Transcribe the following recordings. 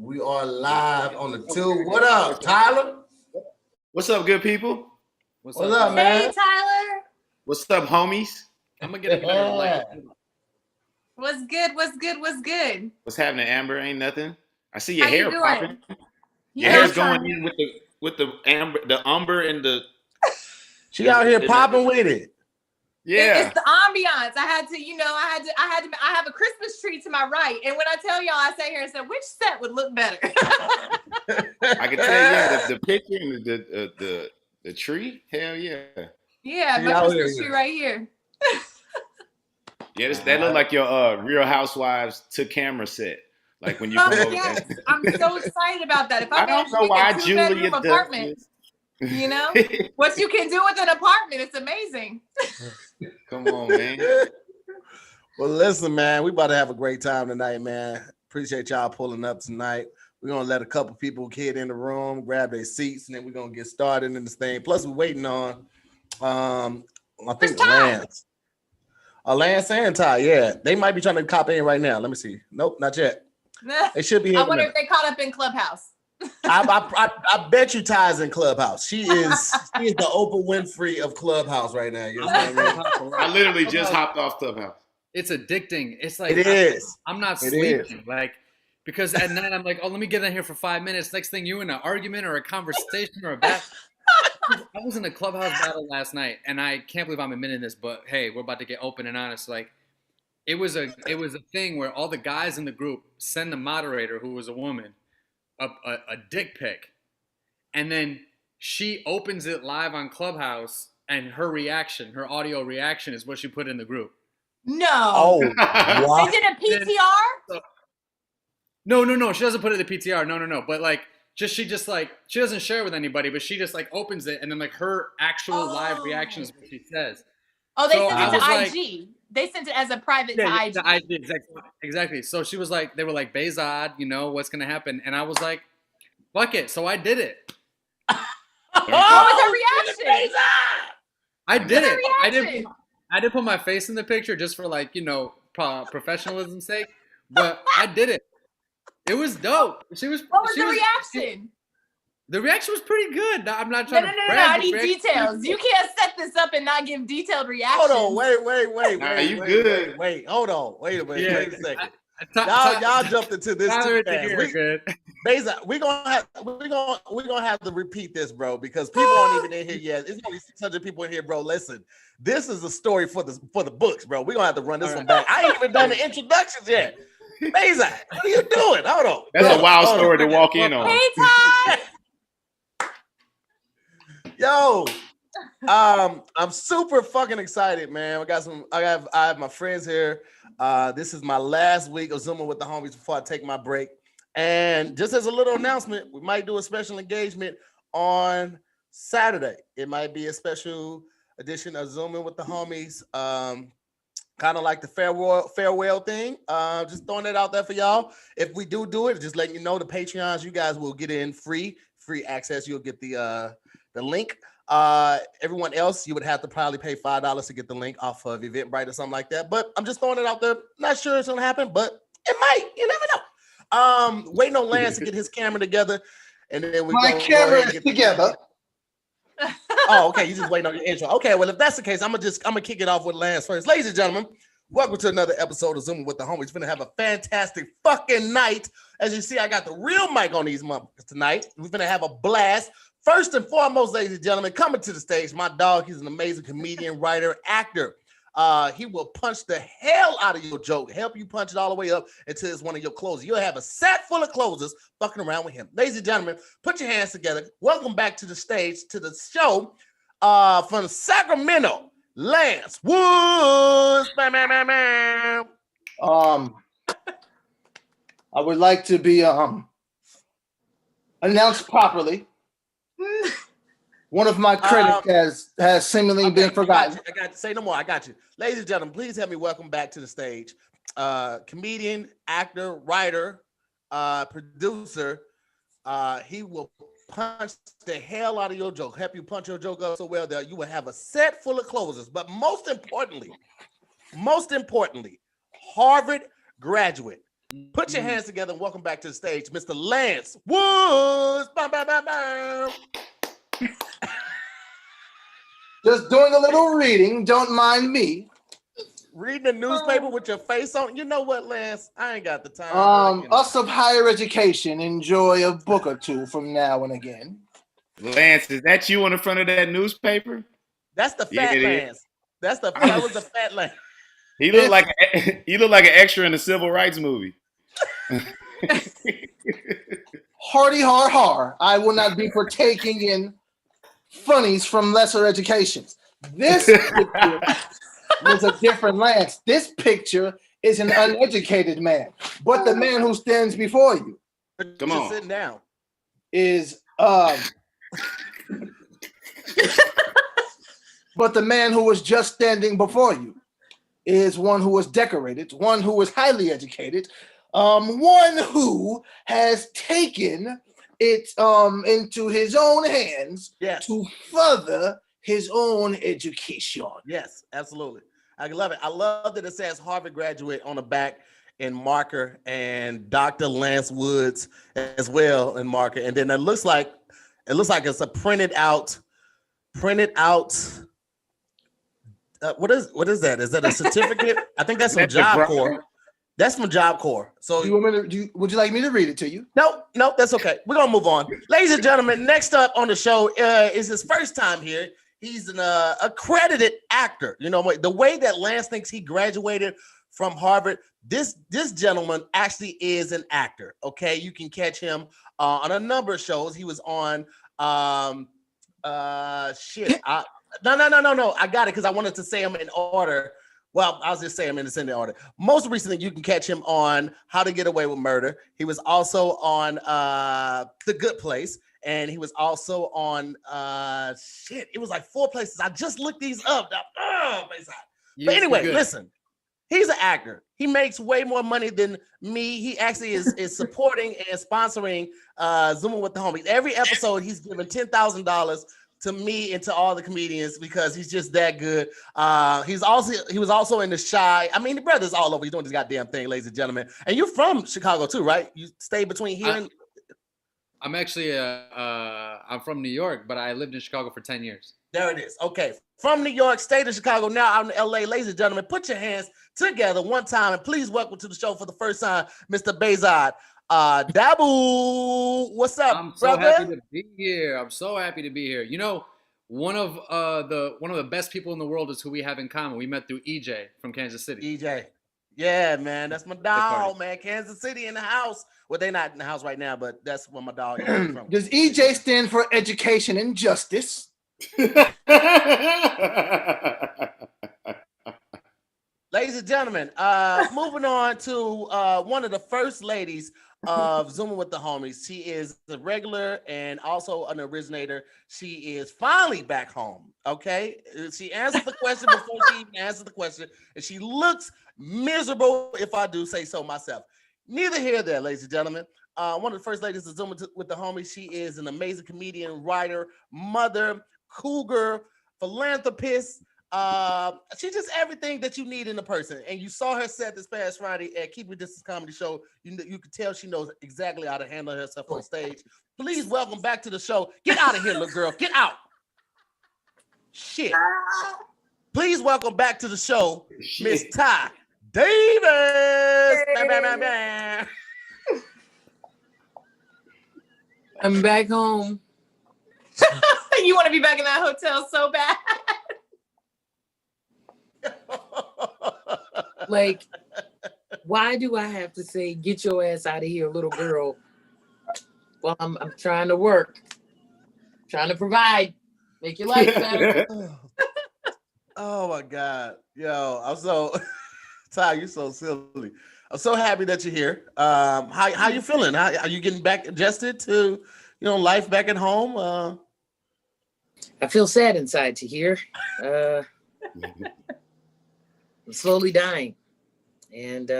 We are live on the tube. What up, Tyler? What's up, good people? What's up, man? Hey, Tyler. What's up, homies? I'm gonna get a better light. What's good? What's good? What's good? What's happening, Amber? Ain't nothing. I see your How hair you popping. Your Yeah, hair's I'm going trying. in with the umber and the. She out here popping with it. Yeah. It's the ambiance. I have a Christmas tree to my right. And when I tell y'all, I sat here and said, which set would look better? I can tell you the picture and the tree. Hell yeah. Yeah, She my out Christmas here. tree right here. Yeah, that look like your Real Housewives to camera set. Like when you come over. Yes, I'm so excited about that. If I I don't manage know to why get a Julia two-bedroom does apartment, this. you know, what you can do with an apartment, it's amazing. Come on, man. Well, listen, man, we about to have a great time tonight, man. Appreciate y'all pulling up tonight. We're gonna let a couple people get in the room, grab their seats, and then we're gonna get started in this thing. Plus, we're waiting on I think Lance. Lance and Ty, yeah. They might be trying to cop in right now. Let me see. Nope, not yet. They should be here. I wonder if they caught up in Clubhouse. I bet you Ty's in Clubhouse. She is the Oprah Winfrey of Clubhouse right now. You know what I mean? I literally just hopped off Clubhouse. It's addicting. It's like It is. I'm not It sleeping. Like because at night I'm like, oh, let me get in here for 5 minutes. Next thing you in an argument or a conversation or a battle. I was in a Clubhouse battle last night, and I can't believe I'm admitting this, but hey, we're about to get open and honest. Like, it was a thing where all the guys in the group send the moderator, who was a woman, a dick pic, and then she opens it live on Clubhouse, and her audio reaction, is what she put in the group. No. Oh, what? They did a PTR? No. She doesn't put it in the PTR. No. But like. She doesn't share with anybody, but she just like opens it and then like her actual live reaction is what she says. Oh, they So sent it to I was IG. They sent it as a private to IG. To IG, exactly. So she was like, they were like, Baizod, you know, what's gonna happen? And I was like, fuck it. So I did it. What was her reaction? I did it. I did put my face in the picture just for like, you know, professionalism's sake, but I did it. It was dope. What was the reaction? The reaction was pretty good. I'm not trying to brag. No. I need details. You can't set this up and not give detailed reactions. Hold on, wait. Nah, you good. Wait, hold on. Wait a minute. Yeah. Wait a second. Y'all jumped into this too fast. Baizod, we're gonna have to repeat this, bro, because people aren't even in here yet. It's only 600 people in here, bro. Listen, this is a story for the books, bro. We're gonna have to run this one back. I ain't even done the introductions yet. Baizod, what are you doing? Hold on. That's a wild story to walk in on. Hey, Ty. Yo, I'm super fucking excited, man. I have my friends here. This is my last week of Zooming with the homies before I take my break. And just as a little announcement, we might do a special engagement on Saturday. It might be a special edition of Zooming with the homies. Kind of like the farewell thing. Just throwing it out there for y'all. If we do it, just letting you know, the Patreons, you guys will get in free access. You'll get the link. Everyone else, you would have to probably pay $5 to get the link off of Eventbrite or something like that. But I'm just throwing it out there. Not sure it's gonna happen, but it might. You never know. Waiting on Lance to get his camera together, and then my camera is together. Oh, okay. You just waiting on your intro. Okay, well, if that's the case, I'm gonna kick it off with Lance first. Ladies and gentlemen, welcome to another episode of Zooming with the Homies. We're gonna have a fantastic fucking night. As you see, I got the real mic on these motherfuckers tonight. We're gonna have a blast. First and foremost, ladies and gentlemen, coming to the stage, my dog. He's an amazing comedian, writer, actor. He will punch the hell out of your joke, help you punch it all the way up until it's one of your closers. You'll have a set full of closers fucking around with him. Ladies and gentlemen, put your hands together. Welcome back to the stage, to the show from Sacramento, Lance Woods. Bam, bam, bam, bam. I would like to be announced properly. One of my critics has seemingly been forgotten. I got you. Say no more. I got you. Ladies and gentlemen, please help me welcome back to the stage. Comedian, actor, writer, producer. He will punch the hell out of your joke, help you punch your joke up so well that you will have a set full of closers. But most importantly, Harvard graduate. Put your hands together and welcome back to the stage, Mr. Lance Woods. Bam, bam, bam, bam. Just doing a little reading. Don't mind me. Reading the newspaper with your face on. You know what, Lance? I ain't got the time. Us of higher education enjoy a book or two from now and again. Lance, is that you on the front of that newspaper? That's the fat Lance. That was the fat Lance. He looked like an extra in a civil rights movie. Hardy har. I will not be partaking in funnies from lesser educations. This picture is a different Lance. This picture is an uneducated man, but the man who stands before you, come on, sitting down, is but the man who was just standing before you is one who was decorated, one who was highly educated, one who has taken it into his own hands to further his own education. Yes, absolutely. I love it. I love that it says Harvard graduate on the back in marker and Dr. Lance Woods as well in marker. And then it looks like it's a printed out. What is that? Is that a certificate? I think that's from Job Corps. That's from Job Corps. So would you like me to read it to you? No, that's okay. We're gonna move on. Ladies and gentlemen, next up on the show is his first time here. He's an accredited actor. You know, the way that Lance thinks he graduated from Harvard, this gentleman actually is an actor. Okay, you can catch him on a number of shows. He was on No. I got it because I wanted to say them in order. Well, I'll just say them in the order. Most recently, you can catch him on How to Get Away with Murder. He was also on The Good Place. And he was also on it was like 4 places. I just looked these up. But anyway, listen, he's an actor. He makes way more money than me. He actually is supporting and sponsoring Zooming with the Homies. Every episode, he's giving $10,000 to me and to all the comedians because he's just that good. He was also in The Shy. I mean, the brother's all over. He's doing this goddamn thing, ladies and gentlemen. And you're from Chicago too, right? You stay between here and. I'm actually I'm from New York, but I lived in Chicago for 10 years. There it is. Okay. From New York, state of Chicago, now out in LA. Ladies and gentlemen, put your hands together one time and please welcome to the show for the first time, Mr. Baizod. Dabu, what's up, I'm so happy to be here. I'm so happy to be here. You know, one of the best people in the world is who we have in common. We met through EJ from Kansas City. EJ. Yeah, man. That's my dog, man. Kansas City in the house. Well, they're not in the house right now, but that's where my dog is from. Does EJ stand for education and justice? Ladies and gentlemen, moving on to one of the first ladies of Zooming with the Homies. She is the regular and also an originator. She is finally back home. Okay, she answered the question before she even answered the question, and she looks miserable, if I do say so myself. Neither here nor there, ladies and gentlemen. One of the first ladies of Zooming with the Homies. She is an amazing comedian, writer, mother, cougar, philanthropist. She's just everything that you need in a person. And you saw her set this past Friday at Keep It Distance Comedy Show. You could tell she knows exactly how to handle herself on stage. Please welcome back to the show. Get out of here, little girl. Get out. Shit. Please welcome back to the show, Miss Ty Davis. Bam, bam, bam, bam. I'm back home. You want to be back in that hotel so bad. Like, why do I have to say, get your ass out of here, little girl? Well, I'm trying to work, trying to provide, make your life better. Oh my God. Yo, I'm so Ty, you're so silly. I'm so happy that you're here. How you feeling? How are you getting back adjusted to life back at home? I feel sad inside to hear. I'm slowly dying, and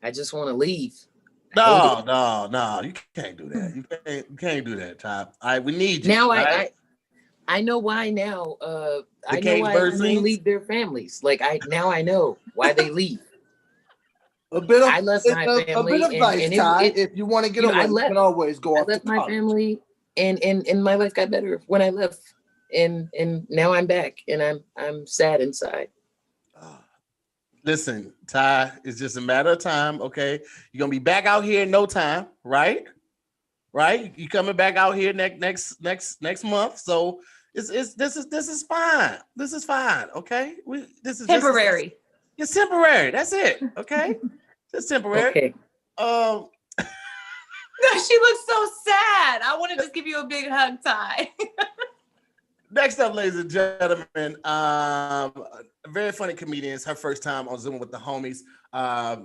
I just want to leave. No, you can't do that. You can't do that, Ty. We need you. Now right? I know why now. I know cage why bird women sings? leave their families. Like I know why they leave. A bit of I left my a family bit of advice, Ty. If you want to get away, I you can always go I off to left my college. family, and my life got better when I left, and now I'm back, and I'm sad inside. Listen, Ty, it's just a matter of time. Okay, you're gonna be back out here in no time, right? Right? You coming back out here next month. So this is fine. This is fine. Okay, this is Temporary. It's temporary. That's it. Okay, it's temporary. Okay. Um. She looks so sad. I want to just give you a big hug, Ty. Next up, ladies and gentlemen, a very funny comedian. It's her first time on Zoom with the homies.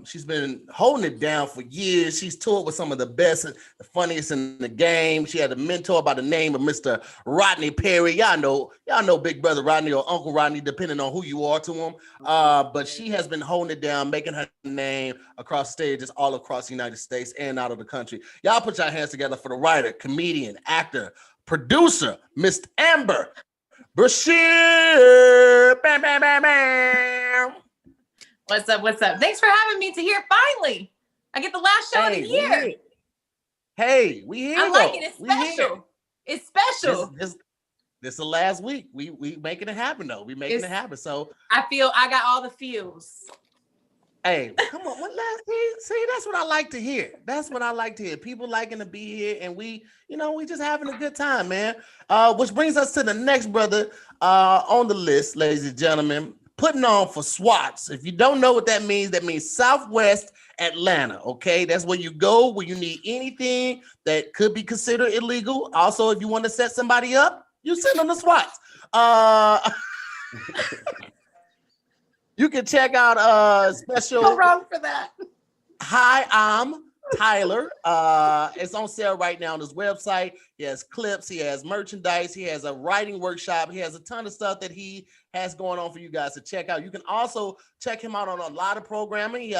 She's been holding it down for years. She's toured with some of the best and the funniest in the game. She had a mentor by the name of Mr. Rodney Perry. Y'all know Big Brother Rodney or Uncle Rodney, depending on who you are to him. But she has been holding it down, making her name across stages all across the United States and out of the country. Y'all put your hands together for the writer, comedian, actor, producer, Miss Amber Brashear. Bam, bam, bam, bam. What's up? Thanks for having me to hear. Finally, I get the last show of the year. Hey, we here. I like it. It's special. It's special. This is the last week. We making it happen though. We making it happen. So I feel I got all the feels. Hey, come on. What last see? That's what I like to hear. That's what I like to hear. People liking to be here, and we just having a good time, man. Which brings us to the next brother on the list, ladies and gentlemen. Putting on for SWATs. If you don't know what that means Southwest Atlanta. Okay, that's where you go when you need anything that could be considered illegal. Also, if you want to set somebody up, you send them to SWATs. You can check out special. No wrong for that. Hi, I'm Tyler. It's on sale right now on his website. He has clips, he has merchandise, he has a writing workshop, he has a ton of stuff that he has going on for you guys to check out. You can also check him out on a lot of programming.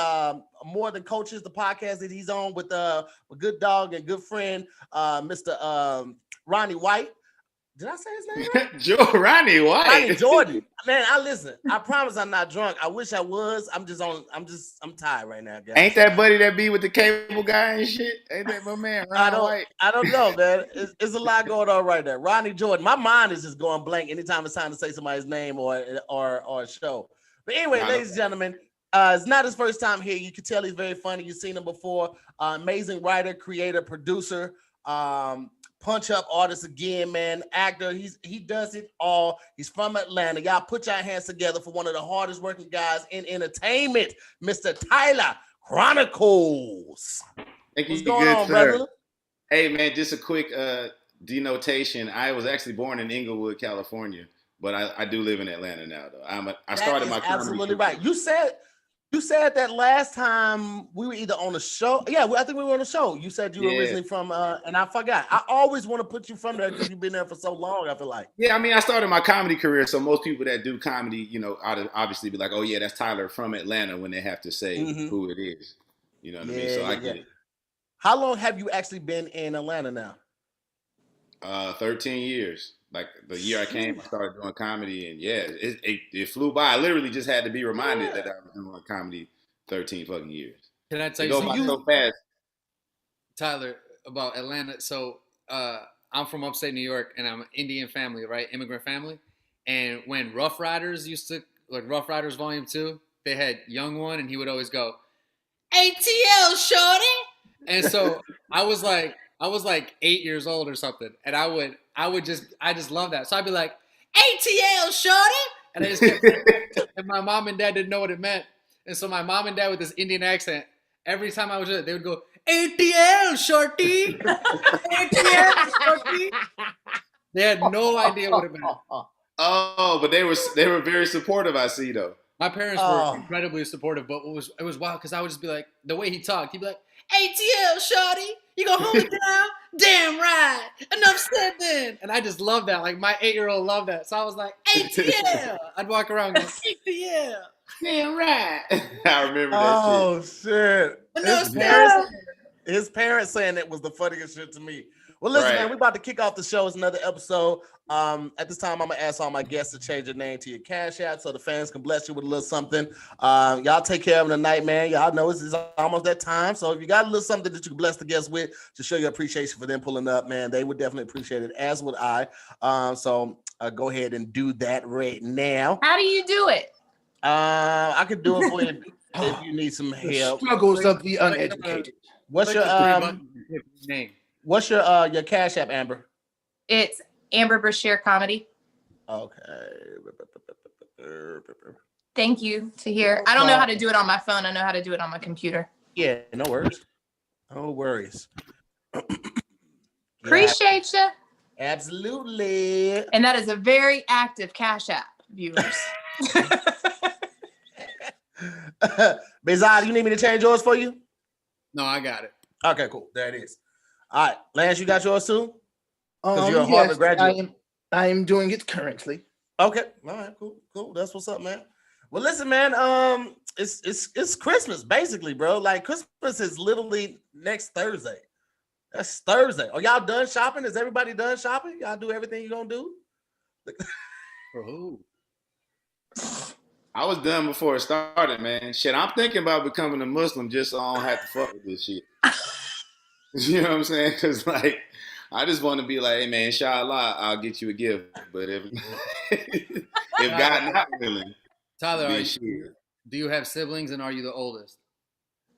More Than Coaches, the podcast that he's on with a good dog and good friend, Mr. Ronnie White. Did I say his name right? Ronnie White. Ronnie Jordan. Man, I promise I'm not drunk. I wish I was. I'm tired right now, guys. Ain't that buddy that be with the cable guy and shit? Ain't that my man, Ronnie White? I don't know, man. It's a lot going on right there. Ronnie Jordan. My mind is just going blank anytime it's time to say somebody's name or a show. But anyway, ladies and gentlemen, it's not his first time here. You can tell he's very funny. You've seen him before. Amazing writer, creator, producer. Punch up artist again, man. Actor. He does it all. He's from Atlanta. Y'all put your hands together for one of the hardest working guys in entertainment, Mr. Tyler Chronicles. What's going on, brother? Hey, man, just a quick denotation. I was actually born in Inglewood, California, but I do live in Atlanta now, though. I started my comedy absolutely right. You said that last time we were either on a show. Yeah, I think we were on a show. You said you were originally from, and I forgot. I always want to put you from there because you've been there for so long, I feel like. Yeah, I mean, I started my comedy career, so most people that do comedy, obviously be like, oh, yeah, that's Tyler from Atlanta when they have to say who it is. You know what I mean? So I get it. How long have you actually been in Atlanta now? 13 years. Like the year I came, I started doing comedy, and it flew by. I literally just had to be reminded that I was doing comedy 13 fucking years. Can I tell you so fast? Tyler, about Atlanta? So I'm from upstate New York, and I'm an Indian family, right? Immigrant family. And when Rough Riders used to, like Rough Riders Volume 2, they had Young One, and he would always go, ATL, shorty. And so I was like 8 years old or something, and I just love that. So I'd be like, ATL, shorty, and I just kept and my mom and dad didn't know what it meant, and so my mom and dad with this Indian accent, every time I was there, they would go, ATL, shorty, ATL, shorty. They had no idea what it meant. Oh, but they were very supportive. I see though. My parents were incredibly supportive, but it was wild because I would just be like, the way he talked, he'd be like, ATL, shorty, you gonna hold it down? Damn right. Enough said then. And I just love that. Like my 8-year-old loved that. So I was like, ATL. I'd walk around going, ATL. Damn right. I remember that shit. Oh, shit. His parents saying it was the funniest shit to me. Well, listen, man, we're about to kick off the show. It's another episode. At this time, I'm gonna ask all my guests to change their name to your Cash App so the fans can bless you with a little something. Y'all take care of them tonight, man. Y'all know it's almost that time. So if you got a little something that you can bless the guests with to show your appreciation for them pulling up, man, they would definitely appreciate it, as would I. So go ahead and do that right now. How do you do it? I could do it for you if you need some help. Struggles of the uneducated. What's your name? What's your Cash App, Amber? It's amberbrashearcomedy. Okay. Thank you, Tahir. I don't know how to do it on my phone. I know how to do it on my computer. Yeah, no worries. No worries. Appreciate you. Absolutely. And that is a very active Cash App, viewers. Baizod, you need me to change yours for you? No, I got it. Okay, cool. There it is. All right, Lance, you got yours too? Because you're a Harvard graduate. I am doing it currently. Okay. All right, cool. That's what's up, man. Well, listen, man. It's Christmas, basically, bro. Like Christmas is literally next Thursday. That's Thursday. Are y'all done shopping? Is everybody done shopping? Y'all do everything you're gonna do? For who? I was done before it started, man. Shit, I'm thinking about becoming a Muslim just so I don't have to fuck with this shit. You know what I'm saying? Because, like, I just want to be like, hey, man, inshallah, I'll get you a gift. But if God not willing. Tyler, do you have siblings and are you the oldest?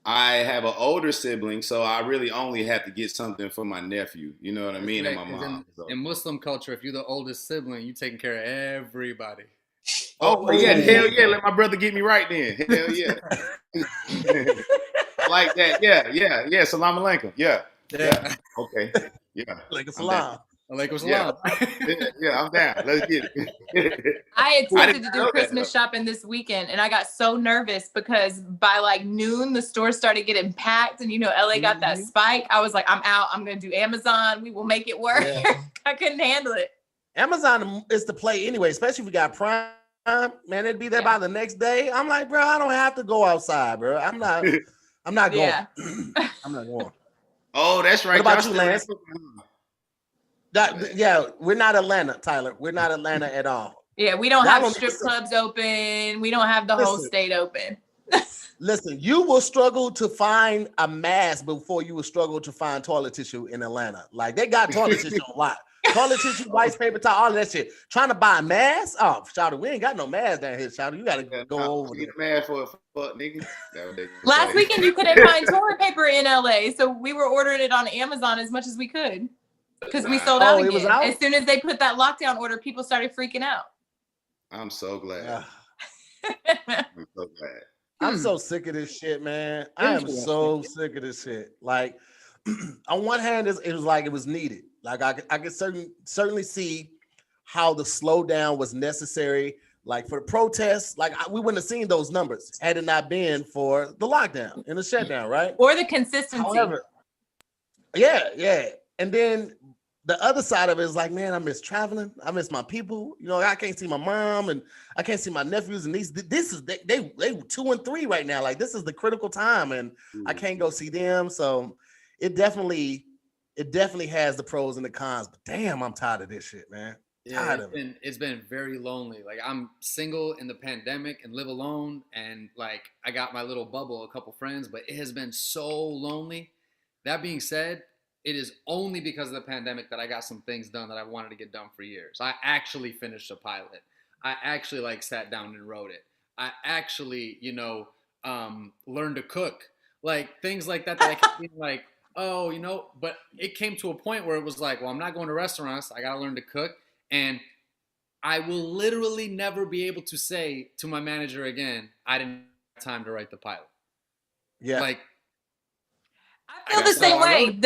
I have an older sibling, so I really only have to get something for my nephew. You know what I mean? And my mom. In Muslim culture, if you're the oldest sibling, you're taking care of everybody. Oh, yeah, hell yeah. Let my brother get me right then. Hell yeah. Like that. Yeah. Salam alaikum. Yeah. Okay. Yeah. Alaikum salam. Alaikum salam. Yeah, I'm down. Let's get it. I attempted to do Christmas shopping this weekend and I got so nervous because by like noon, the store started getting packed and LA got that spike. I was like, I'm out. I'm going to do Amazon. We will make it work. Yeah. I couldn't handle it. Amazon is the play anyway, especially if you got Prime. Man, it'd be there by the next day. I'm like, bro, I don't have to go outside, bro. I'm not going. I'm not going. Oh, that's right. What about you, Lance? Yeah, we're not Atlanta, Tyler. We're not Atlanta at all. Yeah, we don't have strip clubs open. We don't have the whole state open. Listen, you will struggle to find a mask before you will struggle to find toilet tissue in Atlanta. Like, they got toilet tissue a lot. Toilet tissue, white paper towel, all that shit. Trying to buy a mask? Oh, Shawty, we ain't got no mask down here, Shawty. You got to go over there. Get a mask for a fuck, nigga. Last weekend, you couldn't find toilet paper in LA, so we were ordering it on Amazon as much as we could because we sold out again. As soon as they put that lockdown order, people started freaking out. I'm so glad. I'm so glad. I'm so sick of this shit, man. I am so sick of this shit. Like, on one hand, it was like it was needed. Like I could certainly see how the slowdown was necessary. Like for the protests, like we wouldn't have seen those numbers had it not been for the lockdown and the shutdown, right? Or the consistency. However, yeah. And then the other side of it is like, man, I miss traveling. I miss my people. I can't see my mom and I can't see my nephews and nieces. This is they 2 and 3 right now. Like this is the critical time, and I can't go see them. So it definitely has the pros and the cons, but damn, I'm tired of this shit, man. Yeah, it's been very lonely. Like I'm single in the pandemic and live alone, and like I got my little bubble, a couple friends, but it has been so lonely. That being said, it is only because of the pandemic that I got some things done that I wanted to get done for years. I actually finished a pilot. I actually sat down and wrote it. I actually, learned to cook, like things like that I kept being like, oh, but it came to a point where it was like, well, I'm not going to restaurants. I got to learn to cook. And I will literally never be able to say to my manager again, I didn't have time to write the pilot. Yeah. Like, I feel the same way.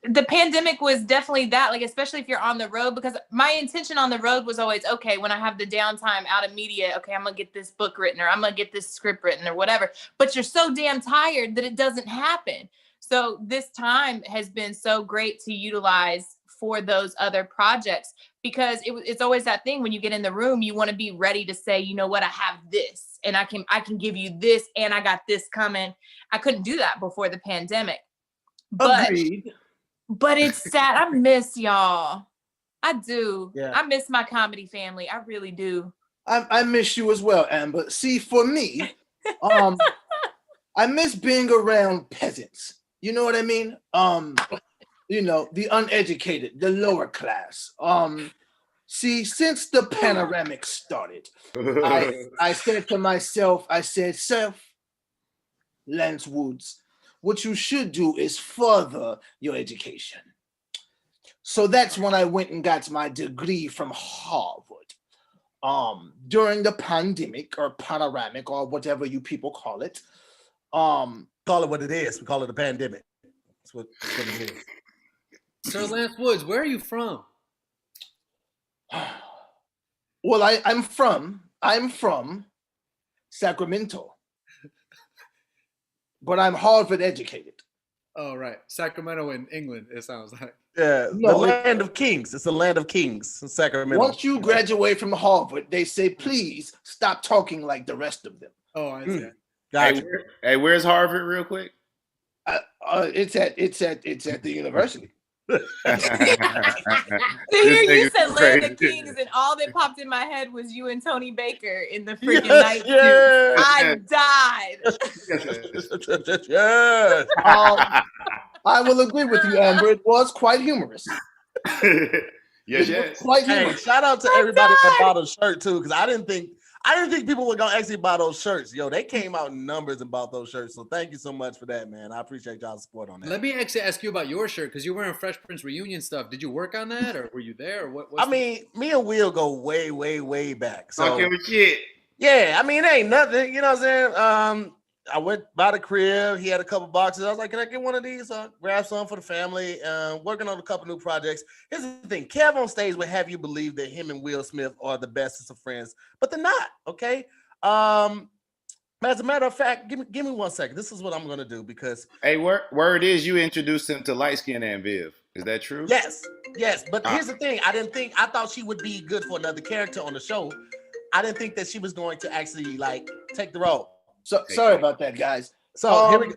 The pandemic was definitely that, like, especially if you're on the road, because my intention on the road was always, okay, when I have the downtime out of media, okay, I'm going to get this book written or I'm going to get this script written or whatever. But you're so damn tired that it doesn't happen. So this time has been so great to utilize for those other projects, because it's always that thing when you get in the room, you want to be ready to say, you know what, I have this and I can give you this and I got this coming. I couldn't do that before the pandemic. But agreed. But it's sad. I miss y'all. I do. Yeah. I miss my comedy family. I really do. I miss you as well, Amber. See, for me, I miss being around peasants. You know what I mean? You know, the uneducated, the lower class. See, since the panoramic started, I said to myself, I said, Self, Lance Woods, what you should do is further your education. So that's when I went and got my degree from Harvard. During the pandemic or panoramic or whatever you people call it. Call it what it is. We call it a pandemic. That's what it is. Sir Lance Woods, where are you from? Well, I'm from Sacramento, but I'm Harvard educated. Oh, right. Sacramento in England, it sounds like. Yeah, No, the land of kings. It's the land of kings in Sacramento. Once you graduate from Harvard, they say, please stop talking like the rest of them. Oh, I see. Gotcha. Hey, where's Harvard, real quick? It's at the university. To hear you said Land of Kings, and all that popped in my head was you and Tony Baker in the freaking night. Yes. I died. Yes. I will agree with you, Amber. It was quite humorous. Yes. Quite Hey, humorous. shout out to everybody that bought a shirt too, because I didn't think people were gonna actually buy those shirts. Yo, they came out in numbers and bought those shirts. So thank you so much for that, man. I appreciate y'all's support on that. Let me actually ask you about your shirt, because you're wearing Fresh Prince reunion stuff. Did you work on that, or were you there? Or what? I mean, me and Will go way, way, way back. So Talking with shit. yeah, I mean, it ain't nothing. You know what I'm saying? I went by the crib. He had a couple boxes. I was like, can I get one of these? Grab some for the family. Working on a couple new projects. Here's the thing. Kev on stage would have you believe that him and Will Smith are the bestest of friends, but they're not, okay? As a matter of fact, give me 1 second. This is what I'm going to do because... Hey, word is you introduced him to Light Skin and Viv. Is that true? Yes. But here's the thing. I thought she would be good for another character on the show. I didn't think that she was going to actually, like, take the role. So sorry about that, guys. So here we go.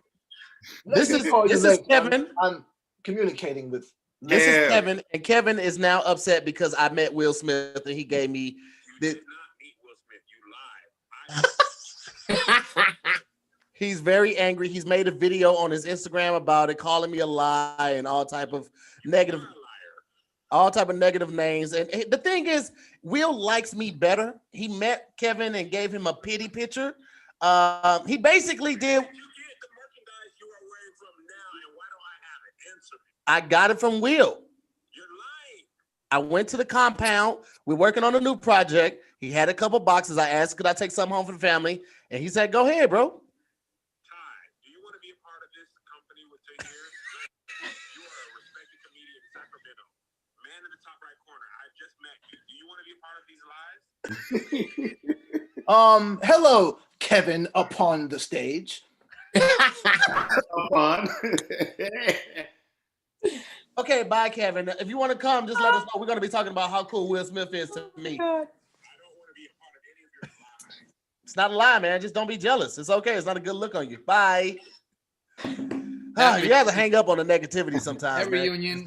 This is Kevin. I'm communicating with. This is Kevin, and Kevin is now upset because I met Will Smith and he gave me the. He's very angry. He's made a video on his Instagram about it, calling me a lie and all type of negative names. And the thing is, Will likes me better. He met Kevin and gave him a pity picture. He basically did. I got it from Will. You're lying. I went to the compound. We're working on a new project. He had a couple boxes. I asked, could I take some home for the family? And he said, go ahead, bro. Ty, do you want to be a part of this company with TAHIR'S? You are a respected comedian in Sacramento. Man in the top right corner. I just met you. Do you want to be a part of these lives? Hello, Kevin upon the stage. Okay, bye, Kevin. If you want to come, just let us know. We're going to be talking about how cool Will Smith is to me. I don't want to be a part of any of your lives. It's not a lie, man. Just don't be jealous. It's okay. It's not a good look on you. Bye. You have to hang up on the negativity sometimes. That reunion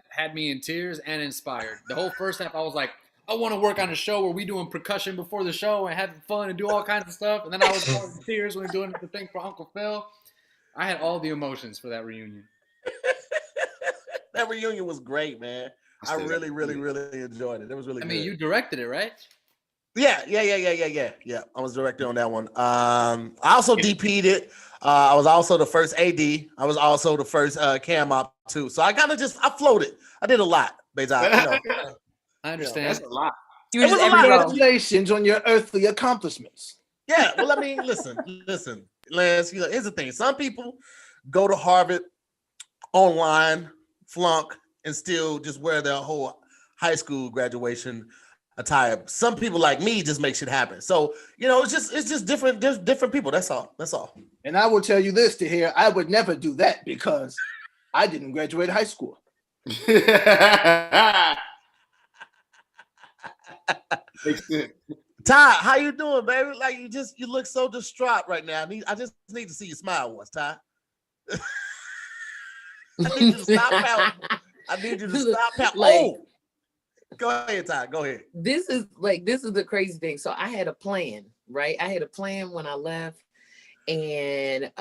had me in tears and inspired. The whole first half, I was like, I want to work on a show where we doing percussion before the show and having fun and do all kinds of stuff. And then I was in tears when doing the thing for Uncle Phil. I had all the emotions for that reunion. That reunion was great, man. I really, really, really enjoyed it. It was really good. I mean, you directed it, right? Yeah. I was directing on that one. I also DP'd it. I was also the first AD. I was also the first cam op too. So I kind of I floated. I did a lot, Baizod. I understand. That's a lot. You were just Congratulations on your earthly accomplishments. Yeah, well, I mean, listen, Lance, here's the thing. Some people go to Harvard online, flunk, and still just wear their whole high school graduation attire. Some people like me just make shit happen. So, it's just different. There's different people. That's all. And I will tell you this, TAHIR, I would never do that because I didn't graduate high school. Ty, how you doing, baby? Like you look so distraught right now. I just need to see you smile once, Ty. I need you to stop pouting. I need you to stop. Go ahead, Ty. Go ahead. This is the crazy thing. So I had a plan, right? I had a plan when I left. And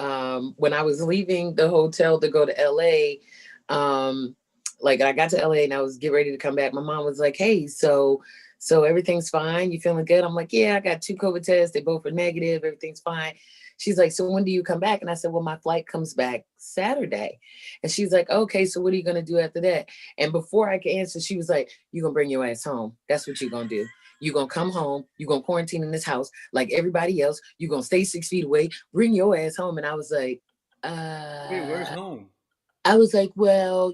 when I was leaving the hotel to go to LA, I got to LA and I was getting ready to come back. My mom was like, hey, so everything's fine? You feeling good? I'm like, yeah, I got 2 COVID tests. They both were negative. Everything's fine. She's like, so when do you come back? And I said, well, my flight comes back Saturday. And she's like, okay, so what are you going to do after that? And before I could answer, she was like, you're going to bring your ass home. That's what you're going to do. You're going to come home. You're going to quarantine in this house like everybody else. You're going to stay 6 feet away. Bring your ass home. And I was like, wait, where's home? I was like, well,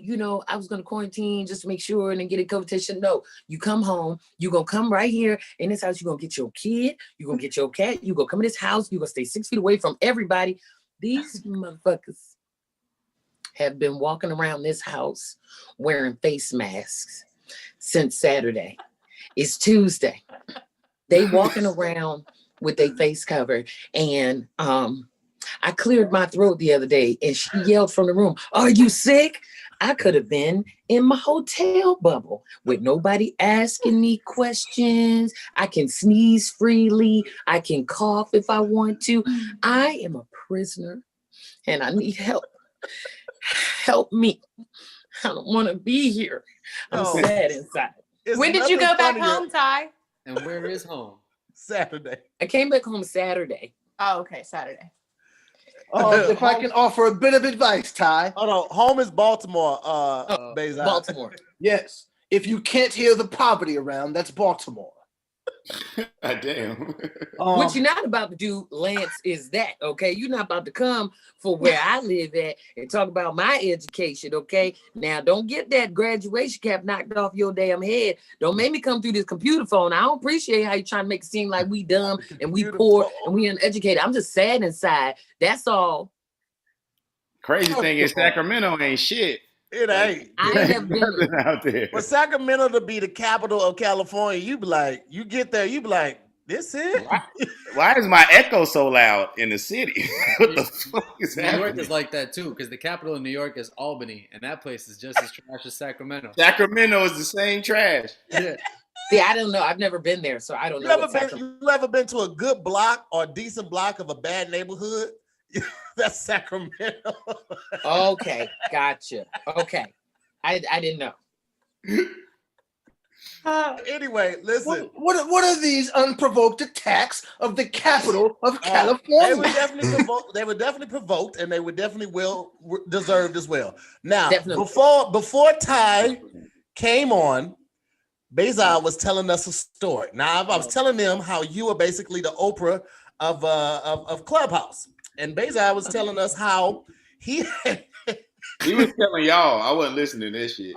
I was going to quarantine just to make sure and then get a COVID test. No, you come home. You're going to come right here in this house. You're going to get your kid. You're going to get your cat. You're going to come in this house. You're going to stay 6 feet away from everybody. These motherfuckers have been walking around this house wearing face masks since Saturday. It's Tuesday. They walking around with their face covered. And I cleared my throat the other day and she yelled from the room, are you sick? I could have been in my hotel bubble with nobody asking me questions. I can sneeze freely. I can cough if I want to. I am a prisoner and I need help. Help me. I don't want to be here. I'm sad inside. When did you go back home, Ty? And where is home? Saturday. I came back home Saturday. Oh, okay, Saturday. If I can offer a bit of advice, Ty. Hold on. Home is Baltimore, Baizod. Baltimore. Yes. If you can't hear the poverty around, that's Baltimore. Damn. What you're not about to do, Lance, is that, okay? You're not about to come for where I live at and talk about my education, okay? Now, don't get that graduation cap knocked off your damn head. Don't make me come through this computer phone. I don't appreciate how you're trying to make it seem like we dumb and we poor and we uneducated. I'm just sad inside. That's all. Crazy thing is Sacramento ain't shit. It ain't. I ain't never been out there. For Sacramento to be the capital of California, you get there, you be like, this it? Why is my echo so loud in the city? What the fuck is New happening? York is like that too, because the capital of New York is Albany, and that place is just as trash as Sacramento. Sacramento is the same trash. Yeah. See, I don't know. I've never been there, so I don't know. You ever been to a good block or decent block of a bad neighborhood? That's Sacramento. Okay, gotcha. Okay, I didn't know. Anyway, listen. What are these unprovoked attacks of the capital of California? They were definitely provoked, and they were definitely deserved as well. Now, Definitely. before Ty came on, Baizod was telling us a story. Now, I was telling them how you were basically the Oprah of Clubhouse. And Baizod was telling us how he was telling y'all. I wasn't listening to this shit.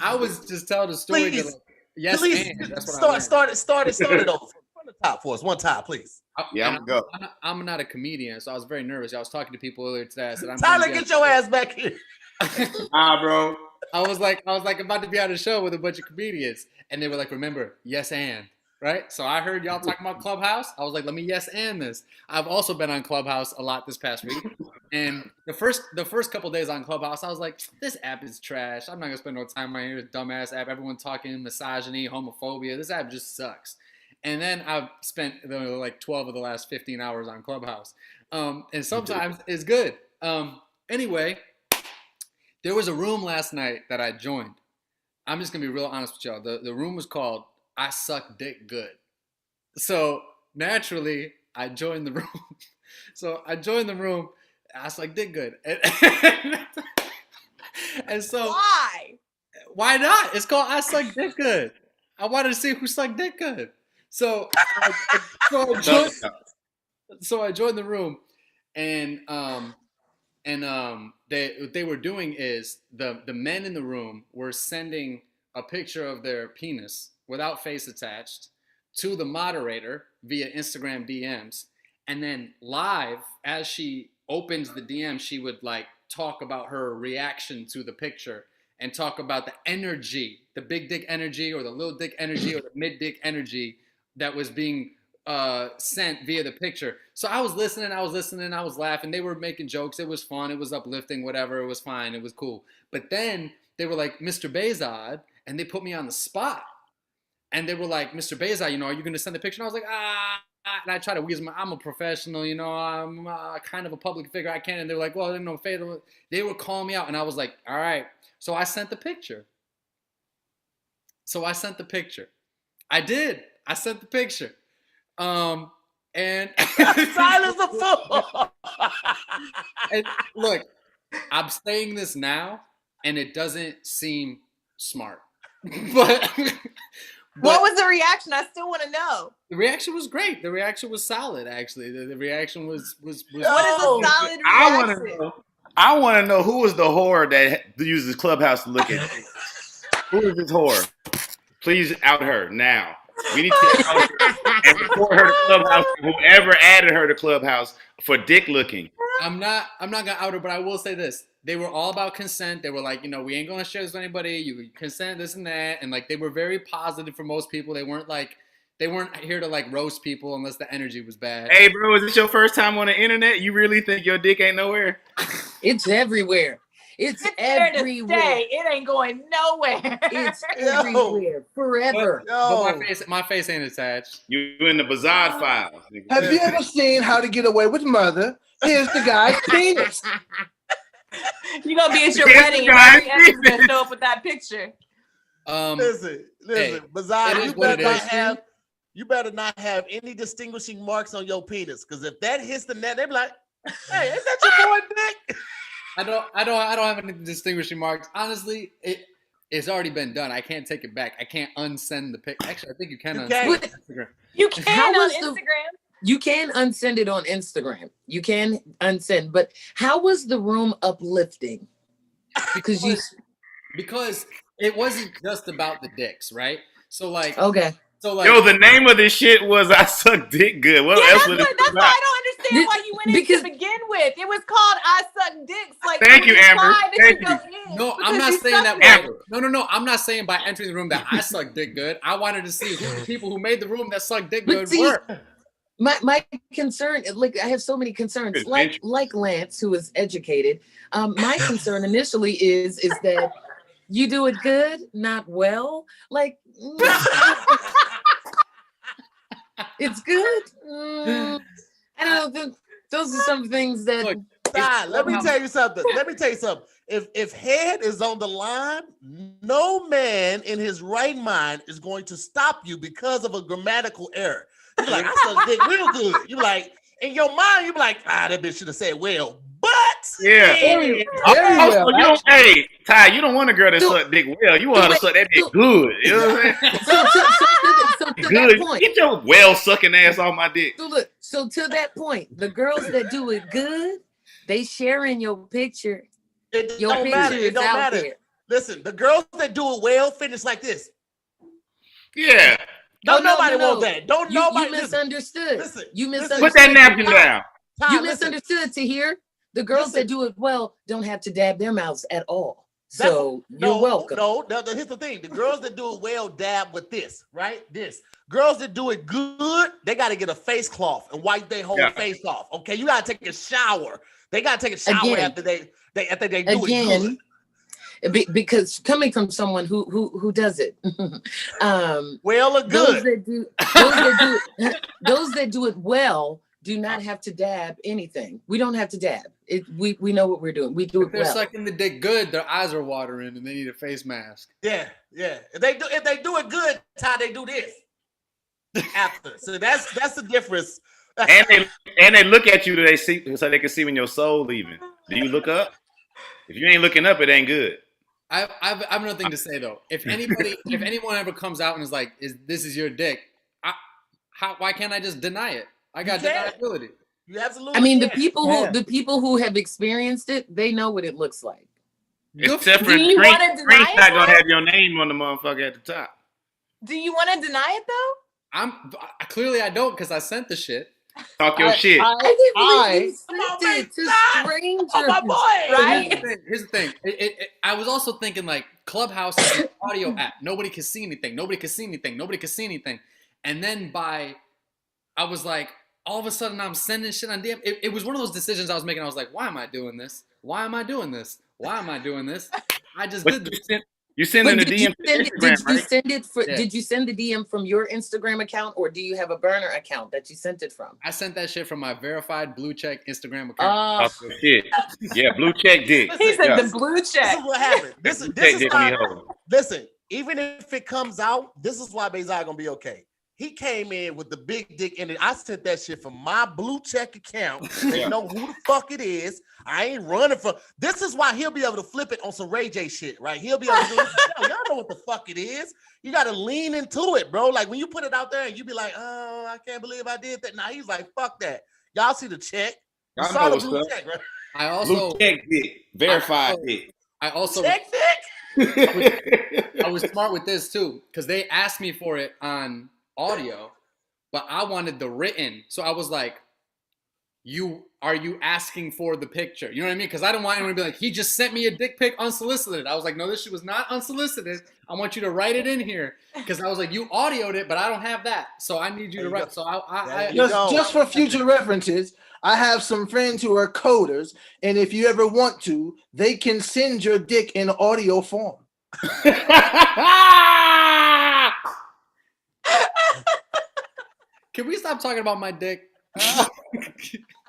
I was just telling the story. Please, yes, please and that's what start it over from the top for us. One time, please. Yeah, I'm gonna go. I'm not a comedian, so I was very nervous. I was talking to people earlier today. I said, Tyler, get your ass back here. Bro. I was like about to be on a show with a bunch of comedians, and they were like, remember, yes, and. Right? So I heard y'all talking about Clubhouse. I was like, let me yes and this. I've also been on Clubhouse a lot this past week. And the first couple days on Clubhouse, I was like, this app is trash. I'm not going to spend no time on here. This dumbass app. Everyone talking misogyny, homophobia. This app just sucks. And then I've spent like 12 of the last 15 hours on Clubhouse. And sometimes it's good. Anyway, there was a room last night that I joined. I'm just going to be real honest with y'all. The room was called I Suck Dick Good. So naturally, I joined the room. I suck dick good. And so why not? It's called I Suck Dick Good. I wanted to see who sucked dick good. So I joined the room, and what they were doing is the men in the room were sending a picture of their penis without face attached to the moderator via Instagram DMs. And then live, as she opens the DM, she would like talk about her reaction to the picture and talk about the energy, the big dick energy or the little dick energy or the mid dick energy that was being sent via the picture. So I was listening, I was laughing. They were making jokes. It was fun. It was uplifting, whatever. It was fine. It was cool. But then they were like, Mr. Baizod, and they put me on the spot. And they were like, Mr. Baizod, you know, are you going to send the picture? And I was like, and I try to wheeze I'm a professional, you know, I'm kind of a public figure. I can't. And they were like, well, no, fatal. They were calling me out. And I was like, all right. So I sent the picture. I did. I sent the picture. And silence the fool. And look, I'm saying this now, and it doesn't seem smart. But what was the reaction? I still want to know. The reaction was great. The reaction was solid, actually. The reaction was what is a solid reaction? I want to know who was the whore that uses Clubhouse to look at things. Who is this whore? Please out her now. We need to out her and report her to Clubhouse. Whoever added her to Clubhouse for dick looking. I'm not gonna out her, but I will say this. They were all about consent. They were like, you know, we ain't gonna share this with anybody. You consent, this and that. And like they were very positive for most people. They weren't here to like roast people unless the energy was bad. Hey bro, is this your first time on the internet? You really think your dick ain't nowhere? It's everywhere. It's everywhere. It ain't going nowhere. It's everywhere. Forever. But my face ain't attached. You in the Baizod files. Have you ever seen How to Get Away with Murder? Here's the guy's penis. You're gonna be at your wedding and every episode gonna show up with that picture. Listen, hey, Baizod, you better not have any distinguishing marks on your penis, because if that hits the net, they be like, hey, is that your boy dick? I don't have any distinguishing marks. Honestly, it's already been done. I can't take it back. I can't unsend the pic. Actually, I think you can unsend it on Instagram. You can on Instagram. You can unsend it on Instagram. You can unsend, but how was the room uplifting? Because it wasn't just about the dicks, right? So like, okay. So like, yo, the name of this shit was "I Suck Dick Good." What else would it be? That's why I don't understand why you went in to begin with. It was called "I Suck Dicks." Like, thank you, Amber. Thank you. No, I'm not saying that. Amber. No. I'm not saying by entering the room that I suck dick good. I wanted to see who the people who made the room that suck dick good were. My concern, like I have so many concerns, like Lance, who is educated. My concern initially is that you do it good, not well. Like it's good. I don't know. Those are some things that. Look, let me tell you something. If head is on the line, no man in his right mind is going to stop you because of a grammatical error. You're like, I suck dick real good. You're like, in your mind, you're like, that bitch should have said well. But hey, Ty, you don't want a girl that suck dick well. You want her to suck that dick good. You know what I'm saying? So to that point, get your well sucking ass off my dick. So to that point, the girls that do it good, they share in your picture. It don't matter. There. Listen, the girls that do it well finish like this. Yeah. Nobody want that. Nobody. You misunderstood. Listen, you misunderstood. Put that napkin down. You misunderstood. To hear the girls that do it well don't have to dab their mouths at all. So you're welcome. No, here's the thing. The girls that do it well dab with this, right? This. Girls that do it good, they got to get a face cloth and wipe their whole face off. Okay, you got to take a shower. They got to take a shower after they do it good. Because coming from someone who does it, well or good, those that do it well do not have to dab anything. We don't have to dab. We know what we're doing. We do it well. If they're sucking the dick good, their eyes are watering and they need a face mask. Yeah. If they do it good, Ty, they do this after. So that's the difference. and they look at you so they can see when your soul leaving. Do you look up? If you ain't looking up, it ain't good. I've another thing to say though. If anyone ever comes out and is like, this is your dick, why can't I just deny it? I got deniability. You absolutely. I mean, the people who have experienced it, they know what it looks like. Except for Screen's not gonna have your name on the motherfucker at the top. Do you want to deny it though? Clearly I don't, because I sent the shit. Talk your shit. I sent it to strangers. Oh, my boy. Right? Here's the thing. I was also thinking like Clubhouse is an audio app. Nobody can see anything. And then by I was like, all of a sudden I'm sending shit on DM. It was one of those decisions I was making. I was like, why am I doing this? Why am I doing this? Why am I doing this? I just did this. You sending the DM to Instagram, right? Did you send the DM from your Instagram account, or do you have a burner account that you sent it from? I sent that shit from my verified blue check Instagram account. Oh shit! Yeah, blue check dick. He said Yeah. the blue check. This is what happened. This Blue is check dick when he why, hold. listen, even if it comes out, this is why Baizod gonna be okay. He came in with the big dick in it. I sent that shit from my blue check account. They know who the fuck it is. I ain't running for. This is why he'll be able to flip it on some Ray J shit, right? He'll be able to do it. Yo, y'all know what the fuck it is. You got to lean into it, bro. Like when you put it out there and you be like, oh, I can't believe I did that. Now he's like, fuck that. Y'all see the check. You Y'all saw know the what's blue up. check, right? I also Blue check dick, verified dick. I also Check dick. I was smart with this too, because they asked me for it on audio, but I wanted the written. So I was like, are you asking for the picture? You know what I mean? Because I don't want anyone to be like, he just sent me a dick pic unsolicited. I was like, no, this shit was not unsolicited. I want you to write it in here. Because I was like, you audioed it, but I don't have that. So I need you to write. So just for future references, I have some friends who are coders, and if you ever want to, they can send your dick in audio form. Can we stop talking about my dick?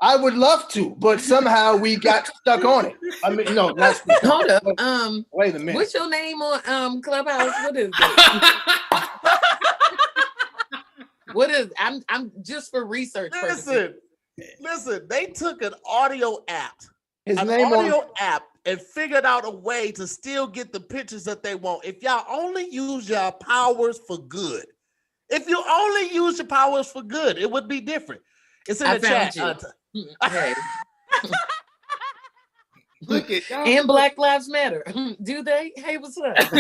I would love to, but somehow we got stuck on it. I mean, no, that's Hold up. Wait a minute. What's your name on Clubhouse? What is it? What is? I'm just for research purposes. Listen. They took an audio app, His name on app, and figured out a way to still get the pictures that they want. If y'all only use your powers for good, it would be different. It's in the chat. Hey. Look at y'all. And Black Lives Matter. Do they? Hey, what's up? All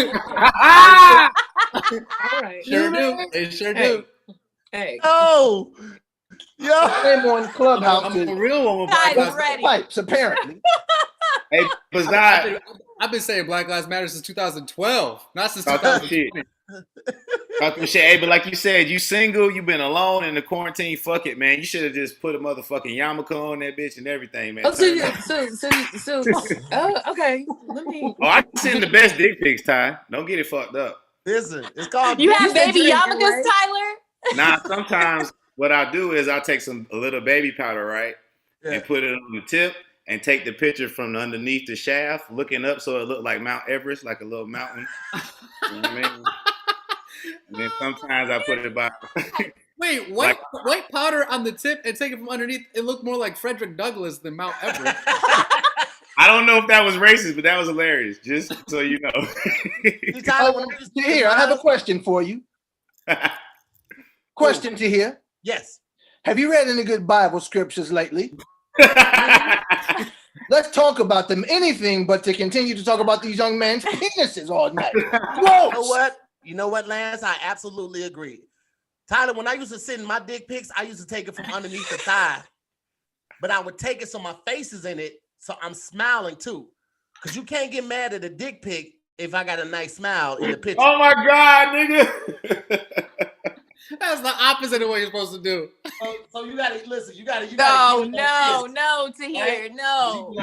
right. Sure do. They sure do. Hey. Oh, yeah. name on Clubhouse I'm is a real one with Guys, Black Lives ready. Pipes, apparently. Hey, Baizod. I've been saying Black Lives Matter since 2012, not since Talk that shit. 2020. Talk that shit. Hey, but like you said, you single, you been alone in the quarantine. Fuck it, man. You should have just put a motherfucking yarmulke on that bitch and everything, man. Oh, okay. Let me. Oh, I send the best dick pics, Ty. Don't get it fucked up. Listen, it's called. You have baby drinking, yarmulkes, right? Tyler? Now, sometimes what I do is I take a little baby powder, right, and put it on the tip and take the picture from underneath the shaft, looking up so it looked like Mount Everest, like a little mountain. You know what I mean? And then sometimes I put it by. Wait, white powder on the tip and take it from underneath. It looked more like Frederick Douglass than Mount Everest. I don't know if that was racist, but that was hilarious. Just so you know. Here, I have a question for you. Question to hear. Yes. Have you read any good Bible scriptures lately? Let's talk about them. Anything but to continue to talk about these young men's penises all night. You know what, Lance? I absolutely agree. Tyler, when I used to send my dick pics, I used to take it from underneath the thigh, but I would take it so my face is in it, so I'm smiling too. Because you can't get mad at a dick pic if I got a nice smile in the picture. Oh my God, nigga. That's the opposite of what you're supposed to do. So you gotta listen. You gotta. No, Tahir, no.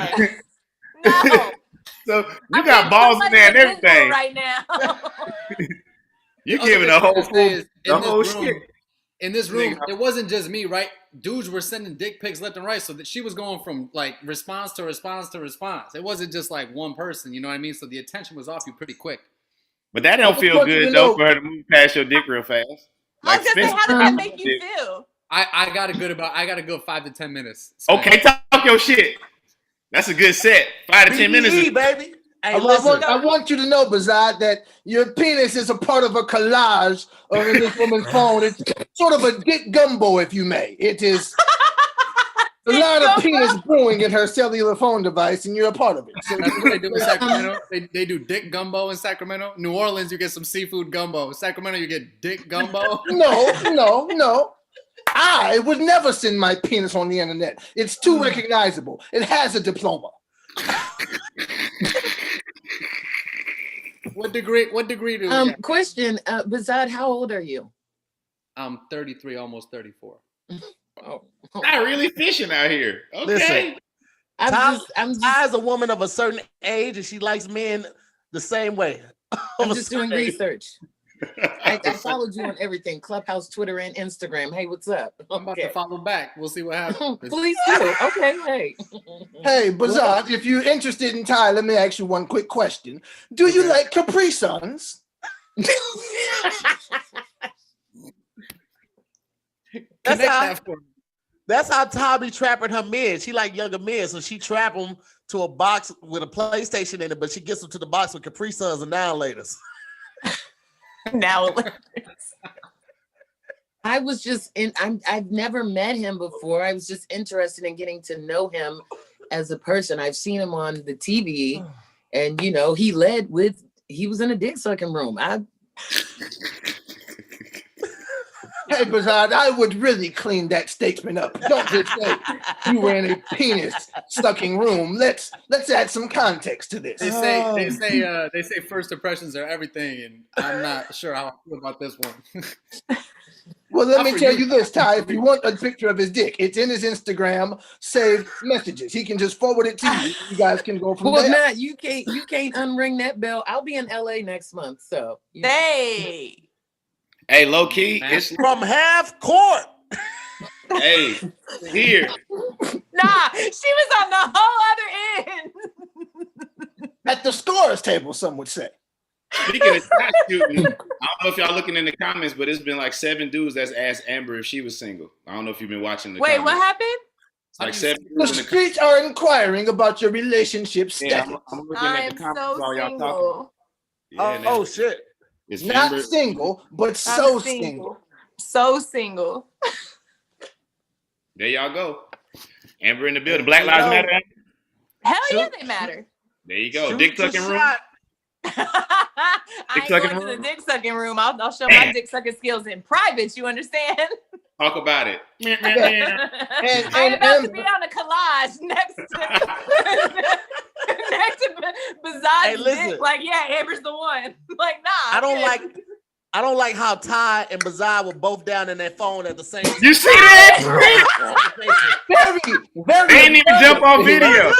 No. So you got balls in there and everything right now. You giving a whole full shit. In this room, it wasn't just me, right? Dudes were sending dick pics left and right, so that she was going from like response to response to response. It wasn't just like one person, you know what I mean? So the attention was off you pretty quick. But that don't feel good though for her to move past your dick real fast. Like, how does that make you feel? I got a good 5 to 10 minutes. Okay, talk your shit. That's a good set. 5 to 10 minutes, baby. Hey, I want you to know, Baizod, that your penis is a part of a collage of this woman's phone. It's sort of a dick gumbo, if you may. It is a lot of penis brewing in her cellular phone device, and you're a part of it. So that's what they do in Sacramento. They do dick gumbo in Sacramento. New Orleans, you get some seafood gumbo. Sacramento, you get dick gumbo. No. I would never send my penis on the internet. It's too recognizable. It has a diploma. What degree do you Question, Baizod, how old are you? I'm 33, almost 34. Oh. Not really fishing out here. Okay. Listen, I'm just Ty is a woman of a certain age, and she likes men the same way. I'm just doing research. I followed you on everything: Clubhouse, Twitter, and Instagram. Hey, what's up? I'm about to follow back. We'll see what happens. Please do. Okay, hey. Hey, Baizod, if you're interested in Ty, let me ask you one quick question. Do you like Capri Suns? That's how Ty be trapping her men. She like younger men, so she trap them to a box with a PlayStation in it, but she gets them to the box with Capri Suns and now laters. Now I was just I've never met him before. I was just interested in getting to know him as a person. I've seen him on the TV, and he was in a dick sucking room. Hey, Baizod, I would really clean that statement up. Don't just say you were in a penis sucking room. Let's add some context to this. They say first impressions are everything, and I'm not sure how I feel about this one. Well, let me tell you this, Ty. If you want a picture of his dick, it's in his Instagram saved messages. He can just forward it to you. You guys can go from there. Well, Matt, you can't unring that bell. I'll be in LA next month, so Hey, low key, it's from half court. Hey, here. Nah, she was on the whole other end. At the scorer's table, some would say. Speaking of trash shooting, I don't know if y'all looking in the comments, but it's been like 7 dudes that's asked Amber if she was single. I don't know if you've been watching the comments. What happened? It's like 7 The dudes in streets are inquiring about your relationship status. Yeah, I'm looking at the comments so while y'all single. talking. Oh shit. It's Not Amber. single, but so single. So single. There y'all go. Amber in the building. Black Lives Matter. Hell yeah, they matter. There you go. Shoot Dick your sucking room. shot. I ain't sucking going to the room? dick sucking room. I'll show my dick sucking skills in private. You understand? Talk about it. I'm about to be on a collage next to Baizod's dick. Like, yeah, Amber's the one. Like, nah. I don't like how Ty and Baizod were both down in their phone at the same time. You see that? Very They didn't even jump on video.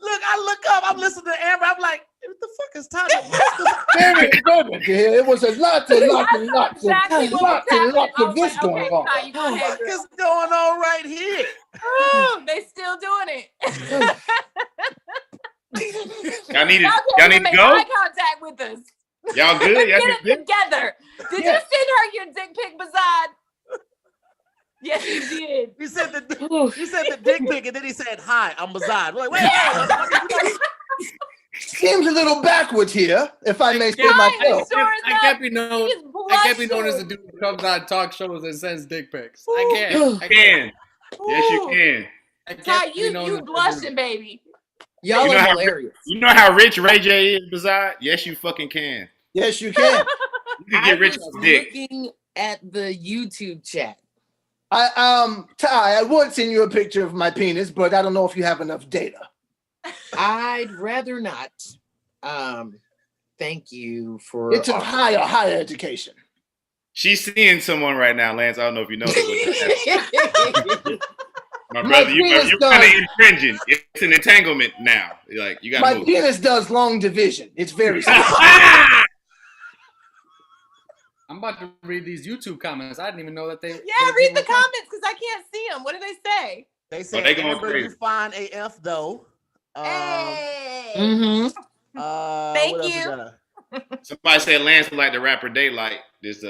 Look, I look up, I'm listening to Amber, I'm like, what the fuck is Ty doing? It was a lots of this going on. What the fuck is going on right here? Oh, they still doing it. Y'all need to make go? eye contact with us. Y'all good? Y'all Get it good? together. Did you send her your dick pic, Baizod? Yes, you did. You said the dick pic, and then he said, "Hi, I'm Baizod." We're like, wait. Seems a little backwards here, if I may say myself. I can't be known as a dude who comes on talk shows and sends dick pics. I can't. Yes, you can. Ty, you blushing, baby. Y'all are hilarious. You know how rich Ray J is, Baizod? Yes, you fucking can. Yes, you can. You can get rich off dick. Looking at the YouTube chat. Ty, I would send you a picture of my penis, but I don't know if you have enough data. I'd rather not. Thank you for. It's a higher education. She's seeing someone right now, Lance. I don't know if you know this. My brother, you're kind of infringing. It's an entanglement now. Like you got. My penis does long division. It's very simple. I'm about to read these YouTube comments. I didn't even know that they. Yeah, read the comments because I can't see them. What do they say? They say, Amber, you fine AF though. Hey. Thank you. Somebody said Lance like the rapper Daylight. This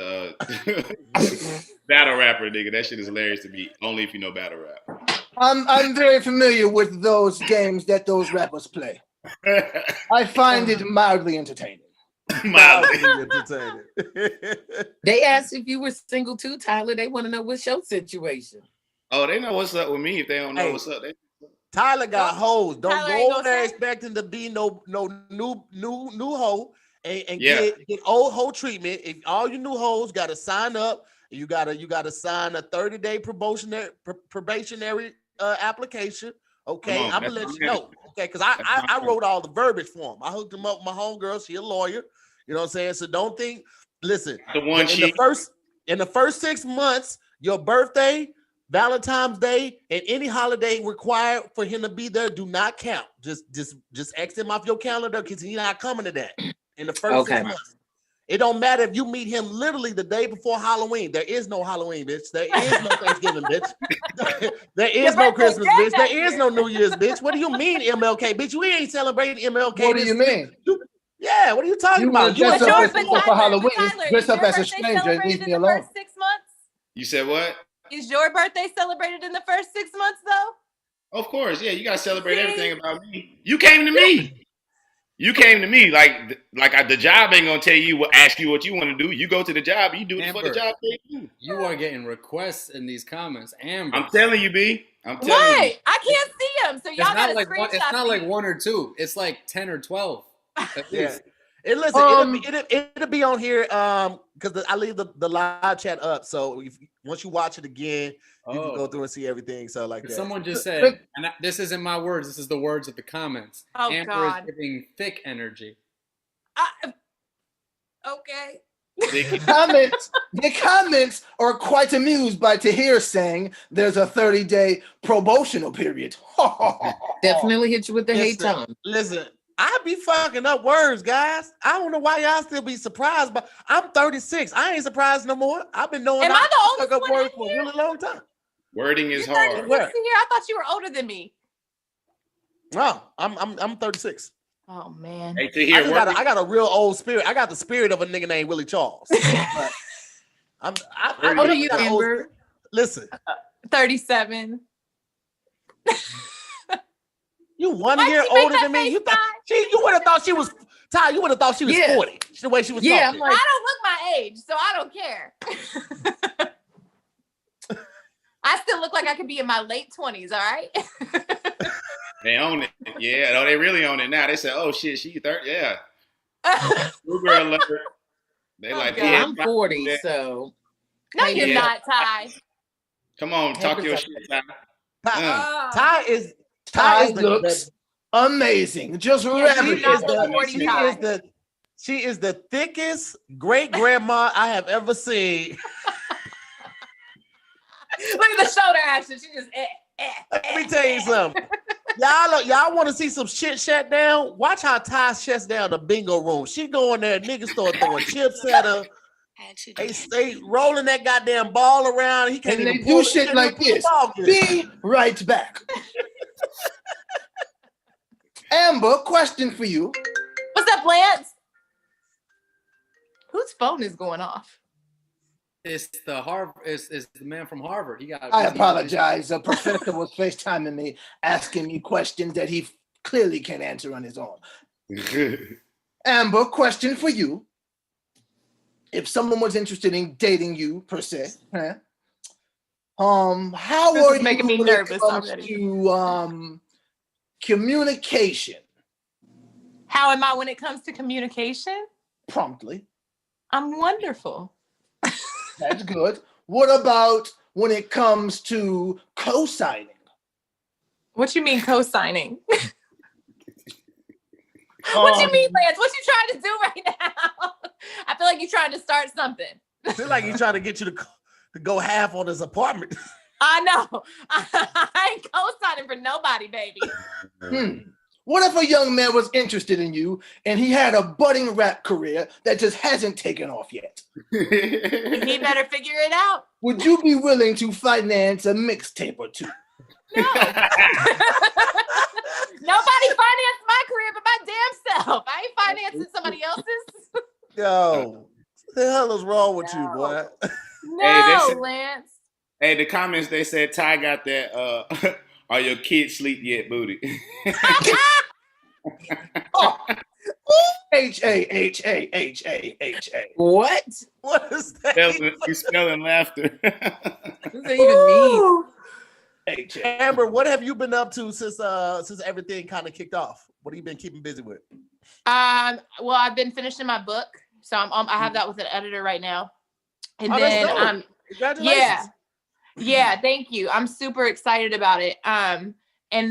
battle rapper nigga. That shit is hilarious to me. Only if you know battle rap. I'm very familiar with those games that those rappers play. I find it mildly entertaining. Mildly entertaining. They asked if you were single too, Tyler. They want to know what's your situation. Oh, they know what's up with me. If they don't know what's up, Tyler got hoes. Don't go over there expecting to be no new hoe and get old hoe treatment. If all your new hoes got to sign up, you gotta sign a 30-day probationary application. Okay, I'm gonna let you know. Okay, because I wrote all the verbiage for him. I hooked him up with my homegirl. She a lawyer. You know what I'm saying? So don't think. Listen, in the first 6 months, your birthday, Valentine's Day, and any holiday required for him to be there do not count. Just X him off your calendar because he's not coming to that in the first 6 months. It don't matter if you meet him literally the day before Halloween. There is no Halloween, bitch. There is no Thanksgiving, bitch. There is no Christmas, bitch. There is no New Year's, bitch. What do you mean, MLK, bitch? We ain't celebrating MLK. What do you mean? Yeah, what are you talking about? You dress up for Halloween. Dress up as a stranger and leave me alone. First 6 months? You said what? Is your birthday celebrated in the first 6 months, though? Of course, yeah. You gotta celebrate everything about me. You came to me. You came to me the job ain't gonna tell you ask you what you want to do. You go to the job, you do it for the job. You are getting requests in these comments, Amber. I'm telling you, B. I'm telling you. I can't see them, so y'all gotta screenshot. It's not like 1 or 2. It's like 10 or 12. Yeah. And listen, it'll be on here because I leave the live chat up. So once you watch it again, you can go through and see everything. So like that. Someone just said, and this isn't my words. This is the words of the comments. Oh, Amber God. is giving thick energy. Okay. The comments are quite amused by Tahir saying there's a 30-day promotional period. Definitely hit you with the hate time. Listen, I be fucking up words, guys. I don't know why y'all still be surprised, but I'm 36. I ain't surprised no more. I've been knowing I fuck up words for a really long time. Wording is hard. I thought you were older than me. No, I'm 36. Oh man. Hey, Tahir, I got a real old spirit. I got the spirit of a nigga named Willie Charles. How old are you, Amber? Listen. 37. You 1 year older than me. You would have thought she was Ty. You would have thought she was 40. The way she was talking. I'm like, I don't look my age, so I don't care. I still look like I could be in my late 20s. All right. They own it. Yeah, no, they really own it now. They say, "Oh shit, she 30." Yeah. New girl alert. They like, yeah, I'm 40, so. No, you're not, Ty. Come on, talk your shit, Ty. Ty looks amazing. Just she is the thickest great grandma I have ever seen. Look at the shoulder action. She just Let me tell you something. Y'all want to see some shit shut down? Watch how Ty shuts down the bingo room. She go in there, niggas start throwing chips at her. They stay rolling that goddamn ball around. He can't even do shit like this. Be right back. Amber, question for you. What's up, Lance? Whose phone is going off? It's the Harvard. It's the man from Harvard. He got. I apologize. A professor was FaceTiming me, asking me questions that he clearly can't answer on his own. Amber, question for you. If someone was interested in dating you per se, how this are is making me nervous already? To communication. How am I when it comes to communication? Promptly. I'm wonderful. That's good. What about when it comes to co-signing? What you mean co-signing? What you mean, Lance? What you trying to do right now? I feel like you're trying to start something. I feel like he's trying to get you to go half on his apartment. I know. I ain't co-signing for nobody, baby. What if a young man was interested in you and he had a budding rap career that just hasn't taken off yet? He better figure it out. Would you be willing to finance a mixtape or two? No. Nobody financed my career but my damn self. I ain't financing somebody else's. Yo, what the hell is wrong with you, boy? No, Lance. Hey, the comments, they said Ty got that are your kids sleep yet booty? H-A-H-A-H-A-H-A. What? What is that? You spelling laughter. What does that even mean? Amber, what have you been up to since everything kind of kicked off? What have you been keeping busy with? Well, I've been finishing my book, so I have that with an editor right now, and then congratulations. Yeah, thank you. I'm super excited about it. And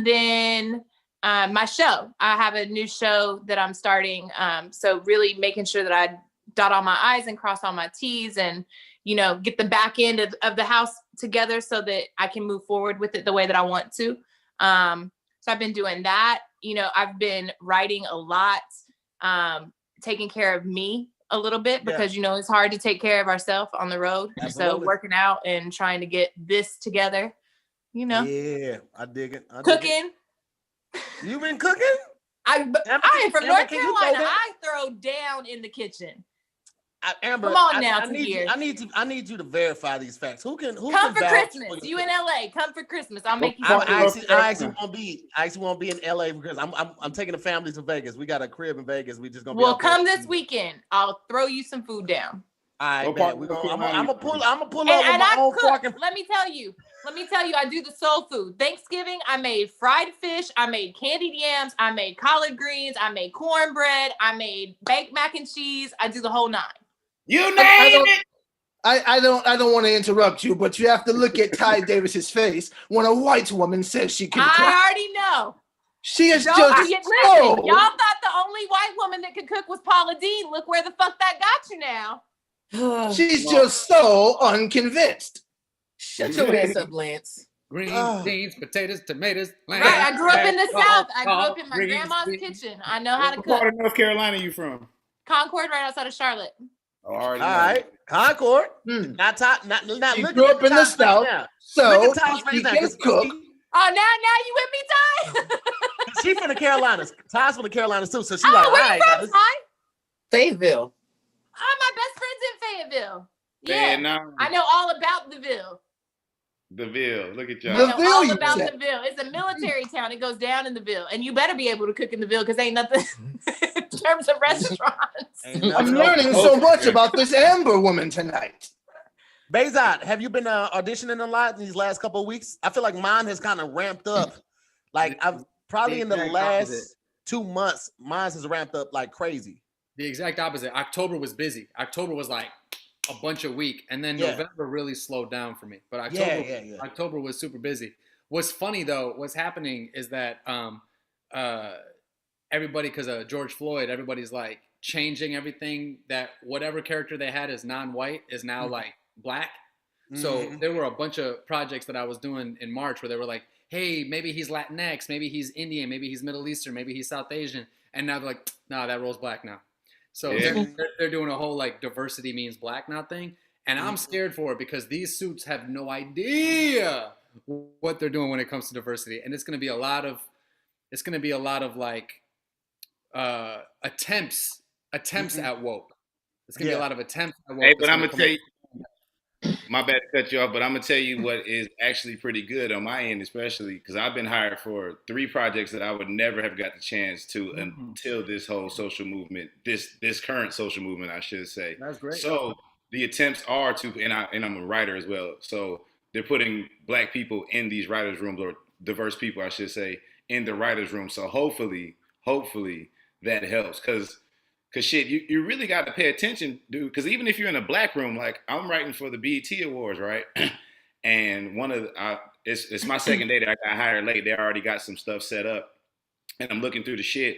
then my show. I have a new show that I'm starting. So really making sure that I dot all my I's and cross all my T's and you know, get the back end of the house together so that I can move forward with it the way that I want to. So I've been doing that. You know, I've been writing a lot, taking care of me a little bit because, you know, it's hard to take care of ourselves on the road. Absolutely. So working out and trying to get this together, you know. Yeah, I dig it. Cooking. You been cooking? I am from North Carolina. I I throw down in the kitchen. Amber, come on now, I need you to verify these facts. Who come can for Christmas? You in LA? Come for Christmas. I'll make you. I actually won't be in LA because I'm taking the family to Vegas. We got a crib in Vegas. We just gonna. Well, come this weekend. I'll throw you some food down. All right, I'm gonna pull up with and my I own cook. fucking. Let me tell you, I do the soul food. Thanksgiving, I made fried fish, I made candied yams, I made collard greens, I made cornbread, I made baked mac and cheese. I do the whole 9. You name it. I don't want to interrupt you, but you have to look at Ty Davis's face when a white woman says she can cook. I already know. She is Y'all just thought the only white woman that could cook was Paula Deen. Look where the fuck that got you now. She's just so unconvinced. Shut your ass up, Lance. Green beans, potatoes, tomatoes. Right, I grew up in the South. I grew up in my grandma's kitchen. I know how to cook. What part of North Carolina you from? Concord, right outside of Charlotte. Oh, all right, Concord. Not she grew up in the South, so she can cook. Oh, now you with me, Ty? She's from the Carolinas. Ty's from the Carolinas too, so she's like, all right, guys. Fayetteville. Oh, my best friend's in Fayetteville. Yeah, no. I know all about the Ville. The Ville. Look at y'all. I know all about the Ville. It's a military town. It goes down in the Ville, and you better be able to cook in the Ville because ain't nothing in terms of restaurants. I'm learning so much about this Amber woman tonight. Baizod, have you been auditioning a lot in these last couple of weeks? I feel like mine has kind of ramped up. Like I've probably in the last 2 months, mine has ramped up like crazy. The exact opposite. October was busy. October was like a bunch of week, and then November really slowed down for me. But October was super busy. What's funny though, what's happening is that everybody, because of George Floyd, everybody's like changing everything. That whatever character they had as non-white is now like black. So there were a bunch of projects that I was doing in March where they were like, hey, maybe he's Latinx, maybe he's Indian, maybe he's Middle Eastern, maybe he's South Asian, and now they're like, nah, that role's black now. So they're doing a whole like diversity means black now thing, and I'm scared for it because these suits have no idea what they're doing when it comes to diversity, and it's gonna be a lot of like attempts at woke. It's gonna be a lot of attempts at woke. Hey, but I'm gonna tell you. My bad to cut you off, but I'm gonna tell you what is actually pretty good on my end, especially because I've been hired for 3 projects that I would never have got the chance to until this whole social movement, this current social movement, I should say. That's great. So the attempts are to, and I'm a writer as well, so they're putting black people in these writers' rooms, or diverse people, I should say, in the writers' room. So hopefully that helps, because shit, you really got to pay attention, dude. Because even if you're in a black room, like I'm writing for the BET Awards, right? And it's my second day that I got hired late. They already got some stuff set up, and I'm looking through the shit,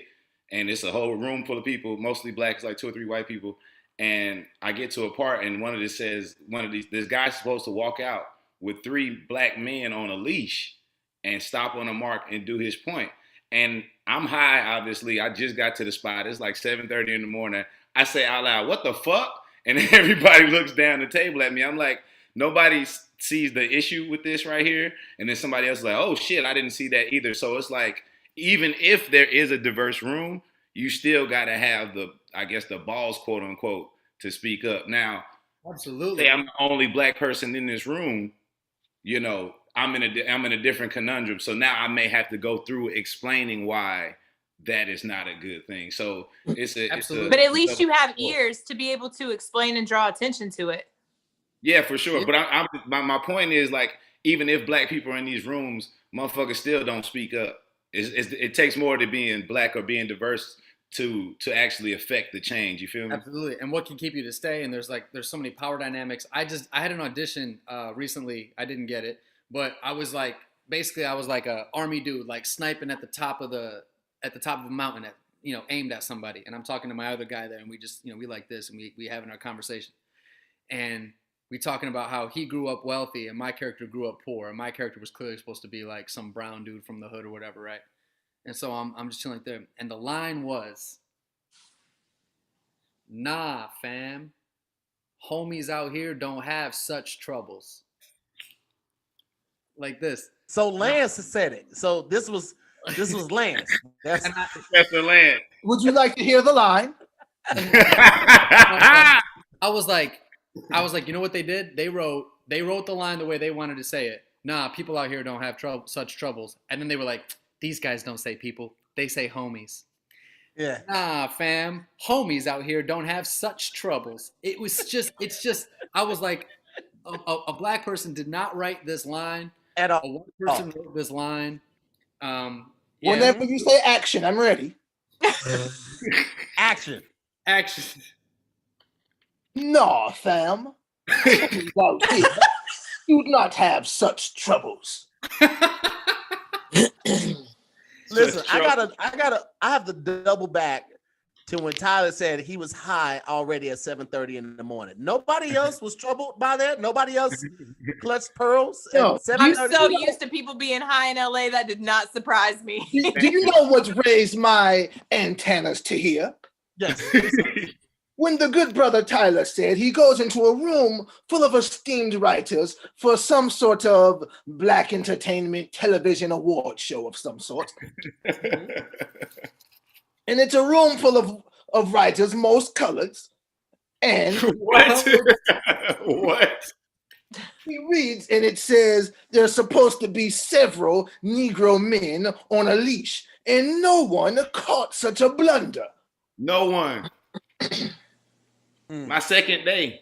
and it's a whole room full of people, mostly black, like 2 or 3 white people. And I get to a part, and this guy's supposed to walk out with 3 black men on a leash and stop on a mark and do his point. And I'm high, obviously. I just got to the spot. It's like 7:30 in the morning. I say out loud, what the fuck? And everybody looks down the table at me. I'm like, nobody sees the issue with this right here. And then somebody else is like, oh shit, I didn't see that either. So it's like, even if there is a diverse room, you still got to have the balls, quote unquote, to speak up. Now, absolutely, say I'm the only black person in this room, you know, I'm in a different conundrum. So now I may have to go through explaining why that is not a good thing. So but at least you have ears to be able to explain and draw attention to it. Yeah, for sure. But my point is, like, even if black people are in these rooms, motherfuckers still don't speak up. It takes more to being black or being diverse to actually affect the change. You feel me? Absolutely. And what can keep you to stay? And there's so many power dynamics. I had an audition recently. I didn't get it. But I was like a army dude, like sniping at the top of a mountain, aimed at somebody. And I'm talking to my other guy there, and we just, we like this, and we having our conversation. And we talking about how he grew up wealthy and my character grew up poor, and my character was clearly supposed to be like some brown dude from the hood or whatever, right? And so I'm just chilling there, and the line was, "Nah, fam, homies out here don't have such troubles." Like this. So Lance said it. So this was Lance. That's Professor Land. Would you like to hear the line? I was like, you know what they did? They wrote the line the way they wanted to say it. Nah, people out here don't have such troubles. And then they were like, these guys don't say people, they say homies. yeah. Nah, fam, homies out here don't have such troubles. It's just, I was like, a black person did not write this line. At all. A white person wrote this line. Yeah. Whenever you say action, I'm ready. Action. Action. Nah, fam. Homies out here do not have such troubles. Listen, I have to double back to when Tyler said he was high already at 7:30 in the morning. Nobody else was troubled by that. Nobody else clutched pearls. No, I'm so used to people being high in LA that did not surprise me. Do you know what's raised my antennas to hear? Yes. When the good brother Tyler said he goes into a room full of esteemed writers for some sort of black entertainment television award show of some sort. And it's a room full of writers, most colors. And What? What? he reads, and it says there's supposed to be several Negro men on a leash, and no one caught such a blunder. No one. My second day.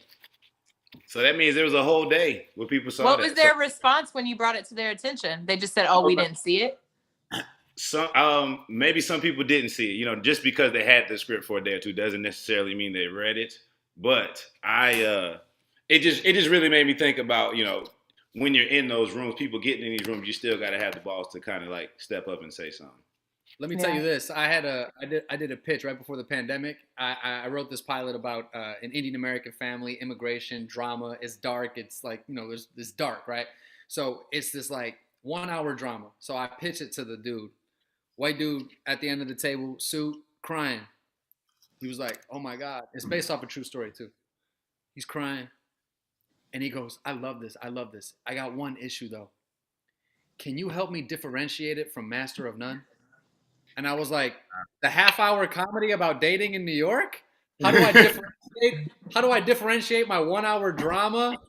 So that means there was a whole day where people saw What that. was their response when you brought it to their attention? They just said, "Oh, we didn't see it." Some maybe some people didn't see it. You know, just because they had the script for a day or two doesn't necessarily mean they read it. But it just really made me think about, you know, when you're in those rooms, people getting in these rooms, you still got to have the balls to kind of like step up and say something. Let me tell you this. I did a pitch right before the pandemic. I wrote this pilot about an Indian American family, immigration, drama. It's dark. It's like, you know, it's dark, right? So it's this like 1 hour drama. So I pitch it to the dude. White dude at the end of the table, suit, crying. He was like, oh my God. It's based off a true story too. He's crying. And he goes, I love this. I love this. I got one issue though. Can you help me differentiate it from Master of None? And I was like, the half-hour comedy about dating in New York? How do I differentiate my 1 hour drama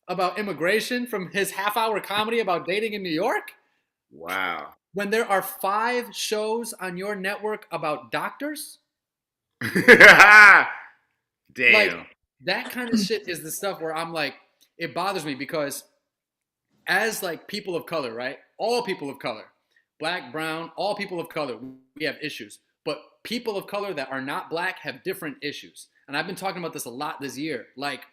about immigration from his half-hour comedy about dating in New York? Wow. When there are 5 shows on your network about doctors? Damn. Like, that kind of shit is the stuff where I'm like, it bothers me because as like people of color, right? All people of color, black, brown, all people of color, we have issues. But people of color that are not black have different issues. And I've been talking about this a lot this year. Like,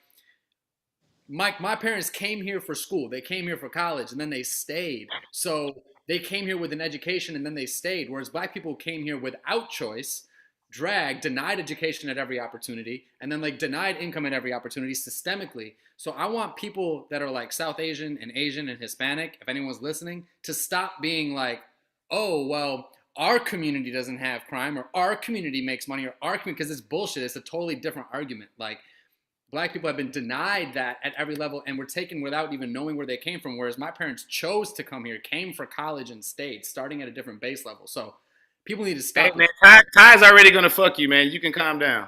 my parents came here for school. They came here for college, and then they stayed. So they came here with an education, and then they stayed. Whereas black people came here without choice, dragged, denied education at every opportunity, and then like denied income at every opportunity systemically. So I want people that are like South Asian and Asian and Hispanic, if anyone's listening, to stop being like, oh, well, our community doesn't have crime, or our community makes money, or our community, because it's bullshit. It's a totally different argument. Like, black people have been denied that at every level and were taken without even knowing where they came from. Whereas my parents chose to come here, came for college and stayed, starting at a different base level. So people need to stop. Hey, man, Ty's already going to fuck you, man. You can calm down.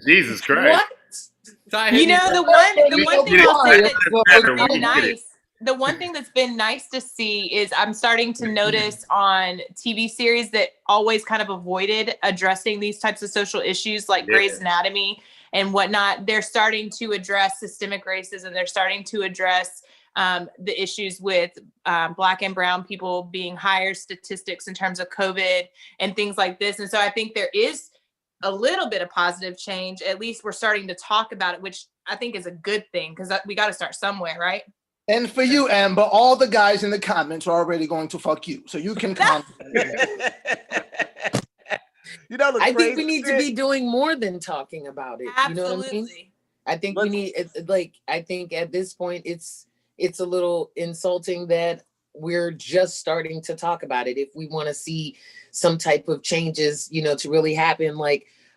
Jesus Christ. What? You know, the one thing I'll say that's been nice. The one thing that's been nice to see is I'm starting to notice on TV series that always kind of avoided addressing these types of social issues like Grey's Anatomy and whatnot. They're starting to address systemic racism. They're starting to address the issues with Black and brown people being higher statistics in terms of COVID and things like this. And so I think there is a little bit of positive change. At least we're starting to talk about it, which I think is a good thing because we got to start somewhere, right? And for you, Amber, all the guys in the comments are already going to fuck you. So you can comment. You know, I think we need to be doing more than talking about it. Absolutely. You know what I mean? I think we need I think at this point it's a little insulting that we're just starting to talk about it. If we want to see some type of changes, to really happen,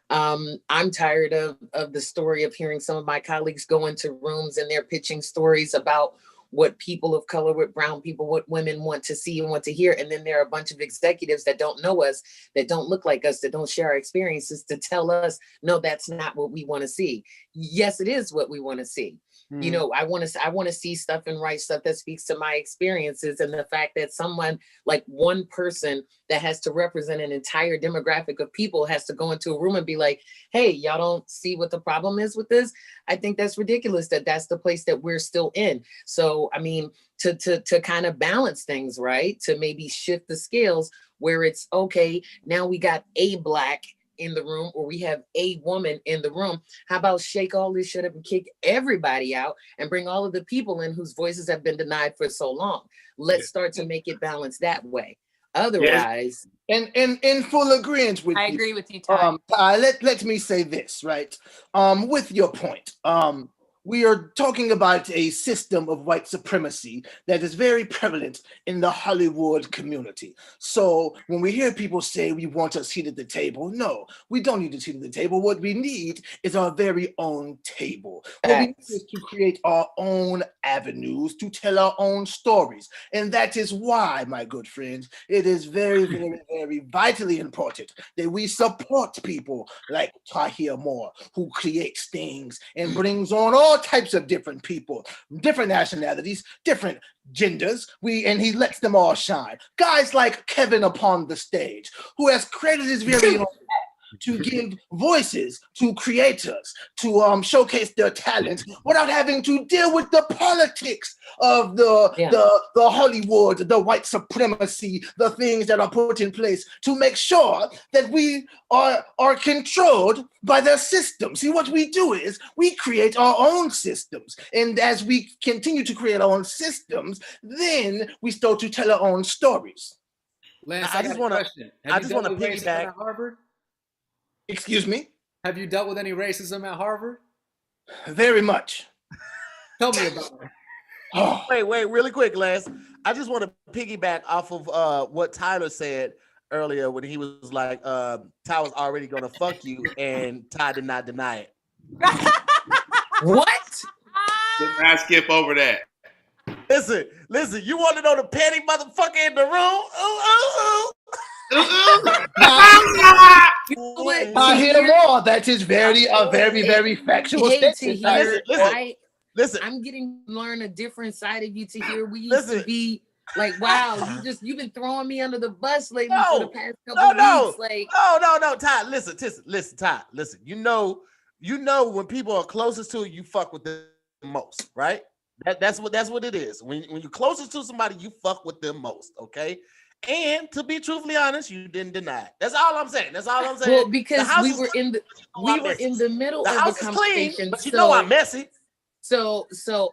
I'm tired of the story of hearing some of my colleagues go into rooms and they're pitching stories about what people of color, what brown people, what women want to see and want to hear. And then there are a bunch of executives that don't know us, that don't look like us, that don't share our experiences to tell us, no, that's not what we want to see. Yes, it is what we want to see. I want to see stuff and write stuff that speaks to my experiences, and the fact that someone, like one person that has to represent an entire demographic of people, has to go into a room and be like, hey, y'all don't see what the problem is with this. I think that's ridiculous that that's the place that we're still in. So, I mean, to kind of balance things, right? To maybe shift the scales where it's okay, now we got a Black in the room, or we have a woman in the room. How about shake all this shit up and kick everybody out and bring all of the people in whose voices have been denied for so long? Let's start to make it balanced that way. Otherwise, and in full agreement with I you. agree with you, Ty. Let me say this, right? With your point, we are talking about a system of white supremacy that is very prevalent in the Hollywood community. So when we hear people say we want a seat at the table, no, we don't need a seat at the table. What we need is our very own table. What we need is to create our own avenues to tell our own stories. And that is why, my good friends, it is very, very, very vitally important that we support people like TahirMoore, who creates things and brings on all types of different people, different nationalities, different genders, and he lets them all shine. Guys like Kevin upon the stage, who has created his very own app to give voices to creators, to showcase their talent without having to deal with the politics of the Hollywood, the white supremacy, the things that are put in place to make sure that we are controlled by their system. See, what we do is we create our own systems. And as we continue to create our own systems, then we start to tell our own stories. Lance, I just want to piggyback. At Harvard? Excuse me? Have you dealt with any racism at Harvard? Very much. Tell me about it. Oh. Wait, really quick, Lance. I just want to piggyback off of what Tyler said earlier when he was like, Ty was already going to fuck you, and Ty did not deny it. What? Did not skip over that. Listen, you want to know the petty motherfucker in the room? I hear more. That is a very, very factual statement. Listen. I'm getting to learn a different side of you, Tahir. We used to be like, wow, you've been throwing me under the bus lately for the past couple of weeks. Like, no, Ty. Listen, Ty. Listen. You know when people are closest to you fuck with them most, right? That's what it is. When you're closest to somebody, you fuck with them most, okay? And to be truthfully honest, you didn't deny it. That's all I'm saying. Well, because we were in the middle of the conversation. Clean, but you know I'm messy. So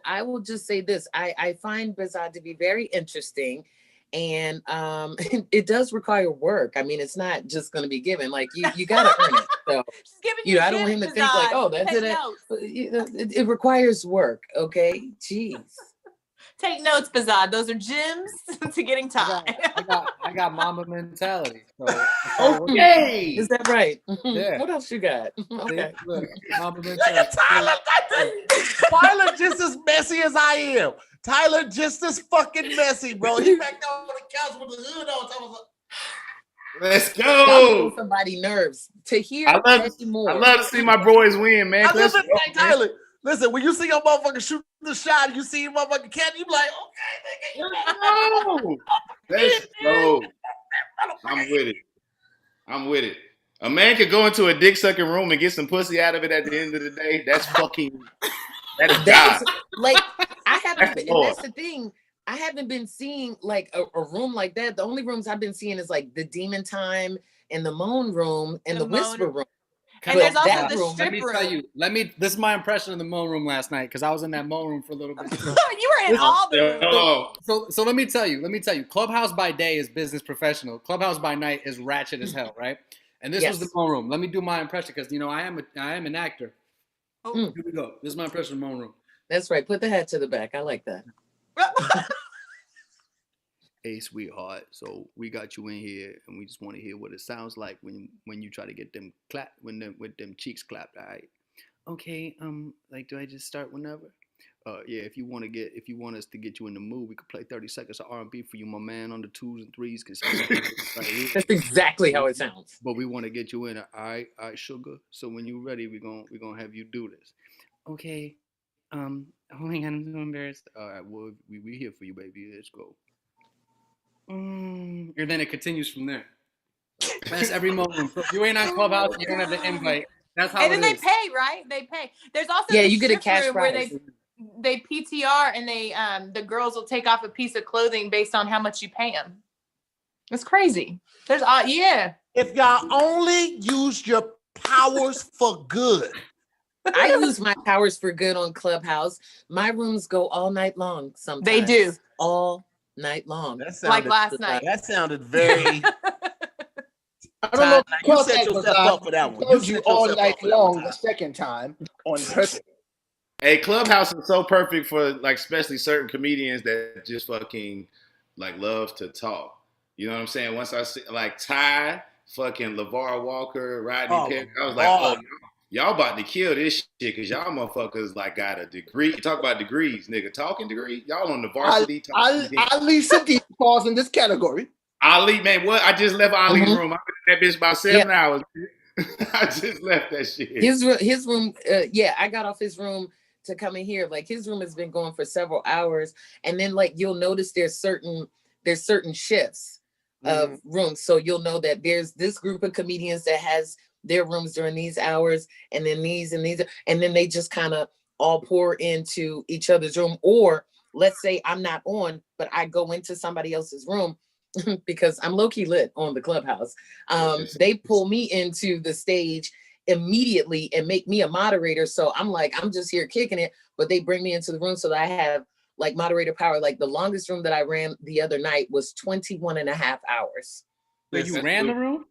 I will just say this. I find Baizod to be very interesting, and it does require work. I mean, it's not just going to be given. Like you got to earn it. So I don't want him to think like, oh, that's it. It requires work. Okay, jeez. Take notes, Baizod. Those are gems to getting Ty. I got mama mentality. So, okay, is that right? Yeah. What else you got? Okay. Look, mama mentality. Tyler just as messy as I am. Tyler just as fucking messy, bro. He back down on the couch with the hood on. Let's go. Somebody nerves to hear. I love to see my boys win, man. Tyler. Listen, when you see your motherfucker shoot the shot, you see your motherfucking cat, you be like, okay, let's go. I'm with it. A man could go into a dick sucking room and get some pussy out of it at the end of the day. That's fucking. That's like I haven't. And that's the thing. I haven't been seeing like a room like that. The only rooms I've been seeing is like the Demon Time and the Moan Room and the Whisper Room. And there's also the strip room. Let me tell you. This is my impression of the Moan Room last night because I was in that Moan Room for a little bit. You were in all the rooms. So let me tell you. Clubhouse by day is business professional. Clubhouse by night is ratchet as hell, right? And this was the Moan Room. Let me do my impression because I am an actor. Oh. Here we go. This is my impression of Moon Room. That's right. Put the hat to the back. I like that. Hey, sweetheart. So we got you in here, and we just want to hear what it sounds like when you try to get them with them cheeks clapped. All right. Okay. Like, do I just start whenever? Yeah. If you want us to get you in the mood, we could play 30 seconds of R&B for you, my man, on the 2s and 3s. That's exactly how it sounds. But we want to get you in. All right, sugar. So when you're ready, we're gonna have you do this. Okay. Oh my God, I'm so embarrassed. All right. Well, we here for you, baby. Let's go. And then it continues from there. That's every moment. So if you ain't on Clubhouse, you don't have the invite. That's how. And then they pay, right? They pay. There's also you get a shift cash room prize. where they PTR and they the girls will take off a piece of clothing based on how much you pay them. It's crazy. There's yeah. If y'all only use your powers for good. I use my powers for good on Clubhouse. My rooms go all night long sometimes. They do. All night long. Like last night. That sounded very. I don't know if you caught set that, yourself but up for that one. told You you set all yourself night up for that one long time. the second time on purpose. Hey, Clubhouse is so perfect for like especially certain comedians that just fucking like love to talk. You know what I'm saying? Once I see like Ty, fucking LeVar Walker, Rodney Perry, I was like, oh, y'all about to kill this shit because y'all motherfuckers like got a degree. Talk about degrees, nigga. Talking degree. Y'all on the varsity. Ali City falls in this category. Ali, man, what? I just left Ali's room. I've been in that bitch about 7 hours. I just left that shit. His room, I got off his room to come in here. Like his room has been going for several hours, and then like you'll notice there's certain shifts of rooms. So you'll know that there's this group of comedians that has their rooms during these hours, and then these, and then they just kind of all pour into each other's room. Or let's say I'm not on, but I go into somebody else's room because I'm low-key lit on the Clubhouse. They pull me into the stage immediately and make me a moderator. So I'm like, I'm just here kicking it, but they bring me into the room so that I have like moderator power. Like the longest room that I ran the other night was 21 and a half hours. Wait, you ran the room?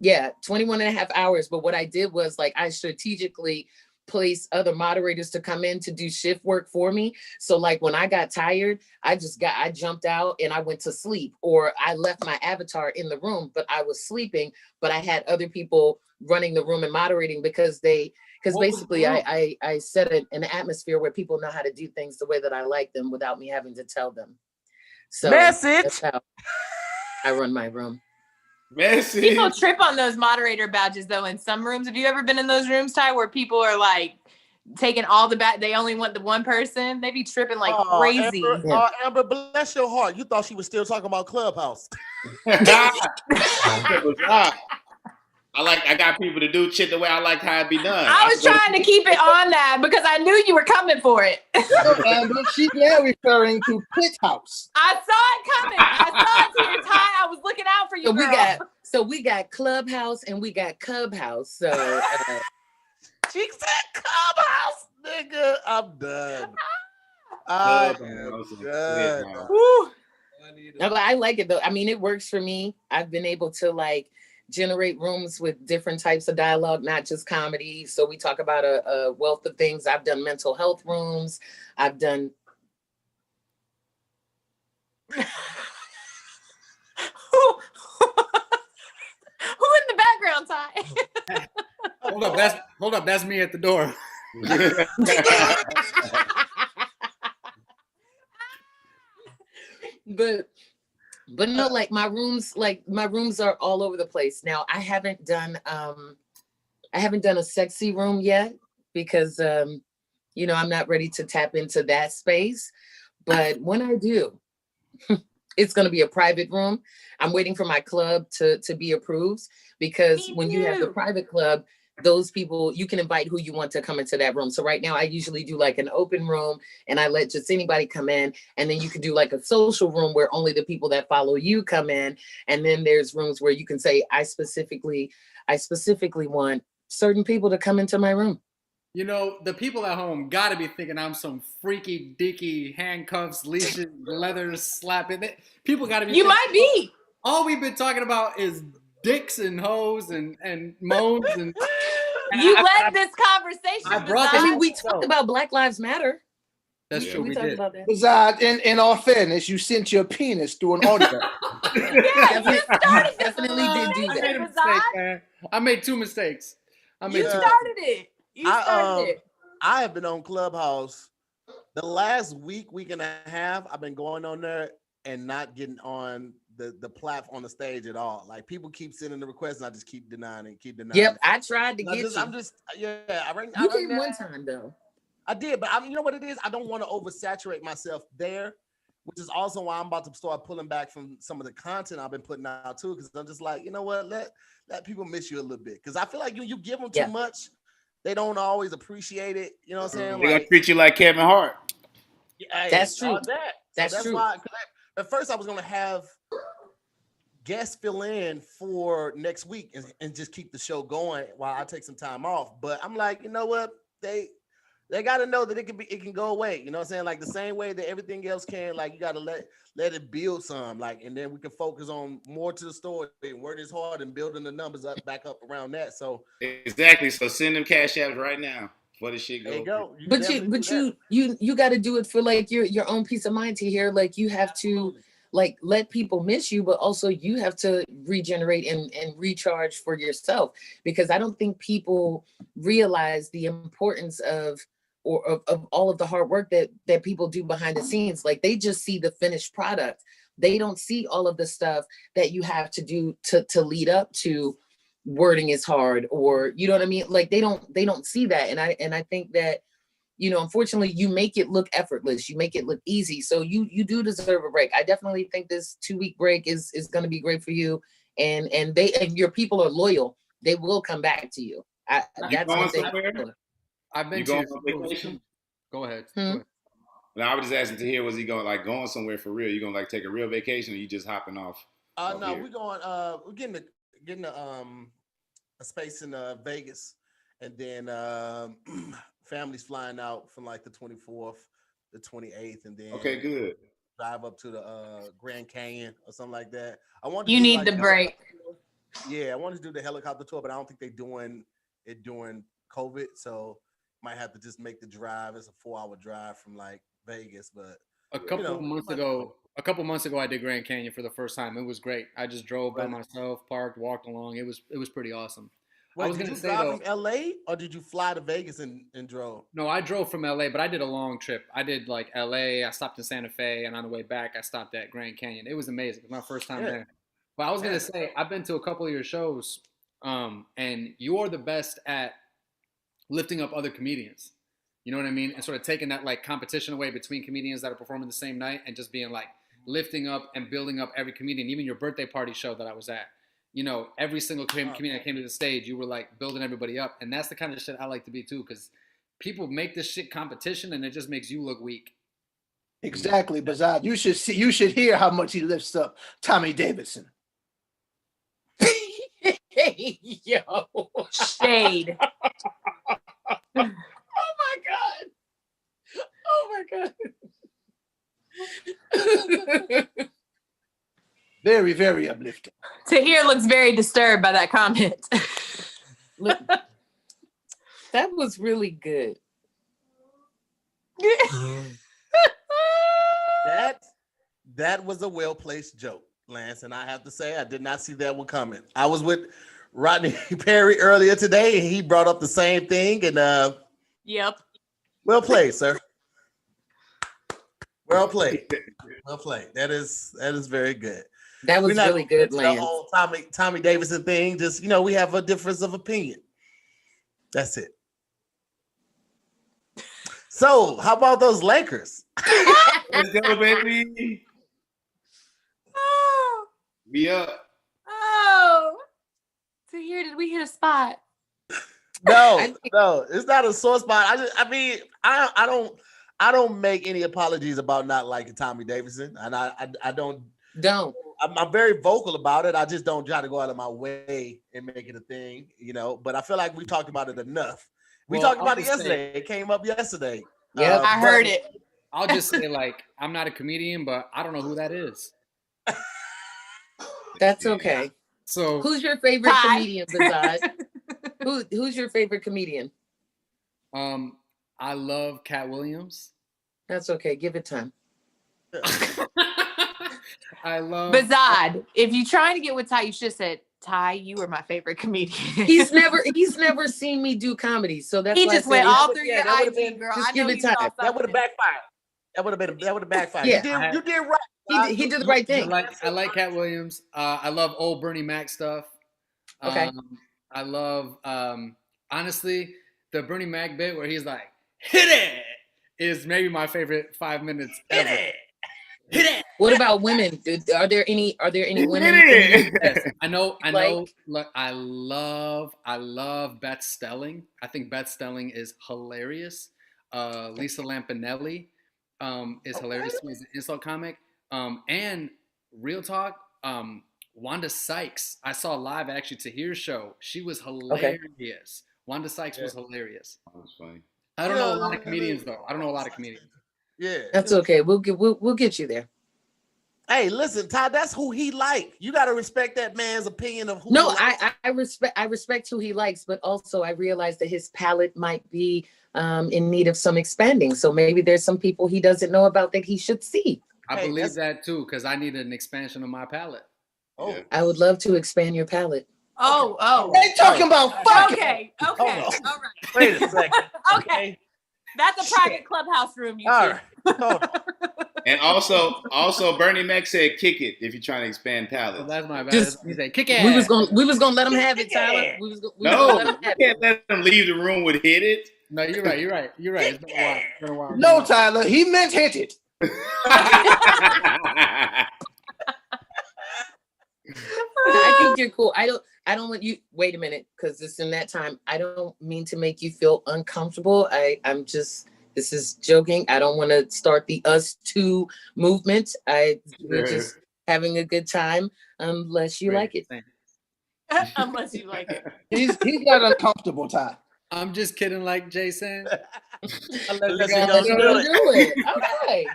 Yeah, 21 and a half hours. But what I did was like, I strategically place other moderators to come in to do shift work for me. So like when I got tired, I jumped out and I went to sleep, or I left my avatar in the room, but I was sleeping, but I had other people running the room and moderating because basically I set an atmosphere where people know how to do things the way that I like them without me having to tell them. So that's how I run my room. Message. People trip on those moderator badges though in some rooms. Have you ever been in those rooms, Ty, where people are like taking all the they only want the one person? They be tripping like crazy. Amber, bless your heart. You thought she was still talking about Clubhouse. I got people to do shit the way I like how it be done. I was trying to keep it on that because I knew you were coming for it. Amber, she's now referring to Pit House. I saw it coming. I saw it to your Ty. I was looking out for you, So we got Clubhouse and we got Cubhouse. So she said Clubhouse, nigga. I'm done. I'm done. No, but I like it though. I mean, it works for me. I've been able to like generate rooms with different types of dialogue, not just comedy. So we talk about a wealth of things. I've done mental health rooms. I've done. Who in the background, Ty? Hold up. That's me at the door. But no, like my rooms are all over the place. Now I haven't done a sexy room yet because I'm not ready to tap into that space. But when I do, it's going to be a private room. I'm waiting for my club to be approved, because when you have the private club, those people, you can invite who you want to come into that room. So right now I usually do like an open room and I let just anybody come in, and then you can do like a social room where only the people that follow you come in. And then there's rooms where you can say, I specifically want certain people to come into my room. You know, the people at home gotta be thinking I'm some freaky dicky handcuffs, leashes, leather slapping. People gotta be. You might be. All we've been talking about is dicks and hoes and moans and You led this conversation. I brought Baizod. I mean, we talked about Black Lives Matter. That's true. We We talked did. about that. Besides, in all fairness, you sent your penis through an audio. Yeah, you started this Definitely did do I that. made a Baizod. mistake, man. I made two mistakes. You started it. You started it. I have been on Clubhouse the last week and a half. I've been going on there and not getting on the platform on the stage at all. Like people keep sending the requests and I just keep denying it, Yep, I tried to And get you. I'm just yeah. You did one time though. I did, but you know what it is? I don't want to oversaturate myself there, which is also why I'm about to start pulling back from some of the content I've been putting out too. Because I'm just like, you know what? Let people miss you a little bit. Because I feel like you give them too much, they don't always appreciate it. You know what I'm saying? They're gonna treat you like Kevin Hart. That's true. That's true. why. At first, I was gonna have guests fill in for next week and just keep the show going while I take some time off. But I'm like, you know what? They got to know that it can go away. You know what I'm saying? Like the same way that everything else can. Like you got to let it build some. Like, and then we can focus on more to the story and work as hard and building the numbers back up around that. So exactly. So send them cash apps right now for the shit go. There you go. You got to do it for like your own peace of mind to hear. Like you have to like let people miss you, but also you have to regenerate and recharge for yourself, because I don't think people realize the importance of all of the hard work that people do behind the scenes. Like they just see the finished product. They don't see all of the stuff that you have to do to lead up to wording is hard, or you know what I mean? Like they don't see that. And I think that, you know, unfortunately you make it look effortless. You make it look easy. So you do deserve a break. I definitely think this 2-week break is going to be great for you. And your people are loyal. They will come back to you. That's one thing. I've been going on vacation. Go ahead. No, I was just asking to hear, was he going somewhere for real? You gonna like take a real vacation, or you just hopping off? No, we're going. We're getting a space in Vegas, and then family's flying out from like the 24th, the 28th, and then good. Drive up to the Grand Canyon or something like that. You need the break. Yeah, I wanted to do the helicopter tour, but I don't think they're doing it during COVID, so might have to just make the drive. It's a 4-hour drive from like Vegas, but a couple months ago I did Grand Canyon for the first time. It was great. I just drove by myself, parked, walked along. It was pretty awesome. Wait, did you drive from LA or did you fly to Vegas and drove? No, I drove from LA, but I did a long trip. I did like LA, I stopped in Santa Fe, and on the way back I stopped at Grand Canyon. It was amazing. It was my first time there. But I was gonna say, I've been to a couple of your shows, and you're the best at lifting up other comedians. You know what I mean? And sort of taking that like competition away between comedians that are performing the same night and just being like lifting up and building up every comedian. Even your birthday party show that I was at, you know, every single comedian that came to the stage, you were like building everybody up. And that's the kind of shit I like to be too, because people make this shit competition and it just makes you look weak. Exactly, Baizod. You should hear how much he lifts up Tommy Davidson. Yo, shade. Oh my god. Very, very uplifting. Tahir looks very disturbed by that comment. Look, that was really good. That was a well-placed joke, Lance, and I have to say I did not see that one coming. I was with Rodney Perry earlier today, and he brought up the same thing, and yep. Well played, sir. Well played. Well played. That is very good. That was really good, Lance. The whole Tommy Davidson thing, just, you know, we have a difference of opinion. That's it. So, how about those Lakers? Let's go, baby. Oh. Be up. Oh. Tahir, did we hit a spot? No, it's not a sore spot. I don't make any apologies about not liking Tommy Davidson, and I don't. I'm very vocal about it. I just don't try to go out of my way and make it a thing, you know. But I feel like we talked about it enough. We talked about it yesterday. It came up yesterday. Yeah, I heard it. I'll just say, like, I'm not a comedian, but I don't know who that is. That's okay. So who's your favorite comedian, Baizod? Who's your favorite comedian? I love Cat Williams. That's okay. Give it time. I love Baizod. If you're trying to get with Ty, you should have said, Ty, you were my favorite comedian. He's never seen me do comedy, so that's He why just I went said, all through yeah, your that would've IG, been- girl. just I know give it you saw time. That would have something. backfired. That would have backfired. Yeah. You did right. He did the right thing. I like Cat Williams. I love old Bernie Mac stuff. Okay. I love honestly the Bernie Mac bit where he's like, hit it is maybe my favorite 5 minutes ever. Hit it. What about women? Are there any women? Yes. I know. Like- Look, I love Beth Stelling. I think Beth Stelling is hilarious. Lisa Lampanelli is hilarious. She's an insult comic. And real talk, Wanda Sykes. I saw live actually TAHIR'S show. She was hilarious. Wanda Sykes was hilarious. That was funny. I don't know a lot of comedians though. I don't know a lot of comedians. Yeah. That's okay. We'll get you there. Hey, listen, Ty, that's who he like. You got to respect that man's opinion of who No, he likes. I respect who he likes, but also I realize that his palate might be in need of some expanding. So maybe there's some people he doesn't know about that he should see. I Hey, believe that too because I need an expansion of my palate. Oh, Yeah. I would love to expand your palate. Oh. They talking about fucking. Okay. Hold All on. right. wait a second. Okay. That's a private clubhouse room. You All two. right. Hold on. And also Bernie Mac said kick it if you're trying to expand So palates. that's my bad. Just- He said, kick ass. We was gonna let him have it, Tyler. We was gonna No, let him you have can't it. let them leave the room with hit it. No, you're right. It's been a while. No, Tyler, he meant hit it. I think you're cool. I don't want you. Wait a minute, because it's in that time. I don't mean to make you feel uncomfortable. I'm just. This is joking. I don't want to start the us two movement. We're just having a good time, unless you like it. Unless you like it. He's got uncomfortable, Ty. I'm just kidding, like Jason. Unless you you go. go Don't do it. do it. Okay.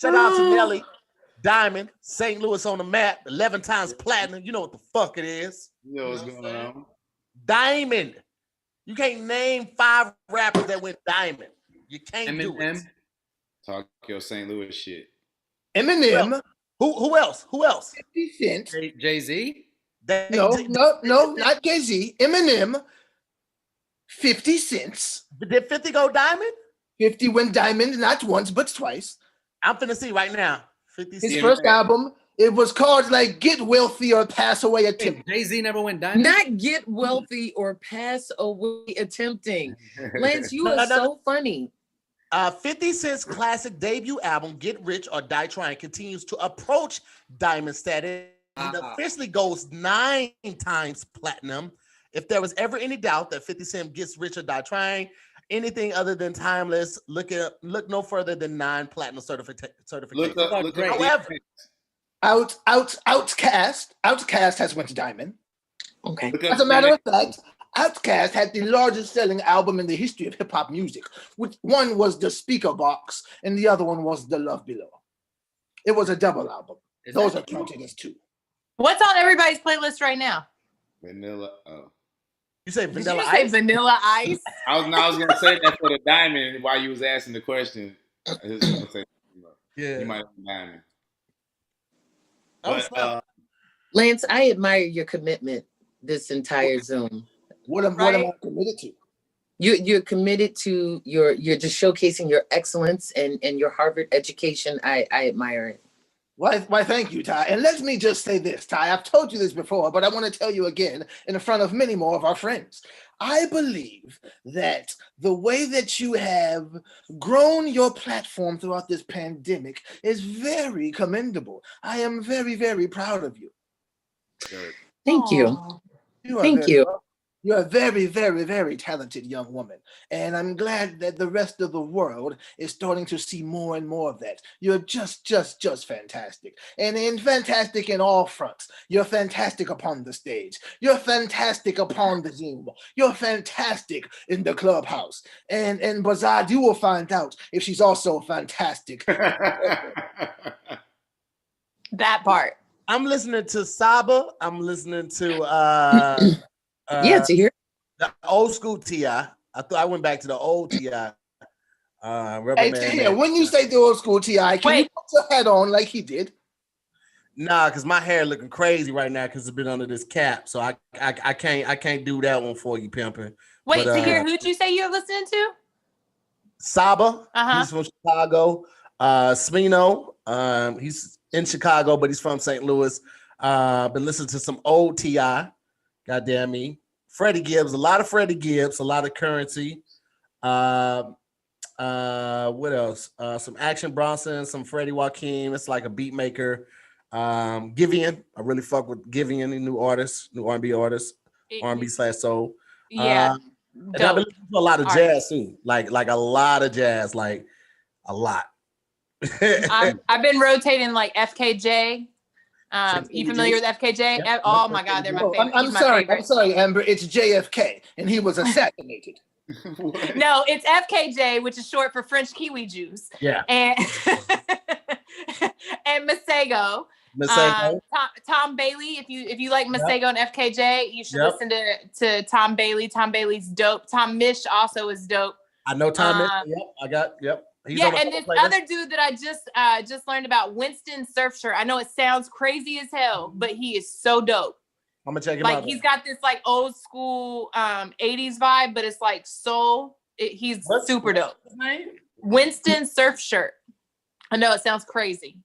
Shout out to Nelly, Diamond, St. Louis on the map, 11 times platinum. You know what the fuck it is. You know what's going on. Diamond. You can't name 5 rappers that went diamond. You can't do it. Eminem. Talk your St. Louis shit. Eminem, Who else? 50 Cent. Jay-Z. No, not Jay-Z. Eminem, 50 cents. Did 50 go diamond? 50 went diamond, not once, but twice. I'm finna see right now. 50 His Cent. first album, it was called like Get Wealthy or Pass Away Attempt. Jay-Z never went diamond. Not get wealthy or pass away attempting. Lance, you No, are no, so funny. 50 Cent's classic debut album, Get Rich or Die Trying, continues to approach diamond status and officially goes 9 times platinum. If there was ever any doubt that 50 Cent gets rich or die trying, anything other than timeless, look no further than 9 platinum certification. Look up. However, Outkast has went to diamond. Okay. As a matter of fact, Outkast had the largest selling album in the history of hip hop music. Which one was the Speaker Box, and the other one was The Love Below. It was a double album. Those are counted as 2. What's on everybody's playlist right now? Vanilla. Oh. you say Did Vanilla you say Ice? Vanilla Ice? I was gonna say that for the diamond while you was asking the question. I was gonna say, Yeah. you might have diamond. Oh, But Lance, I admire your commitment this entire Zoom. What am Right. I committed to? You're committed to you're just showcasing your excellence and your Harvard education. I admire it. Why, thank you, Ty. And let me just say this, Ty. I've told you this before, but I want to tell you again in front of many more of our friends. I believe that the way that you have grown your platform throughout this pandemic is very commendable. I am very, very proud of you. Thank you. Aw. Thank you. You're a very, very, very talented young woman. And I'm glad that the rest of the world is starting to see more and more of that. You're just fantastic. And fantastic in all fronts. You're fantastic upon the stage. You're fantastic upon the Zoom. You're fantastic in the Clubhouse. And Baizod, you will find out if she's also fantastic. That part. I'm listening to Saba. I'm listening to Yeah, to hear. The old school T.I. I went back to the old T.I. Hey, Tahir, when you say the old school T.I., can you put your hat on like he did? Nah, because my hair looking crazy right now because it's been under this cap. So I can't do that one for you, pimping. Wait, Tahir, who'd you say you're listening to? Saba. He's from Chicago. Smino. He's in Chicago, but he's from St. Louis. Been listening to some old T.I. Goddamn me. Freddie Gibbs, a lot of Freddie Gibbs, a lot of Currency. What else? Some Action Bronson, some Freddie Joaquin. It's like a beat maker. Giveon. I really fuck with Giveon, the new artist, new R&B artist, R&B/soul. Yeah. And I've been listening to a lot of jazz too, like a lot of jazz, like a lot. I've been rotating like FKJ. You familiar with FKJ? Yep. Oh my God, they're my favorite. I'm sorry, Amber. It's JFK, and he was assassinated. No, it's FKJ, which is short for French kiwi juice. Yeah. And and Masego. Tom Bailey. If you like Masego and FKJ, you should listen to Tom Bailey. Tom Bailey's dope. Tom Mish also is dope. I know Tom Mish. He's and this other dude that I just learned about, Winston Surfshirt. I know it sounds crazy as hell, but he is so dope. I'm gonna check him out. Like he's got this like old school 80s vibe, but it's like soul. He's super dope. What's his name? Winston Surfshirt. I know it sounds crazy.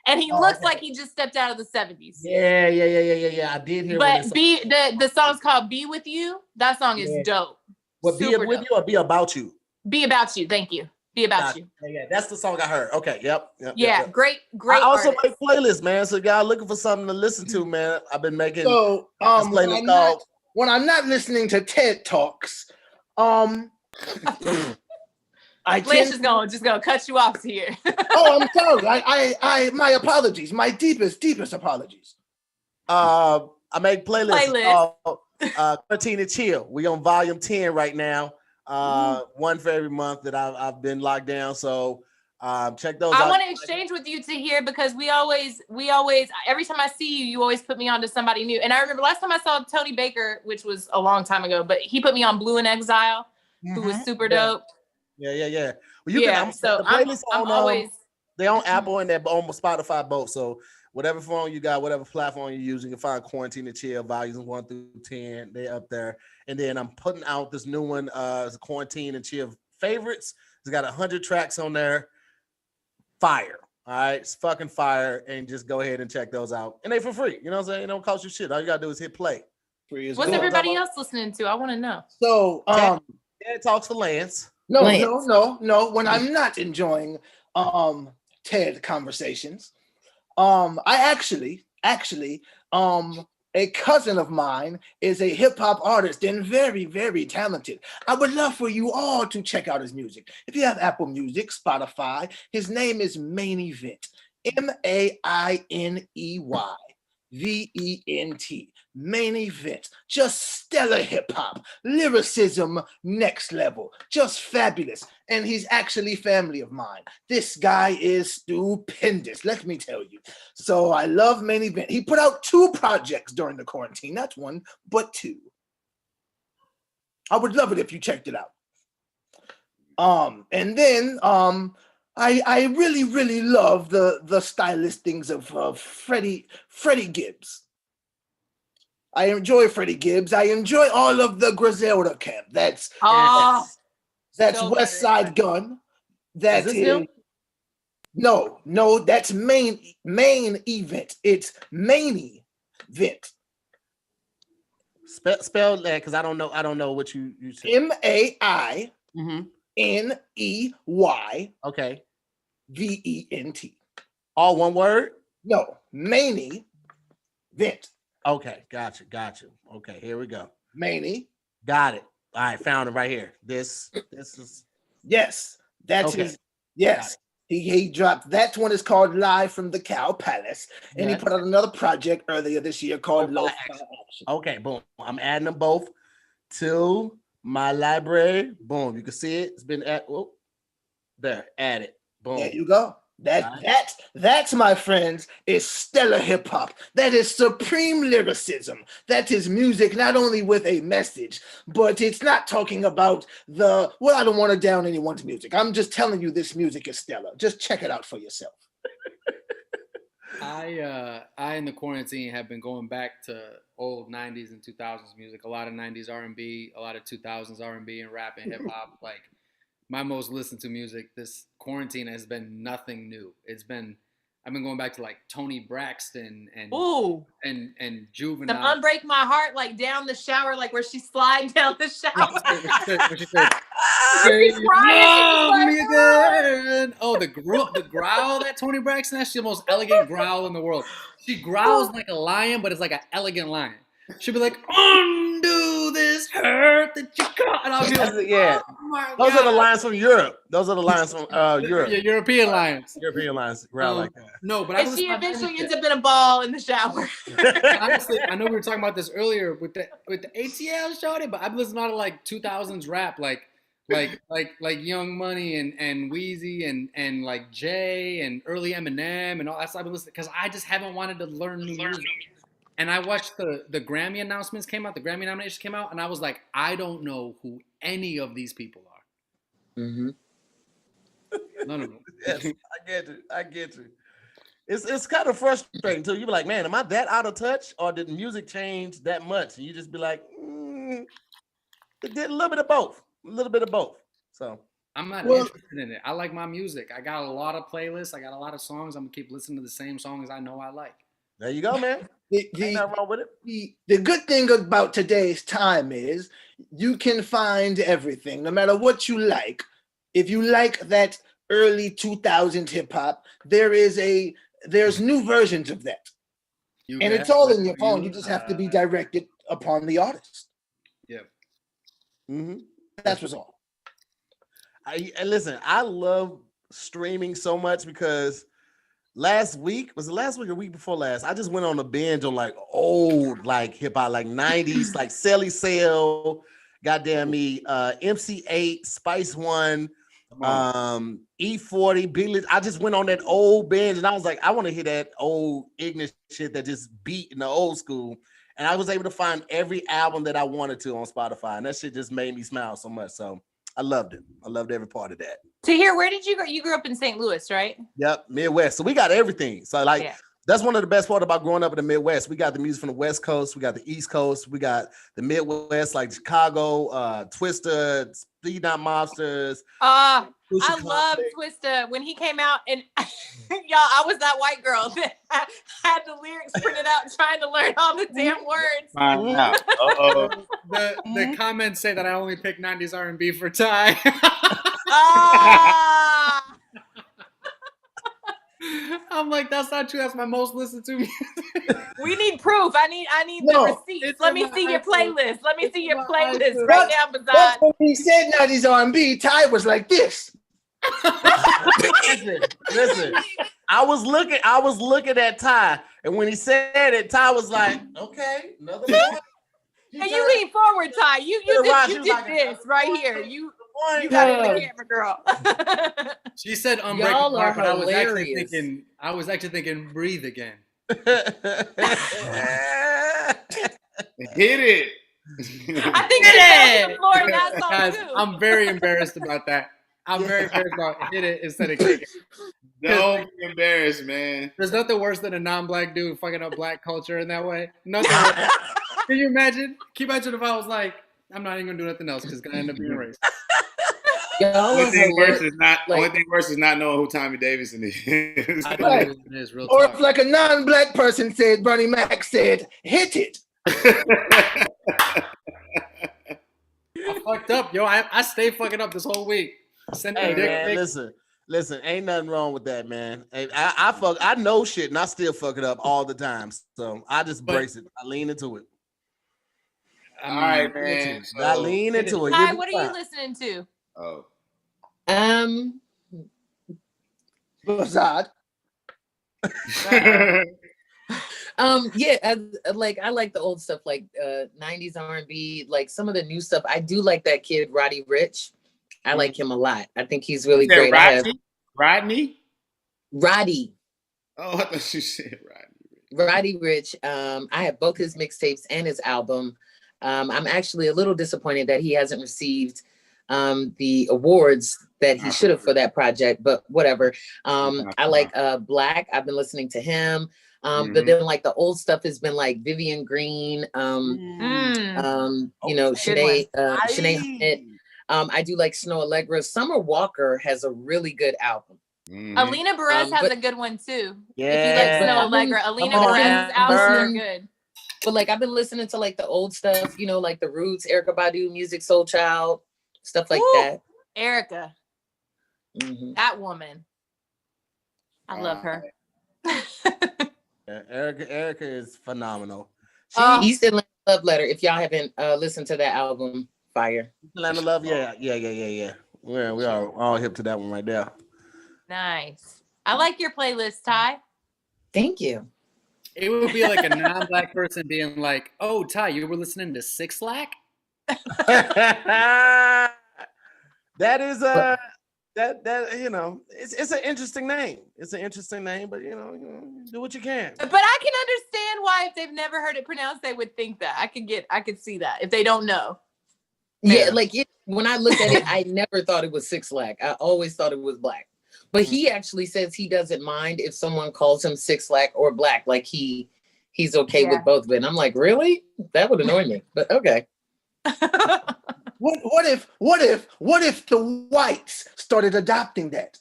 And he looks like he just stepped out of the 70s. Yeah. I did hear. But the song's called "Be With You." That song is dope. What, Be With You or Be About You? Be About You. Thank you. Be About You. Yeah, that's the song I heard. Okay, yep. Great. I also artist. make playlists, man. So y'all looking for something to listen to, man. I've been making. So when I'm not listening to TED Talks, Lance is just gonna cut you off here. Oh, I'm sorry. I my apologies. My deepest apologies. I make playlists called Quarantine and Chill. We on volume 10 right now. One for every month that I've been locked down. So check those out. I want to exchange with you Tahir because we always every time I see you, you always put me on to somebody new. And I remember last time I saw Tony Baker, which was a long time ago, but he put me on Blue in Exile, who was super dope. Yeah. Well, I'm always they're on Apple and they're on Spotify both. So whatever phone you got, whatever platform you use, you can find Quarantine and Chill volumes 1 through 10. They're up there. And then I'm putting out this new one, Quarantine and Chill favorites. It's got 100 tracks on there. Fire. All right, it's fucking fire. And just go ahead and check those out. And they for free. You know what I'm saying? It don't cost you shit. All you gotta do is hit play. What's everybody else listening to? I want to know. So TED Talks for Lance. No. When I'm not enjoying TED conversations, I actually a cousin of mine is a hip hop artist and very, very talented. I would love for you all to check out his music. If you have Apple Music, Spotify, his name is Main Event. MAINEYVENT. Main Event. Just stellar hip hop. Lyricism next level. Just fabulous. And he's actually family of mine. This guy is stupendous, let me tell you. So I love Main Event. He put out 2 projects during the quarantine. Not 1, but 2. I would love it if you checked it out. And then I really, really love the stylistings of Freddie Gibbs. I enjoy Freddie Gibbs. I enjoy all of the Griselda camp. That's so West Side Gun. That is no, that's main event. It's Main Event. Spell that because I don't know what you said. MAINEY. Okay. VENT. All one word? No, Main Event. Okay, gotcha. Okay, here we go. Maney. Got it. All right, found it right here. This is yes. That's his. Yes, he dropped that one. Is called Live from the Cow Palace, and he put out another project earlier this year called Low Action. Okay, boom. I'm adding them both to my library. Boom. You can see it. It's been there. Add it. Boom. There you go. That's my friends, is stellar hip hop. That is supreme lyricism. That is music not only with a message, but it's not talking about I don't want to down anyone's music. I'm just telling you this music is stellar. Just check it out for yourself. I in the quarantine have been going back to old 90s and 2000s music. A lot of 90s R&B, a lot of 2000s R&B and rap and hip hop. Like my most listened to music this quarantine has been nothing new. I've been going back to like Tony Braxton and Juvenile. The Unbreak My Heart, like down the shower, like where she's sliding down the shower. What she said? Love me again. Oh, the growl that Tony Braxton has, she's the most elegant growl in the world. She growls like a lion, but it's like an elegant lion. She'll be like, undo this hurt that you caught. And I'll be like, yeah. Those are the lines from Europe. Those are the lines from Europe. Yeah, European lions. European lions growl like that. No, but and she eventually ends up in a ball in the shower. Honestly, I know we were talking about this earlier with the ATL shorty, but I've listened to a lot of like 2000s rap, like Young Money and Weezy and like Jay and early Eminem and all that stuff. I've been listening because I just haven't wanted to learn new music. And I watched the Grammy announcements came out, the Grammy nominations came out, and I was like, I don't know who any of these people are. Mm-hmm. None of them. Yes, I get you. It's kind of frustrating too. You be like, man, am I that out of touch, or did the music change that much? And you just be like, it did a little bit of both. So I'm not interested in it. I like my music. I got a lot of playlists. I got a lot of songs. I'm gonna keep listening to the same songs I know I like. There you go, man. Ain't nothing wrong with it. The good thing about today's time is you can find everything, no matter what you like. If you like that early 2000s hip hop, there's new versions of that. And it's all in your phone. You just have to be directed upon the artist. Yep. Mm-hmm. That's what's all. Listen, I love streaming so much because last week or week before last, I just went on a binge on like old like hip hop, like 90s, like Selly Cell, goddamn me, MC8, Spice One, E40, Billy. I just went on that old binge and I was like, I want to hear that old ignorant shit that just beat in the old school. And I was able to find every album that I wanted to on Spotify, and that shit just made me smile so much. So I loved it. I loved every part of that. Tahir, where did you go? You grew up in St. Louis, right? Yep, Midwest. So we got everything. So that's one of the best part about growing up in the Midwest. We got the music from the West Coast. We got the East Coast. We got the Midwest, like Chicago, Twista, Speed Not Mobsters. I love Twista. When he came out, and y'all, I was that white girl that had the lyrics printed out trying to learn all the damn words. The comments say that I only pick 90s R&B for Ty. I'm like, that's not true. That's my most listened to music. We need proof. I need the receipts. Let me see your playlist. Let me see your playlist right now, Baizod. When he said 90s R&B, Ty was like this. Listen. I was looking at Ty, and when he said it, Ty was like, "Okay, another one." And you lean forward, Ty. You did like this right here. You got it in the camera, girl. She said Unbreakable Heart, but I was actually thinking breathe again. Hit it. I think it floor in that song Guys, too. I'm very embarrassed about that. I'm very embarrassed about hit it instead of kick it. Don't be embarrassed, man. There's nothing worse than a non-black dude fucking up black culture in that way. Nothing worse. Can you imagine? Can you imagine if I was like, I'm not even gonna do nothing else because it's gonna end up being racist. Only thing worse is not knowing who Tommy Davidson is. I know it is real Or talk. if like a non-black person said, Bernie Mac said, hit it. I fucked up, yo. I stayed fucking up this whole week. Hey man, listen, ain't nothing wrong with that, man. I know shit and I still fuck it up all the time. So I just brace it. I lean into it. All right, man. I lean into it. Hi, what are you listening to? Oh. Baizod. Yeah, I like the old stuff, like 90s R&B, like some of the new stuff. I do like that kid Roddy Ricch. I like him a lot. I think he's really great. Rodney? Roddy. Oh, I thought you said Roddy Rich. I have both his mixtapes and his album. I'm actually a little disappointed that he hasn't received the awards that he should have for that project, but whatever. I like Black. I've been listening to him. But then like the old stuff has been like Vivian Green, you know, Shanae Hunt. I do like Snow Allegra. Summer Walker has a really good album. Alina Perez has a good one too. Yeah. If you like Snow Allegra, Alina Perez's albums are good. But like I've been listening to like the old stuff, you know, like the Roots, Erykah Badu, Music Soul Child, stuff like that. Erica, that woman, I love her. Erica is phenomenal. East Atlanta Love Letter. If y'all haven't listened to that album, fire. Atlanta Love, yeah. We are all hip to that one right there. Nice. I like your playlist, Ty. Thank you. It would be like a non-black person being like, "Oh, Ty, you were listening to Six Lack?" That is that you know, it's an interesting name. It's an interesting name, but you know, do what you can. But I can understand why if they've never heard it pronounced, they would think that. I could see that if they don't know. Yeah, like when I looked at it, I never thought it was Six Lack. I always thought it was Black. But he actually says he doesn't mind if someone calls him Six Lack or Black. Like he's okay with both of it. And I'm like, really? That would annoy me. But okay. What if the whites started adopting that?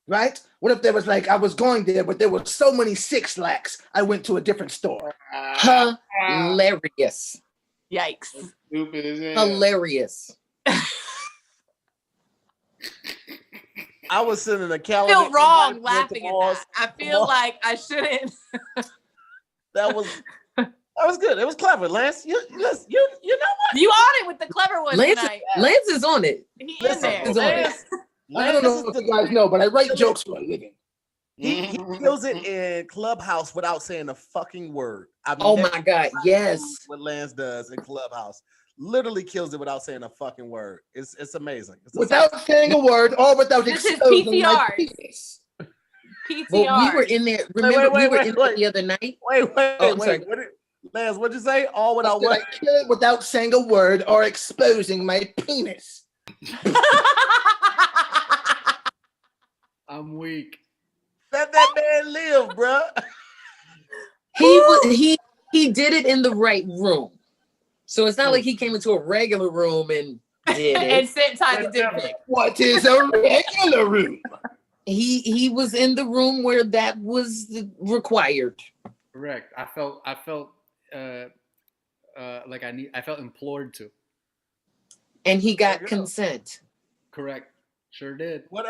Right? What if there was like, I was going there, but there were so many Six Lacks, I went to a different store. Hilarious. Yikes. Stupid as hell. Hilarious. I was sending a I calendar. feel wrong laughing at that. I feel like I shouldn't. That was good. It was clever, Lance. You know what? You on it with the clever one tonight. Lance is on it. He in there. I don't know if you guys know, but I write jokes for a living. He kills it in Clubhouse without saying a fucking word. Oh my God, yes. What Lance does in Clubhouse. Literally kills it without saying a fucking word. It's amazing. Without saying a word or without exposing my penis. PTR. Well, we were in there. Remember, we were in there the other night. Wait. Lance, what'd you say? All without what? I kill it without saying a word or exposing my penis. I'm weak. Let that man live, bruh. He did it in the right room. So it's not like he came into a regular room and did it. And sent Ty to dick pic. What is a regular room? He was in the room where that was required. Correct. I felt like I felt implored to. And he got consent. Correct. Sure did. What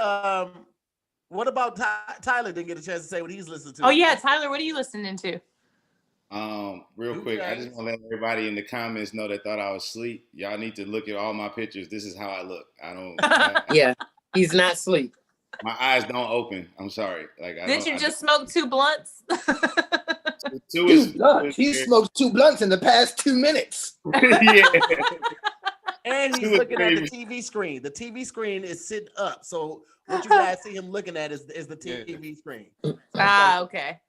about Tyler? Didn't get a chance to say what he's listening to. Oh yeah, Tyler, what are you listening to? Real quick, I just want to let everybody in the comments know that thought I was asleep. Y'all need to look at all my pictures. This is how I look. Yeah, he's not asleep. My eyes don't open. I'm sorry. Like, Did you just smoke 2 blunts? Two blunts. He smoked 2 blunts in the past 2 minutes. Yeah. And he's looking at the TV screen. The TV screen is sitting up. So what you guys see him looking at is the TV screen. Okay.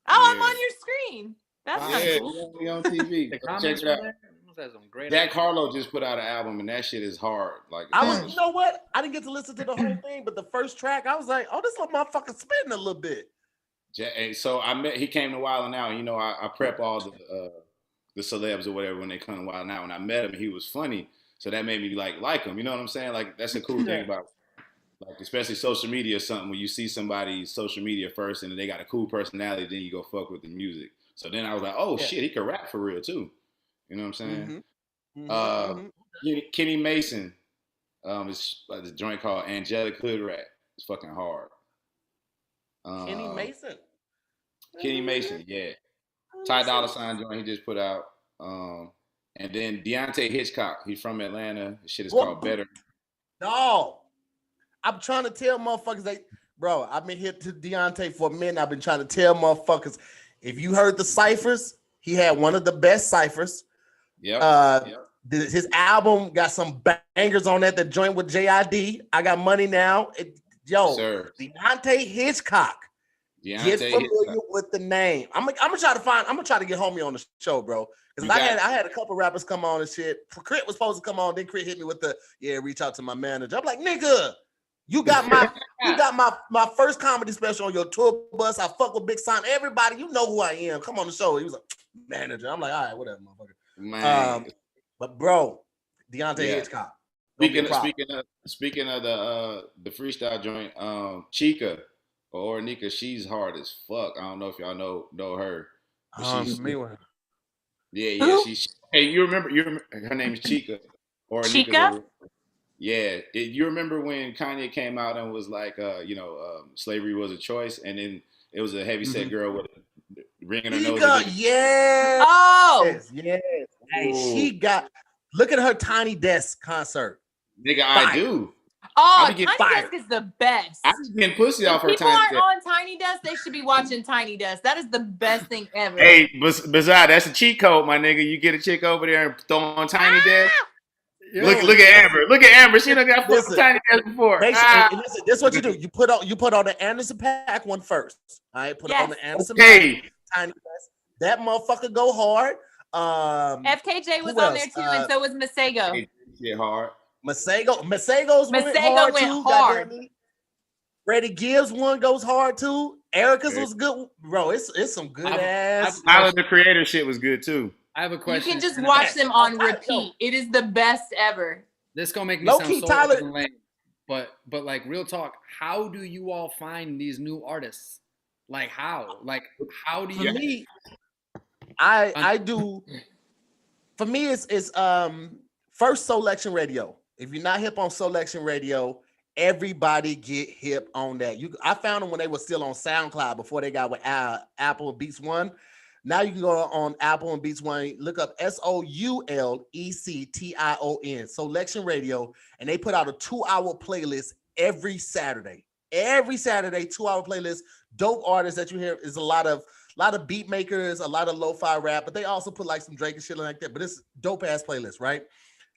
Oh, I'm on your screen. That's not cool. Yeah, on TV. Check it out. Jack Harlow just put out an album, and that shit is hard. Like, you know what? I didn't get to listen to the whole thing, but the first track, I was like, oh, this little motherfucker spitting a little bit. So he came to Wild 'N Out. You know, I prep all the celebs or whatever when they come to Wild 'N Out. When I met him, he was funny, so that made me like him. You know what I'm saying? Like, that's a cool thing about, like, especially social media or something, when you see somebody's social media first and they got a cool personality, then you go fuck with the music. So then I was like, oh shit, he could rap for real too. You know what I'm saying? Kenny Mason, it's the joint called Angelic Hood Rat. It's fucking hard. Kenny Mason. Kenny Mason, yeah. Ty Dolla $ign joint he just put out. And then Deontay Hitchcock, he's from Atlanta. The shit is called Better. No, I'm trying to tell motherfuckers bro, I've been here to Deontay for a minute. I've been trying to tell motherfuckers, if you heard the ciphers, he had one of the best ciphers. His album got some bangers on that. The joint with JID, I Got Money Now. Yo, Sir. Deontay Hitchcock. Get familiar Hitchcock. with the name. I'm gonna try to get homie on the show, bro. Because I had a couple rappers come on and shit. Crit was supposed to come on, then Crit hit me with the reach out to my manager. I'm like, nigga, you got my first comedy special on your tour bus. I fuck with Big Son. Everybody, you know who I am. Come on the show. He was like, manager. I'm like, all right, whatever, motherfucker. Man. But bro, Deontay Hitchcock. Speaking of the freestyle joint, Chica or Nika, she's hard as fuck. I don't know if y'all know her. She's me one. Yeah. She's hey, you remember her name is Chica or Chica? You remember when Kanye came out and was like, slavery was a choice, and then it was a heavyset girl with a ring in her nose. Yes. Oh. Yes. Hey, look at her Tiny Desk concert. Nigga, I do. Oh, Tiny Desk is the best. I was getting pussy off her Tiny Desk. People aren't on Tiny Desk, they should be watching Tiny Desk. That is the best thing ever. Hey, Baizod, that's a cheat code, my nigga. You get a chick over there and throw on Tiny Desk. Look at Amber. Look at Amber. She done got fucked Tiny Desk before. Listen, this is what you do. You put on the Anderson .Paak one first. All right, put it on the Anderson .Paak Tiny Desk. That motherfucker go hard. FKJ was on there too, and so was Masego. Shit hard. Masego's went hard too. Freddie Gibbs one goes hard too. Erica's was good, bro. It's some good ass. Tyler the Creator shit was good too. I have a question. You can just watch them on repeat. It is the best ever. This gonna make me sound so Tyler. Lame, but like real talk. How do you all find these new artists? Like how? Like how do you? For me, I do. For me, it's first Selection Radio. If you're not hip on Selection Radio, everybody get hip on that. I found them when they were still on SoundCloud before they got with Apple Beats One. Now you can go on Apple and Beats One, look up SOULECTION, Selection Radio, and they put out a 2-hour playlist every Saturday. Every Saturday, 2-hour playlist. Dope artists that you hear is a lot of beat makers, a lot of lo-fi rap, but they also put like some Drake and shit like that. But it's dope ass playlist, right?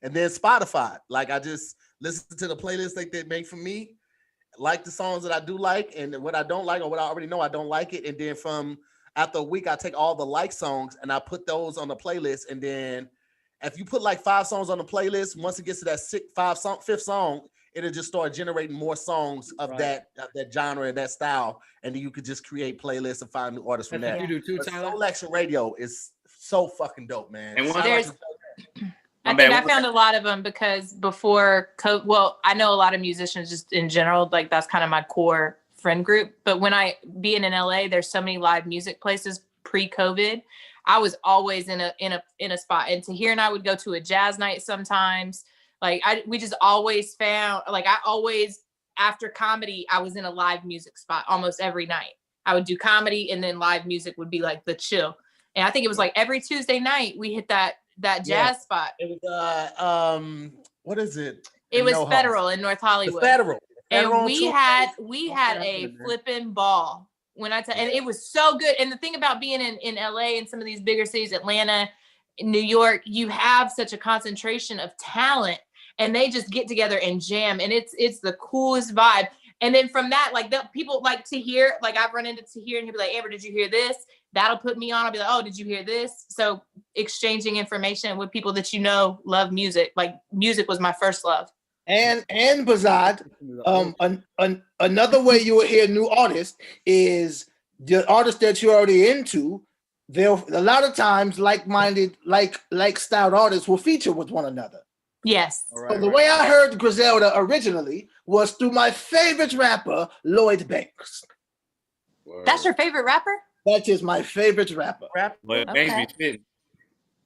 And then Spotify, like I just listen to the playlist they make for me, like the songs that I do like, and what I don't like or what I already know I don't like it. And then after a week, I take all the like songs and I put those on the playlist. And then if you put like 5 songs on the playlist, once it gets to that fifth song, it'll just start generating more songs of that genre and that style. And then you could just create playlists and find new artists from that. You do too, Tyler. Selection Radio is so fucking dope, man. And I think I found a lot of them because before COVID, well, I know a lot of musicians just in general, like that's kind of my core friend group. But when being in LA, there's so many live music places pre-COVID. I was always in a spot. And Tahir and I would go to a jazz night sometimes. We just always found, after comedy, I was in a live music spot almost every night. I would do comedy and then live music would be like the chill. And I think it was like every Tuesday night we hit that jazz spot. It was what is it? It was Federal in North Hollywood. Federal. And we had a flipping ball and it was so good. And the thing about being in LA and some of these bigger cities, Atlanta, New York, you have such a concentration of talent and they just get together and jam and it's the coolest vibe. And then from that, like the people like Tahir, like I've run into Tahir and he'll be like, Amber, did you hear this? That'll put me on. I'll be like, oh, did you hear this? So exchanging information with people that love music. Like music was my first love. And Baizod, another way you will hear new artists is the artists that you're already into. They'll a lot of times like-minded, like styled artists will feature with one another. Yes. So the way I heard Griselda originally was through my favorite rapper, Lloyd Banks. Word. That's your favorite rapper? That is my favorite rapper. Lloyd Banks be spitting.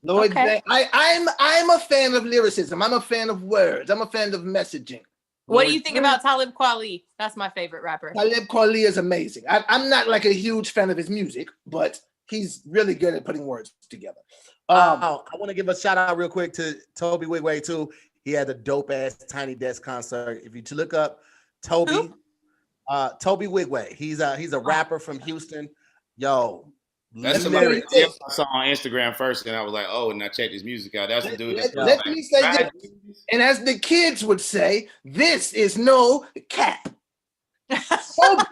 Lloyd Banks. I'm a fan of lyricism. I'm a fan of words. I'm a fan of messaging. What do you think about Talib Kweli? That's my favorite rapper. Talib Kweli is amazing. I'm not like a huge fan of his music, but he's really good at putting words together. I want to give a shout out real quick to Toby Wigway too. He had a dope ass Tiny Desk concert. If you look up Toby Wigway, he's a rapper from Houston. Yo, that's somebody I saw on Instagram first, and I was like, oh, and I checked his music out. That's the dude. Let me say this, and as the kids would say, this is no cap. Kobe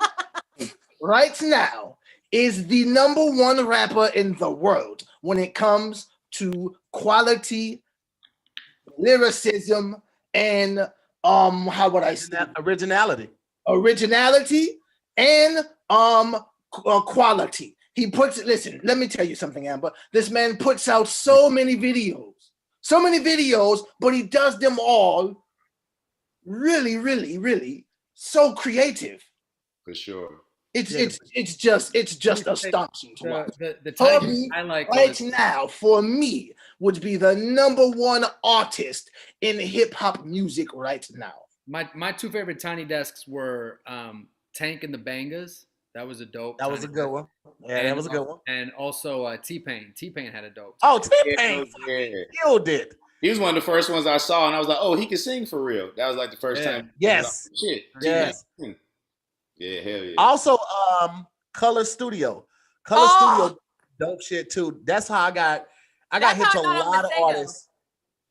right now is the #1 rapper in the world when it comes to quality, lyricism, and how would I say originality and quality. He puts it. Listen, let me tell you something, Amber. This man puts out so many videos, but he does them all really, really, really so creative. For sure. It's just astonishing to watch. The Kobe I like right now for me would be the #1 artist in hip hop music right now. My two favorite Tiny Desks were Tank and the Bangas. That was a dope. That was a good one. Yeah, that was a good one. And also T-Pain. T-Pain had a dope. Oh, T-Pain killed it. He was one of the first ones I saw, and I was like, "Oh, he can sing for real." That was like the first time. Yes. Like, shit. Yes. Yeah, hell yeah. Also, Color Studio, Studio, dope shit too. That's how I got hit to a lot of artists.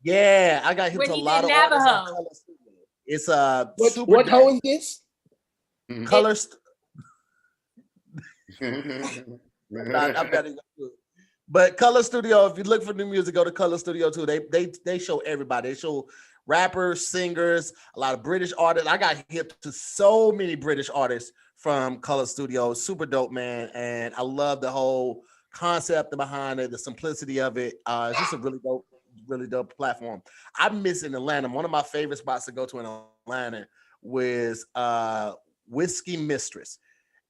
Yeah, I got hit to a lot of artists on Color Studio. It's what hoe is this? Color. But Color Studio, if you look for new music, go to Color Studio too. They show everybody. They show rappers, singers, a lot of British artists. I got hip to so many British artists from Color Studio. Super dope, man. And I love the whole concept behind it, the simplicity of it. It's just a really dope platform. I miss in Atlanta. One of my favorite spots to go to in Atlanta was Whiskey Mistress.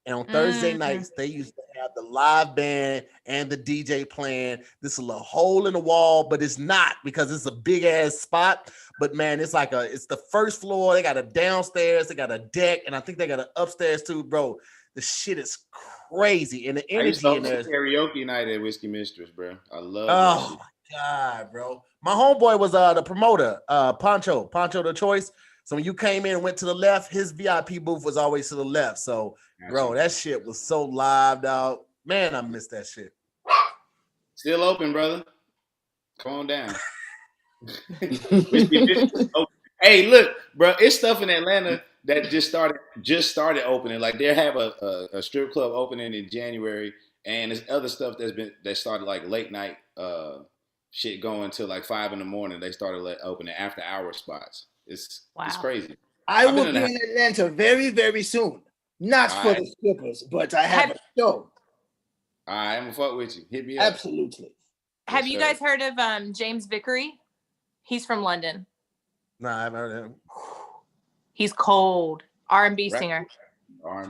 And on Thursday nights, they used to have the live band and the DJ playing. This is a little hole in the wall, but it's not because it's a big ass spot. But man, it's the first floor. They got a downstairs, they got a deck, and I think they got an upstairs too, bro. The shit is crazy. And the energy in there. Karaoke night at Whiskey Mistress, bro. I love Oh my God, bro. My homeboy was the promoter, Poncho the Choice. So when you came in and went to the left, his VIP booth was always to the left. So, bro, that shit was so lived out. Man, I miss that shit. Still open, brother. Come on down. Hey, look, bro, it's stuff in Atlanta that just started opening. Like they have a strip club opening in January, and there's other stuff that started like late night shit going till like 5 a.m. They started opening after hour spots. It's crazy. I will be in Atlanta very, very soon. Not for the strippers, but I have a show. All right, I'm gonna fuck with you. Hit me up. Absolutely. Have you guys heard of James Vickery? He's from London. No, I haven't heard of him. He's cold. R&B singer.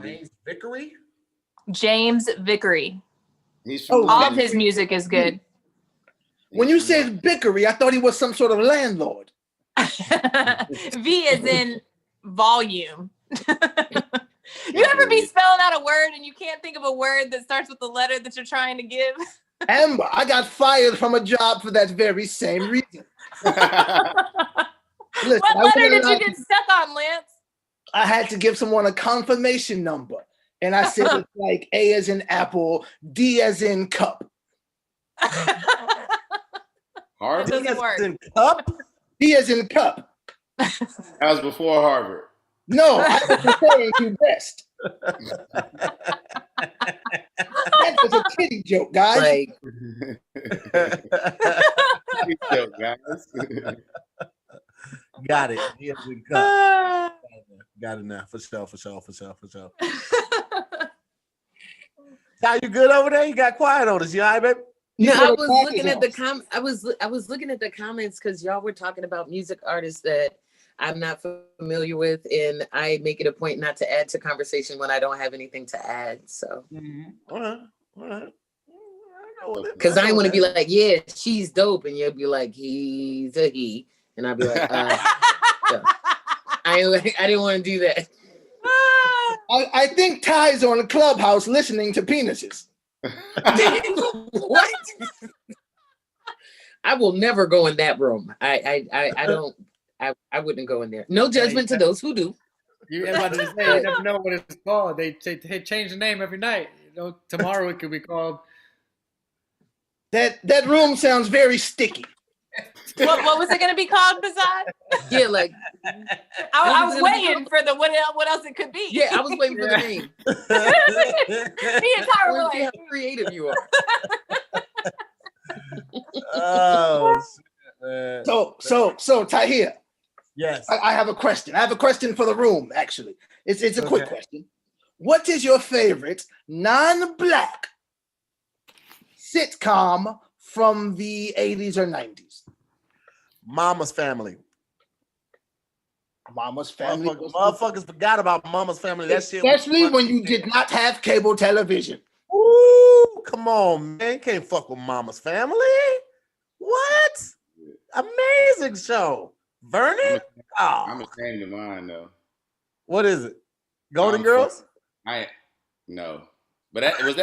James Vickery? James Vickery. He's from all of his music is good. When you said Vickery, I thought he was some sort of landlord. V is in volume. You ever be spelling out a word and you can't think of a word that starts with the letter that you're trying to give? Amber, I got fired from a job for that very same reason. Listen, what letter did you get stuck on, Lance? I had to give someone a confirmation number. And I said it's like A as in apple, D as in cup. Harvard? That doesn't work. In cup? D as in cup. That was before Harvard. No, I was referring to best. That was a kitty joke, guys. Like, Kitty joke, guys. Got it. D as in cup. Got it now. For sure. How you good over there? You got quiet on us. You all right, baby? no, I was looking at the I was looking at the comments because y'all were talking about music artists that I'm not familiar with, and I make it a point not to add to conversation when I don't have anything to add. So, All right. because I want to be like, yeah, she's dope, and you'll be like, he's a he, and I'll be like, so. I didn't want to do that. I think Ty's on the Clubhouse listening to penises. What? I will never go in that room. I wouldn't go in there. No judgment to those who do. You never know what it's called. They change the name every night. You know, tomorrow it could be called. That room sounds very sticky. What was it going to be called, Baizod? Yeah, like I was waiting for the what else it could be. Yeah, I was waiting for the name. Me and Tyra were I want to see like, how creative you are. Oh shit, man. So Tahir, Yes. I have a question. I have a question for the room. Actually, it's a quick Okay. question. What is your favorite non-black sitcom from the 80s or 90s? Mama's Family. Mama's Family. Motherfuckers forgot about Mama's Family. That shit. Especially when you did not have cable television. Ooh, come on, man. You can't fuck with Mama's Family. What? Amazing show. Vernon? I'm Oh, ashamed of mine though. what is it? Golden I'm Girls? No. But that was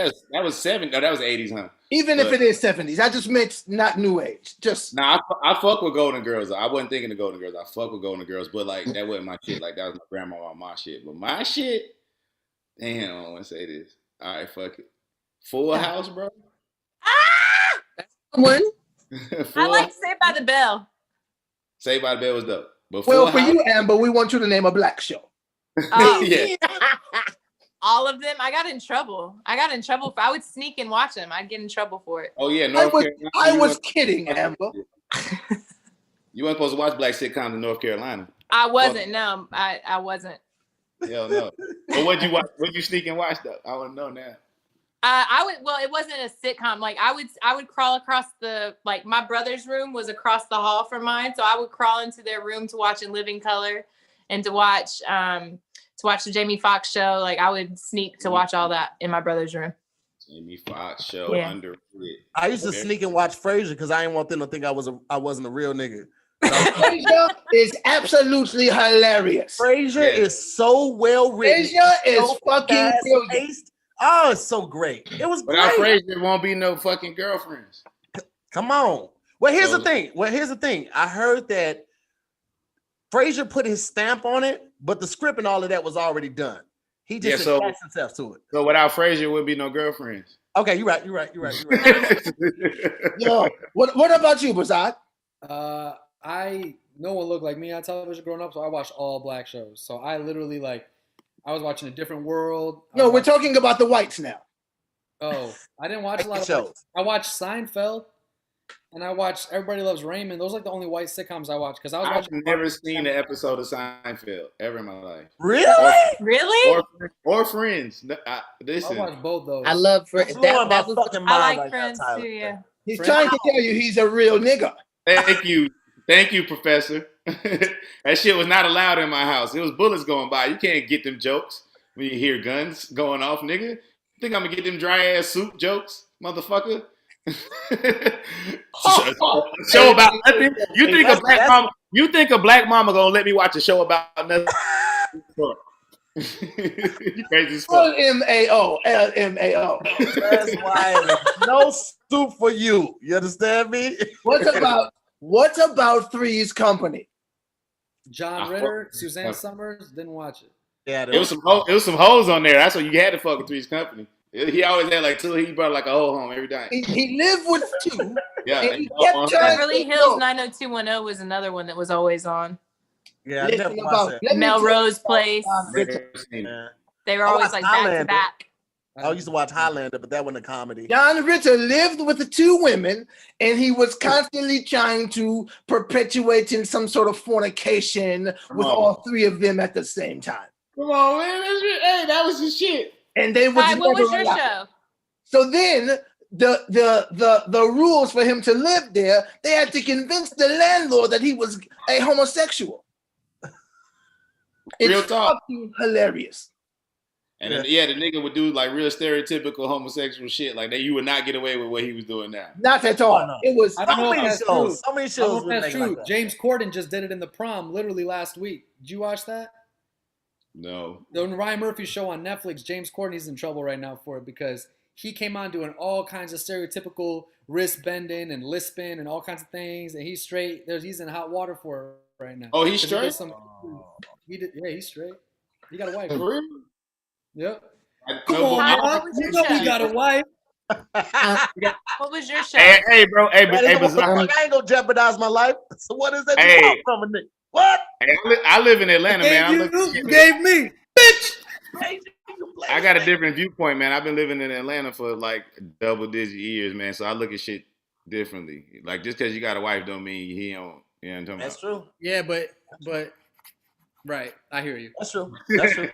70s. No, that was 80s, huh? Even if But- it is 70s. I just meant not new age. Just Nah, I fuck with Golden Girls. I wasn't thinking of Golden Girls. I fuck with Golden Girls, but like that wasn't my shit. Like that was my grandma, my shit. But my shit, damn, I don't want to say this. All right, fuck it. Full House, bro. One. I like Saved by the Bell. Saved by the Bell was dope. But well, Full for House, you, Amber, we want you to name a black show. Oh, yeah. all of them. I got in trouble. I would sneak and watch them. I'd get in trouble for it. Oh yeah, I North was, Carolina. I You was weren't- kidding, Amber. You weren't supposed to watch black sitcoms in North Carolina. I wasn't. No, I wasn't. Hell no. But what'd you watch? What'd you sneak and watch though? I want to know now. I would. Well, it wasn't a sitcom. Like I would crawl across like my brother's room was across the hall from mine, so I would crawl into their room to watch In Living Color, and to watch the Jamie Foxx show. Like I would sneak to watch all that in my brother's room. Jamie Foxx show Yeah. underrated. I used to sneak and watch Frasier because I didn't want them to think I wasn't a real nigga. Frasier is absolutely hilarious. Frasier Yeah. is so well written. Frasier is so fucking brilliant. fast-paced. Oh, it's so great. It was Without great. Frasier, won't be no fucking girlfriends. Come on. Well, here's So- the thing. I heard that Frasier put his stamp on it, but the script and all of that was already done. He just Yeah, so- attached himself to it. So without Frasier, would be no girlfriends. Okay, you're right. Yo, what about you, Baizod? No one looked like me on television growing up, so I watched all black shows. So I literally I was watching A Different World. No, we're talking about the whites now. Oh, I didn't watch a lot of shows. I watched Seinfeld, and I watched Everybody Loves Raymond. Those are like the only white sitcoms I watched because I was I've watching. never seen an episode of Seinfeld ever in my life. Really? Really? Or Friends. Listen, I watched both those. I love for Blowing my that was fucking I mind like right now, Friends Tyler. too. Yeah. He's Friends. trying to tell you he's a real nigga. Thank you, Professor. That shit was not allowed in my house. It was bullets going by. You can't get them jokes when you hear guns going off, nigga. You think I'm gonna get them dry ass soup jokes, motherfucker? Show about nothing. You think a black mama? You think a black mama gonna let me watch a show about nothing? You crazy as fuck. LMAO. That's why no soup for you. You understand me? What about Three's Company? John I Ritter, fuck- Suzanne fuck. Summers. Didn't watch it. Yeah, It was some hoes on there. That's what you had to fuck with Three's Company. He always had like two. He brought like a hoe home every time. He lived with two. Yeah. And he kept trying Beverly to Hills go. 90210 was another one that was always on. Yeah, I Listen never about- watched that. let me tell you Melrose about Place. John Ritter. Yeah. They were I always watched like back to Highlander. back. I used to watch Highlander, but that wasn't a comedy. John Ritter lived with the two women, and he was constantly trying to perpetuate in some sort of fornication with on. all three of them at the same time. Come on, man. Hey, that was his shit. And they would Ty, what was never your allow- show? So then the rules for him to live there, they had to convince the landlord that he was a homosexual. Real It's talk. fucking hilarious. And then, the nigga would do like real stereotypical homosexual shit. Like that, you would not get away with what he was doing now. Not at all. Oh, no. It was I don't So know if many that's shows. true. So many I don't shows know if would that's make true. like that. James Corden just did it in The Prom literally last week. Did you watch that? No. The Ryan Murphy show on Netflix, James Corden, he's in trouble right now for it because he came on doing all kinds of stereotypical wrist bending and lisping and all kinds of things, and he's straight. He's in hot water for it right now. Oh, he's 'Cause he did straight? Yeah, he's straight. He got a wife. For real? Yep. I- Come no, on, Ty, but- what man. was You your know he show? got a wife. What was your show? Hey, bro. Hey, I Baizod. ain't gonna jeopardize my life. So what is that you Hey. want from a nigga? What? Hey, I live in Atlanta, man. You gave me, bitch. I got a different viewpoint, man. I've been living in Atlanta for like double-digit years, man. So I look at shit differently. Like just because you got a wife don't mean he don't. You know what I'm talking That's about? true. Yeah, but right, I hear you. That's true. That's true.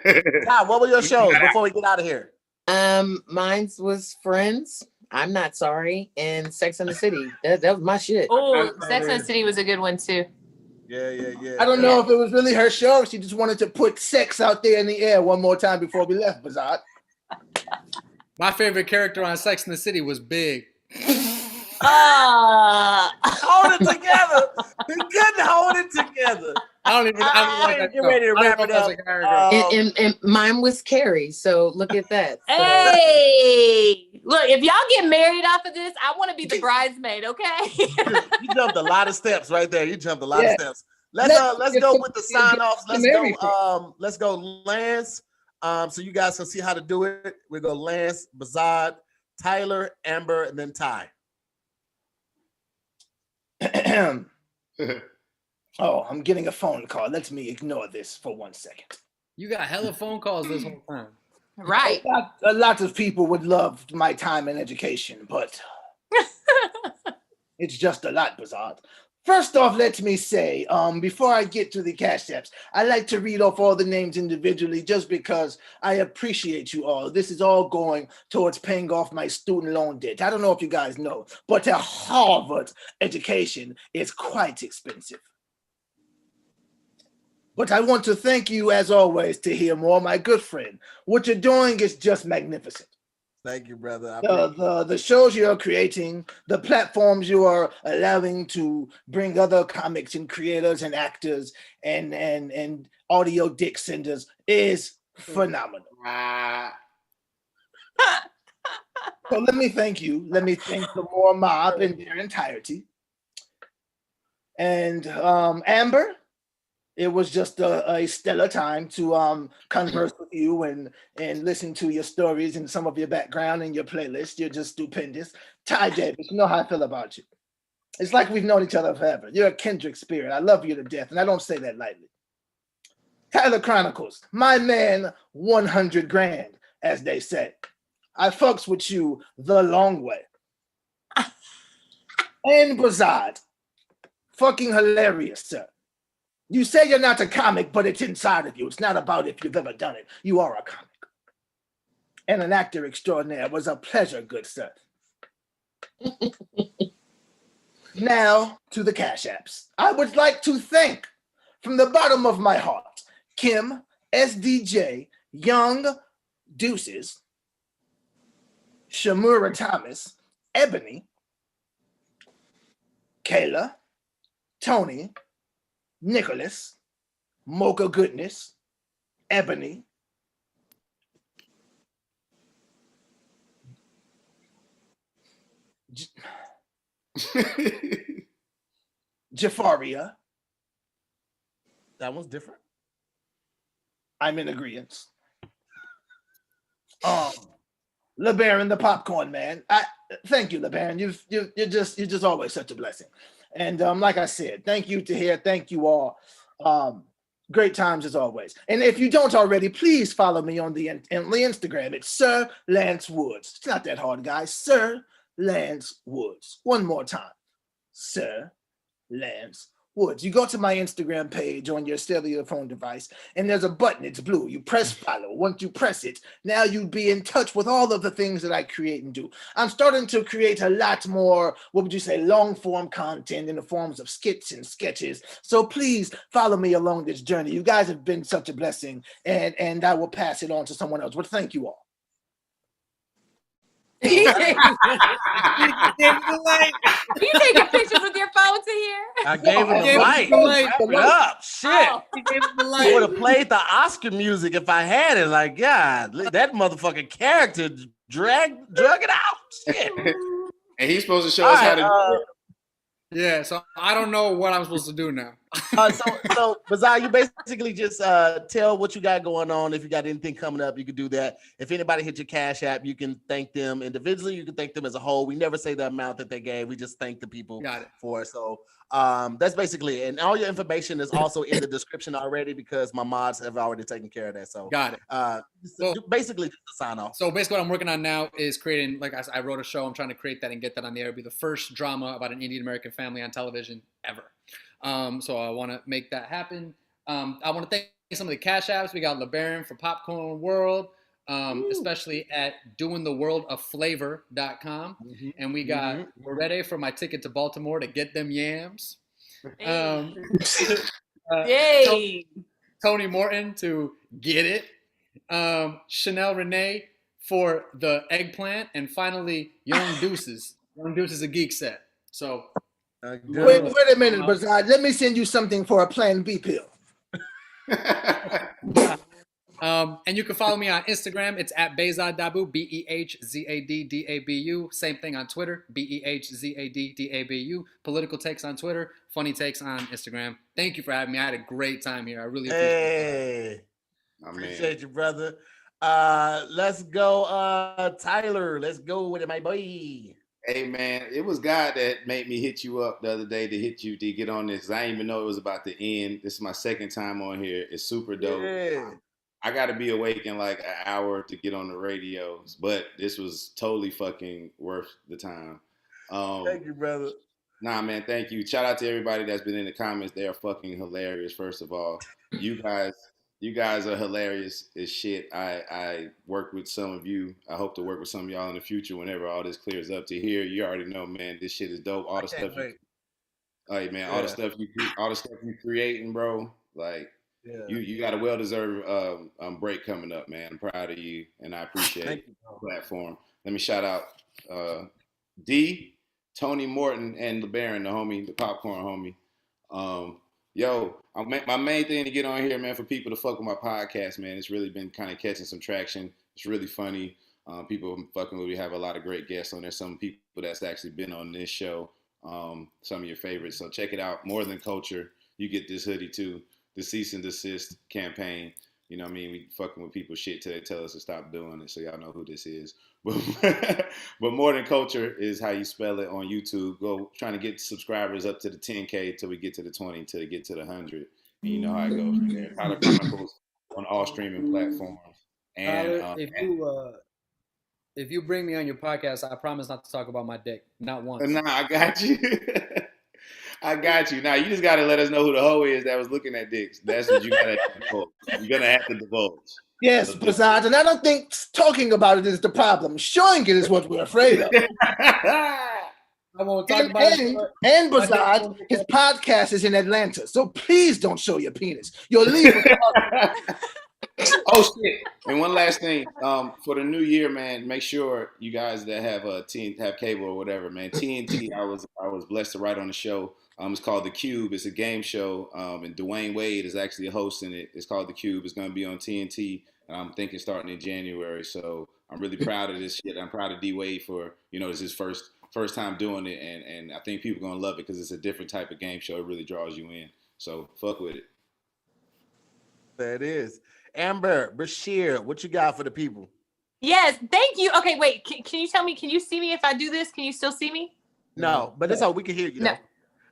Todd, what were your shows before we get out of here? Mine was Friends. I'm Not Sorry, and Sex and the City. That was my shit. Oh, Sex and the City was a good one too. Yeah. I don't know if it was really her show. Or she just wanted to put sex out there in the air one more time before we left, Baizod. My favorite character on Sex and the City was Big. Hold it together. We couldn't hold it together. I don't Get ready to wrap it up. And mine was Carrie. So look at that. So. Hey, look, if y'all get married off of this, I want to be the bridesmaid. Okay. You jumped a lot of steps right there. You jumped a lot of steps. Let's go with the sign offs. Let's go Lance. So you guys can see how to do it. We go Lance, Baizod, Tyler, Amber, and then Ty. Oh, I'm getting a phone call. Let me ignore this for 1 second. You got hella phone calls this whole time. Right. A lot of people would love my time and education, but it's just a lot, Baizod. First off, let me say, before I get to the cash apps, I like to read off all the names individually just because I appreciate you all. This is all going towards paying off my student loan debt. I don't know if you guys know, but a Harvard education is quite expensive. But I want to thank you, as always, TahirMoore, my good friend. What you're doing is just magnificent. Thank you, brother. The shows you are creating, the platforms you are allowing to bring other comics and creators and actors and audio dick senders is phenomenal. So let me thank you. Let me thank the Moore Mob in their entirety. And Amber, it was just a stellar time to converse with you and listen to your stories and some of your background and your playlist. You're just stupendous. Ty Davis, you know how I feel about you. It's like we've known each other forever. You're a kindred spirit. I love you to death, and I don't say that lightly. Tyler Chronicles, my man, 100 grand, as they say. I fucks with you the long way. And Baizod, fucking hilarious, sir. You say you're not a comic, but it's inside of you. It's not about if you've ever done it. You are a comic. And an actor extraordinaire. It was a pleasure, good sir. Now to the cash apps. I would like to thank, from the bottom of my heart, Kim, SDJ, Young, Deuces, Shamura Thomas, Ebony, Kayla, Tony, Nicholas, Mocha Goodness, Ebony, Jafaria. That one's different. I'm in agreement. LeBaron, the popcorn man. Thank you, LeBaron. You're just always such a blessing. And like I said, thank you Tahir. Thank you all. Great times as always. And if you don't already, please follow me on the Instagram. It's Sir Lance Woods. It's not that hard, guys. Sir Lance Woods. One more time. Sir Lance Woods. You go to my Instagram page on your cellular phone device, and there's a button. It's blue. You press follow. Once you press it, now you'll be in touch with all of the things that I create and do. I'm starting to create a lot more, what would you say, long form content in the forms of skits and sketches. So please follow me along this journey. You guys have been such a blessing, and I will pass it on to someone else. But thank you all. Are you taking pictures with your phone to here? I gave him the light. Wrap it up. Shit. Oh. I would have played the Oscar music if I had it. Like, God, that motherfucking character drug it out. Shit. And he's supposed to show us how to do it. Yeah, so I don't know what I'm supposed to do now. So Baizod, you basically just tell what you got going on. If you got anything coming up, you can do that. If anybody hit your Cash App, you can thank them individually. You can thank them as a whole. We never say the amount that they gave. We just thank the people for it. So That's basically it. And all your information is also in the description already because my mods have already taken care of that. So Got it. Basically just a sign off. So basically what I'm working on now is creating, like I wrote a show. I'm trying to create that and get that on the air. It'll be the first drama about an Indian American family on television ever. So I want to make that happen. I want to thank some of the cash apps. We got LeBaron for Popcorn World, especially at doingtheworldofflavor.com. And we got Morete for my ticket to Baltimore to get them yams. Yay! Tony Morton to get it. Chanel Renee for the eggplant. And finally, Young Deuces. Young Deuces a geek set. So wait a minute, Baizod. Let me send you something for a Plan B pill. And you can follow me on Instagram. It's at BeZadDabu, BEHZADDABU. Same thing on Twitter, BEHZADDABU. Political takes on Twitter, funny takes on Instagram. Thank you for having me. I had a great time here. I really appreciate it. Appreciate you, brother. Let's go, Tyler. Let's go with it, my boy. Hey man, it was God that made me hit you up the other day to get on this. I didn't even know it was about to end. This is my second time on here. It's super dope. Yeah. I got to be awake in like an hour to get on the radio, but this was totally fucking worth the time. Thank you, brother. Nah, man, thank you. Shout out to everybody that's been in the comments. They are fucking hilarious. First of all, you guys are hilarious as shit. I worked with some of you. I hope to work with some of y'all in the future whenever all this clears up. To hear, you already know, man, this shit is dope. All the stuff, hey man, all the stuff you creating, bro. Like, you got a well-deserved break coming up, man. I'm proud of you, and I appreciate the platform. Let me shout out D, Tony Morton, and LeBaron, the homie, the popcorn homie. My main thing to get on here, man, for people to fuck with my podcast, man, it's really been kind of catching some traction. It's really funny. People fucking with. We have a lot of great guests on there. Some people that's actually been on this show. Some of your favorites. So check it out. More Than Culture. You get this hoodie too. The cease and desist campaign. You know what I mean? We fucking with people's shit till they tell us to stop doing it. So y'all know who this is. But More Than Culture is how you spell it on YouTube. Go trying to get subscribers up to the 10K till we get to the 20, till we get to the 100. And you know how it goes from there. Tyler Chronicles on all streaming platforms. And Tyler, if you bring me on your podcast, I promise not to talk about my dick. Not once. Nah, I got you. I got you. Now you just gotta let us know who the hoe is that was looking at dicks. That's what you gotta divulge. You're gonna have to divulge. Yes, Baizod, and I don't think talking about it is the problem. Showing it is what we're afraid of. I won't talk about it. And Baizod, his podcast is in Atlanta, so please don't show your penis. You'll leave. Oh shit! And one last thing, for the new year, man, make sure you guys that have have cable or whatever, man. TNT, I was blessed to write on the show. It's called The Cube. It's a game show, and Dwayne Wade is actually hosting it. It's called The Cube. It's going to be on TNT, and I'm thinking starting in January. So I'm really proud of this shit. I'm proud of D Wade for, it's his first time doing it, and I think people are going to love it because it's a different type of game show. It really draws you in. So fuck with it. That is. Amber, Brashear, what you got for the people? Yes, thank you. Okay, wait. Can you tell me? Can you see me if I do this? Can you still see me? No, but that's all we can hear you. No.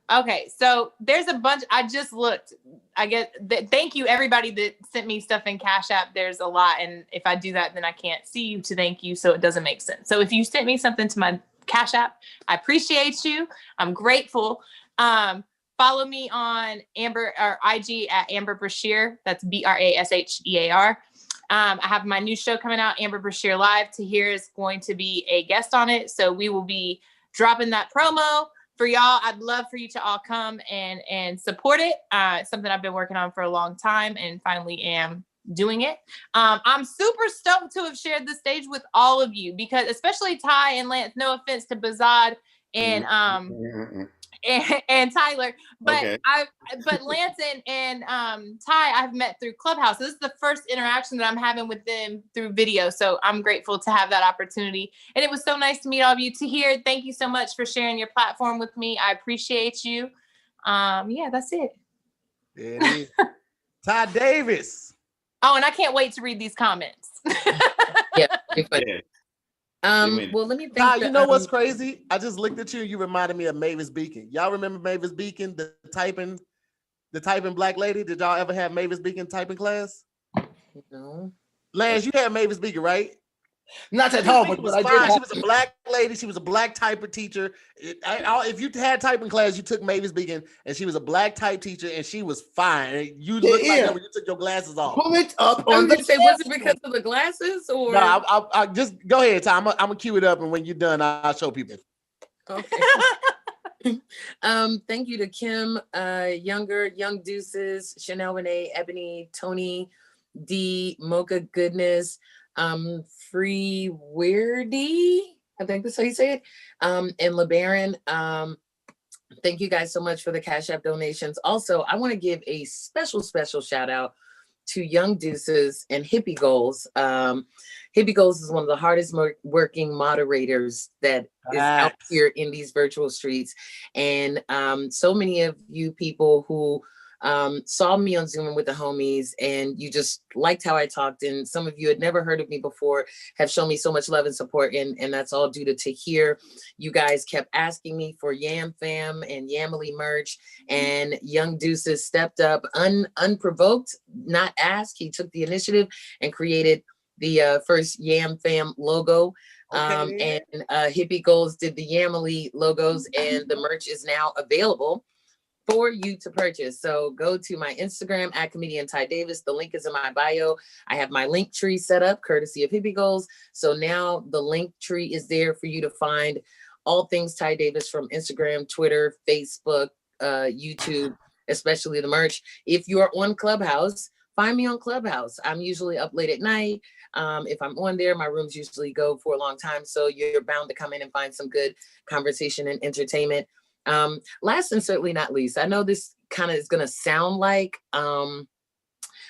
Okay, so there's a bunch. I just looked. Thank you, everybody that sent me stuff in Cash App. There's a lot, and if I do that, then I can't see you to thank you, so it doesn't make sense. So if you sent me something to my Cash App, I appreciate you. I'm grateful. Follow me on Amber or IG at Amber Brashear. That's BRASHEAR. I have my new show coming out, Amber Brashear Live. TAHIR'S going to be a guest on it, so we will be dropping that promo for y'all. I'd love for you to all come and support it. It's something I've been working on for a long time and finally am doing it. I'm super stoked to have shared the stage with all of you because especially Ty and Lance, no offense to Baizod and Tyler, but okay. but Lance and Ty I've met through Clubhouse. This is the first interaction that I'm having with them through video, so I'm grateful to have that opportunity. And it was so nice to meet all of you. Tahir, thank you so much for sharing your platform with me. I appreciate you. Yeah, that's it. It is. Ty Davis. Oh, and I can't wait to read these comments. Yeah. Well, let me think. You know what's crazy? I just looked at you. You reminded me of Mavis Beacon. Y'all remember Mavis Beacon, the typing black lady? Did y'all ever have Mavis Beacon typing class? No. Lance, you had Mavis Beacon, right? Not at home, but I did. She was a black lady. She was a black typer teacher. If you had typing class, you took Mavis Beacon, and she was a black type teacher, and she was fine. You looked like her when you took your glasses off. Pull it up I on was gonna say, was it because of the glasses or? No, I just go ahead, Tom. I'm gonna cue it up, and when you're done, I'll show people. Okay. Thank you to Kim, Younger, Young Deuces, Chanel Renee, Ebony, Tony, D, Mocha Goodness, Free Weirdy, I think that's how you say it, and LeBaron. Thank you guys so much for the Cash App donations. Also, I want to give a special shout out to Young Deuces and Hippie Goals. Hippie Goals is one of the hardest working moderators that is out here in these virtual streets. And so many of you people who saw me on Zoom with the homies and you just liked how I talked, and some of you had never heard of me before have shown me so much love and support, and that's all due to Tahir. You guys kept asking me for Yam Fam and Yamily merch, and Young Deuces stepped up unprovoked, not asked. He took the initiative and created the first Yam Fam logo. And Hippie Goals did the Yamily logos, and the merch is now available for you to purchase. So go to my Instagram at comedian Ty Davis. The link is in my bio. I have my link tree set up courtesy of Hippie Goals. So now the link tree is there for you to find all things Ty Davis from Instagram, Twitter, Facebook, YouTube, especially the merch. If you are on Clubhouse, find me on Clubhouse. I'm usually up late at night. If I'm on there, my rooms usually go for a long time. So you're bound to come in and find some good conversation and entertainment. Last and certainly not least, I know this kind of is going to sound like I'm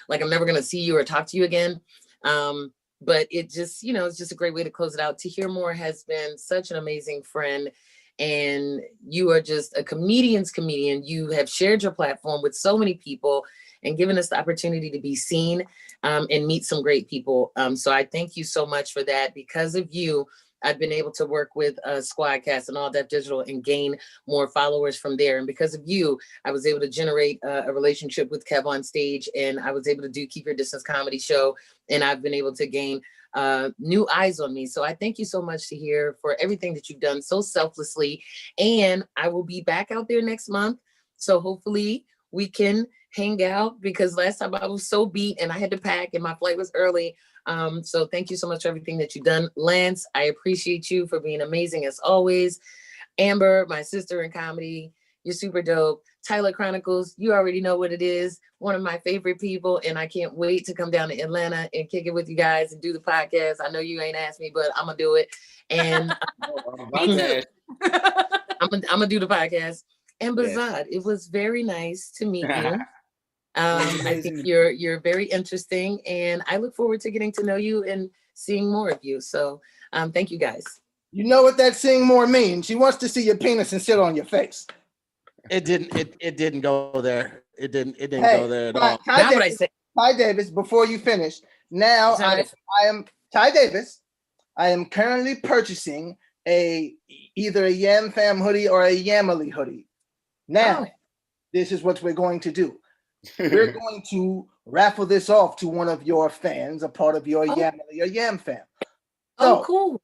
never going to see you or talk to you again. But it just, it's just a great way to close it out. TahirMoore has been such an amazing friend, and you are just a comedian's comedian. You have shared your platform with so many people and given us the opportunity to be seen and meet some great people. So I thank you so much for that. Because of you, I've been able to work with Squadcast and All That Digital and gain more followers from there. And because of you, I was able to generate a relationship with Kev on stage, and I was able to do Keep Your Distance comedy show. And I've been able to gain new eyes on me. So I thank you so much, Tahir, for everything that you've done so selflessly. And I will be back out there next month. So hopefully we can hang out, because last time I was so beat and I had to pack and my flight was early. So thank you so much for everything that you've done. Lance, I appreciate you for being amazing as always. Amber, my sister in comedy, you're super dope. Tyler Chronicles, you already know what it is. One of my favorite people, and I can't wait to come down to Atlanta and kick it with you guys and do the podcast. I know you ain't asked me, but I'm gonna do it. And Me too. I'm gonna do the podcast. And Baizod, it was very nice to meet you. I think you're very interesting, and I look forward to getting to know you and seeing more of you. So thank you guys. You know what that seeing more means? She wants to see your penis and sit on your face. It didn't go there. It didn't go there at all. That's what I said. Ty Davis, before you finish, now I am Ty Davis. I am currently purchasing either a Yam Fam hoodie or a Yamily hoodie. Now, this is what we're going to do. We're going to raffle this off to one of your fans, a part of your Yamily or Yam Fam. So, cool.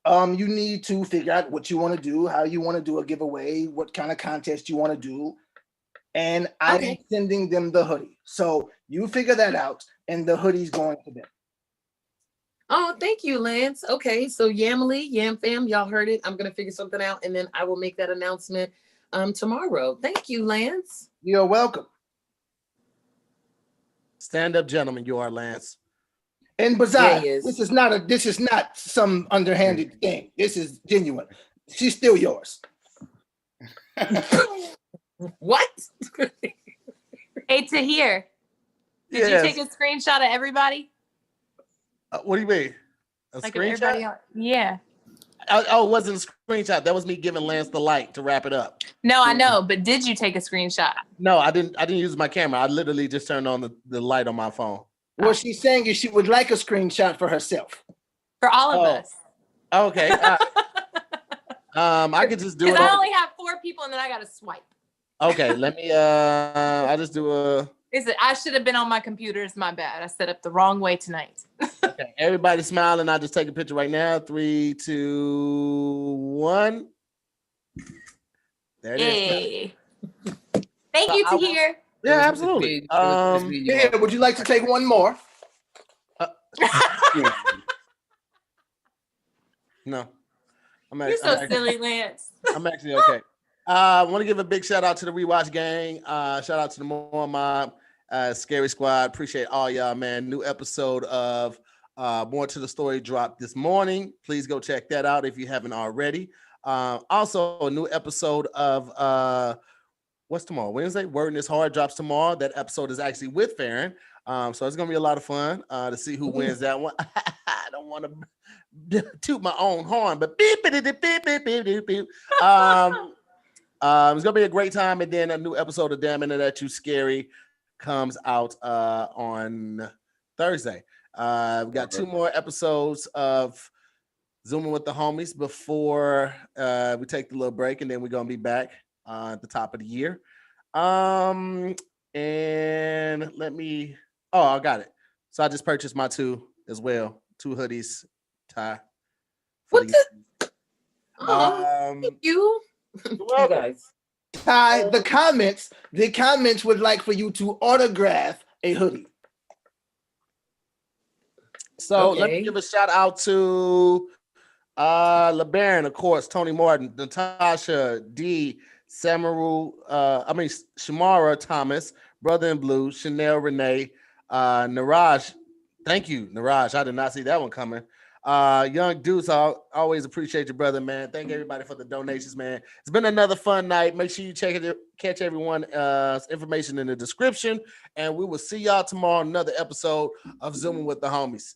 You need to figure out what you want to do, how you want to do a giveaway, what kind of contest you want to do, and I'm sending them the hoodie. So you figure that out, and the hoodie's going to them. Oh, thank you, Lance. Okay, so Yamily, Yam Fam, y'all heard it. I'm gonna figure something out, and then I will make that announcement tomorrow. Thank you, Lance. You're welcome. Stand up, gentlemen. You are, Lance. And Baizod, this is not some underhanded thing. This is genuine. She's still yours. What? Hey, Tahir, did you take a screenshot of everybody? What do you mean? A like screenshot? Yeah. Oh, it wasn't a screenshot. That was me giving Lance the light to wrap it up. No, I know, but did you take a screenshot? No, I didn't use my camera. I literally just turned on the light on my phone. What she's saying is she would like a screenshot for herself. For all of us. Okay. I could just do it. Because I only have 4 people and then I got to swipe. Okay, let me. I just do a. I should have been on my computer. It's my bad. I set up the wrong way tonight. Okay, everybody smiling. I'll just take a picture right now. 3, 2, 1. There it is. Thank you, Tahir. Yeah, absolutely. Yeah, would you like to take one more? No. You're so silly, Lance. I'm actually okay. I want to give a big shout out to the REWATCH gang. Shout out to the MooreMods, Scary Squad. Appreciate all y'all, man. New episode of More to the Story dropped this morning. Please go check that out if you haven't already. Also, a new episode of what's tomorrow? Wednesday. Wording is Hard drops tomorrow. That episode is actually with Farron. So it's gonna be a lot of fun to see who wins that one. I don't want to toot my own horn, but beep beep beep beep beep beep beep. It's gonna be a great time, and then a new episode of Damn Internet You Scary comes out on Thursday. We've got 2 more episodes of Zooming with the Homies before we take the little break, and then we're gonna be back at the top of the year. And let me. Oh, I got it. So I just purchased my 2 as well. 2 hoodies. Ty. What the? Thank you. You guys. Ty, the comments would like for you to autograph a hoodie. So let me give a shout out to LeBaron, of course, Tony Martin, Natasha, D, Shamara Thomas, Brother in Blue, Chanel Renee, Niraj. Thank you, Niraj. I did not see that one coming. Young Deuce, I always appreciate your brother, man. Thank everybody for the donations, man. It's been another fun night. Make sure you catch everyone information in the description, and we will see y'all tomorrow on another episode of Zooming with the Homies.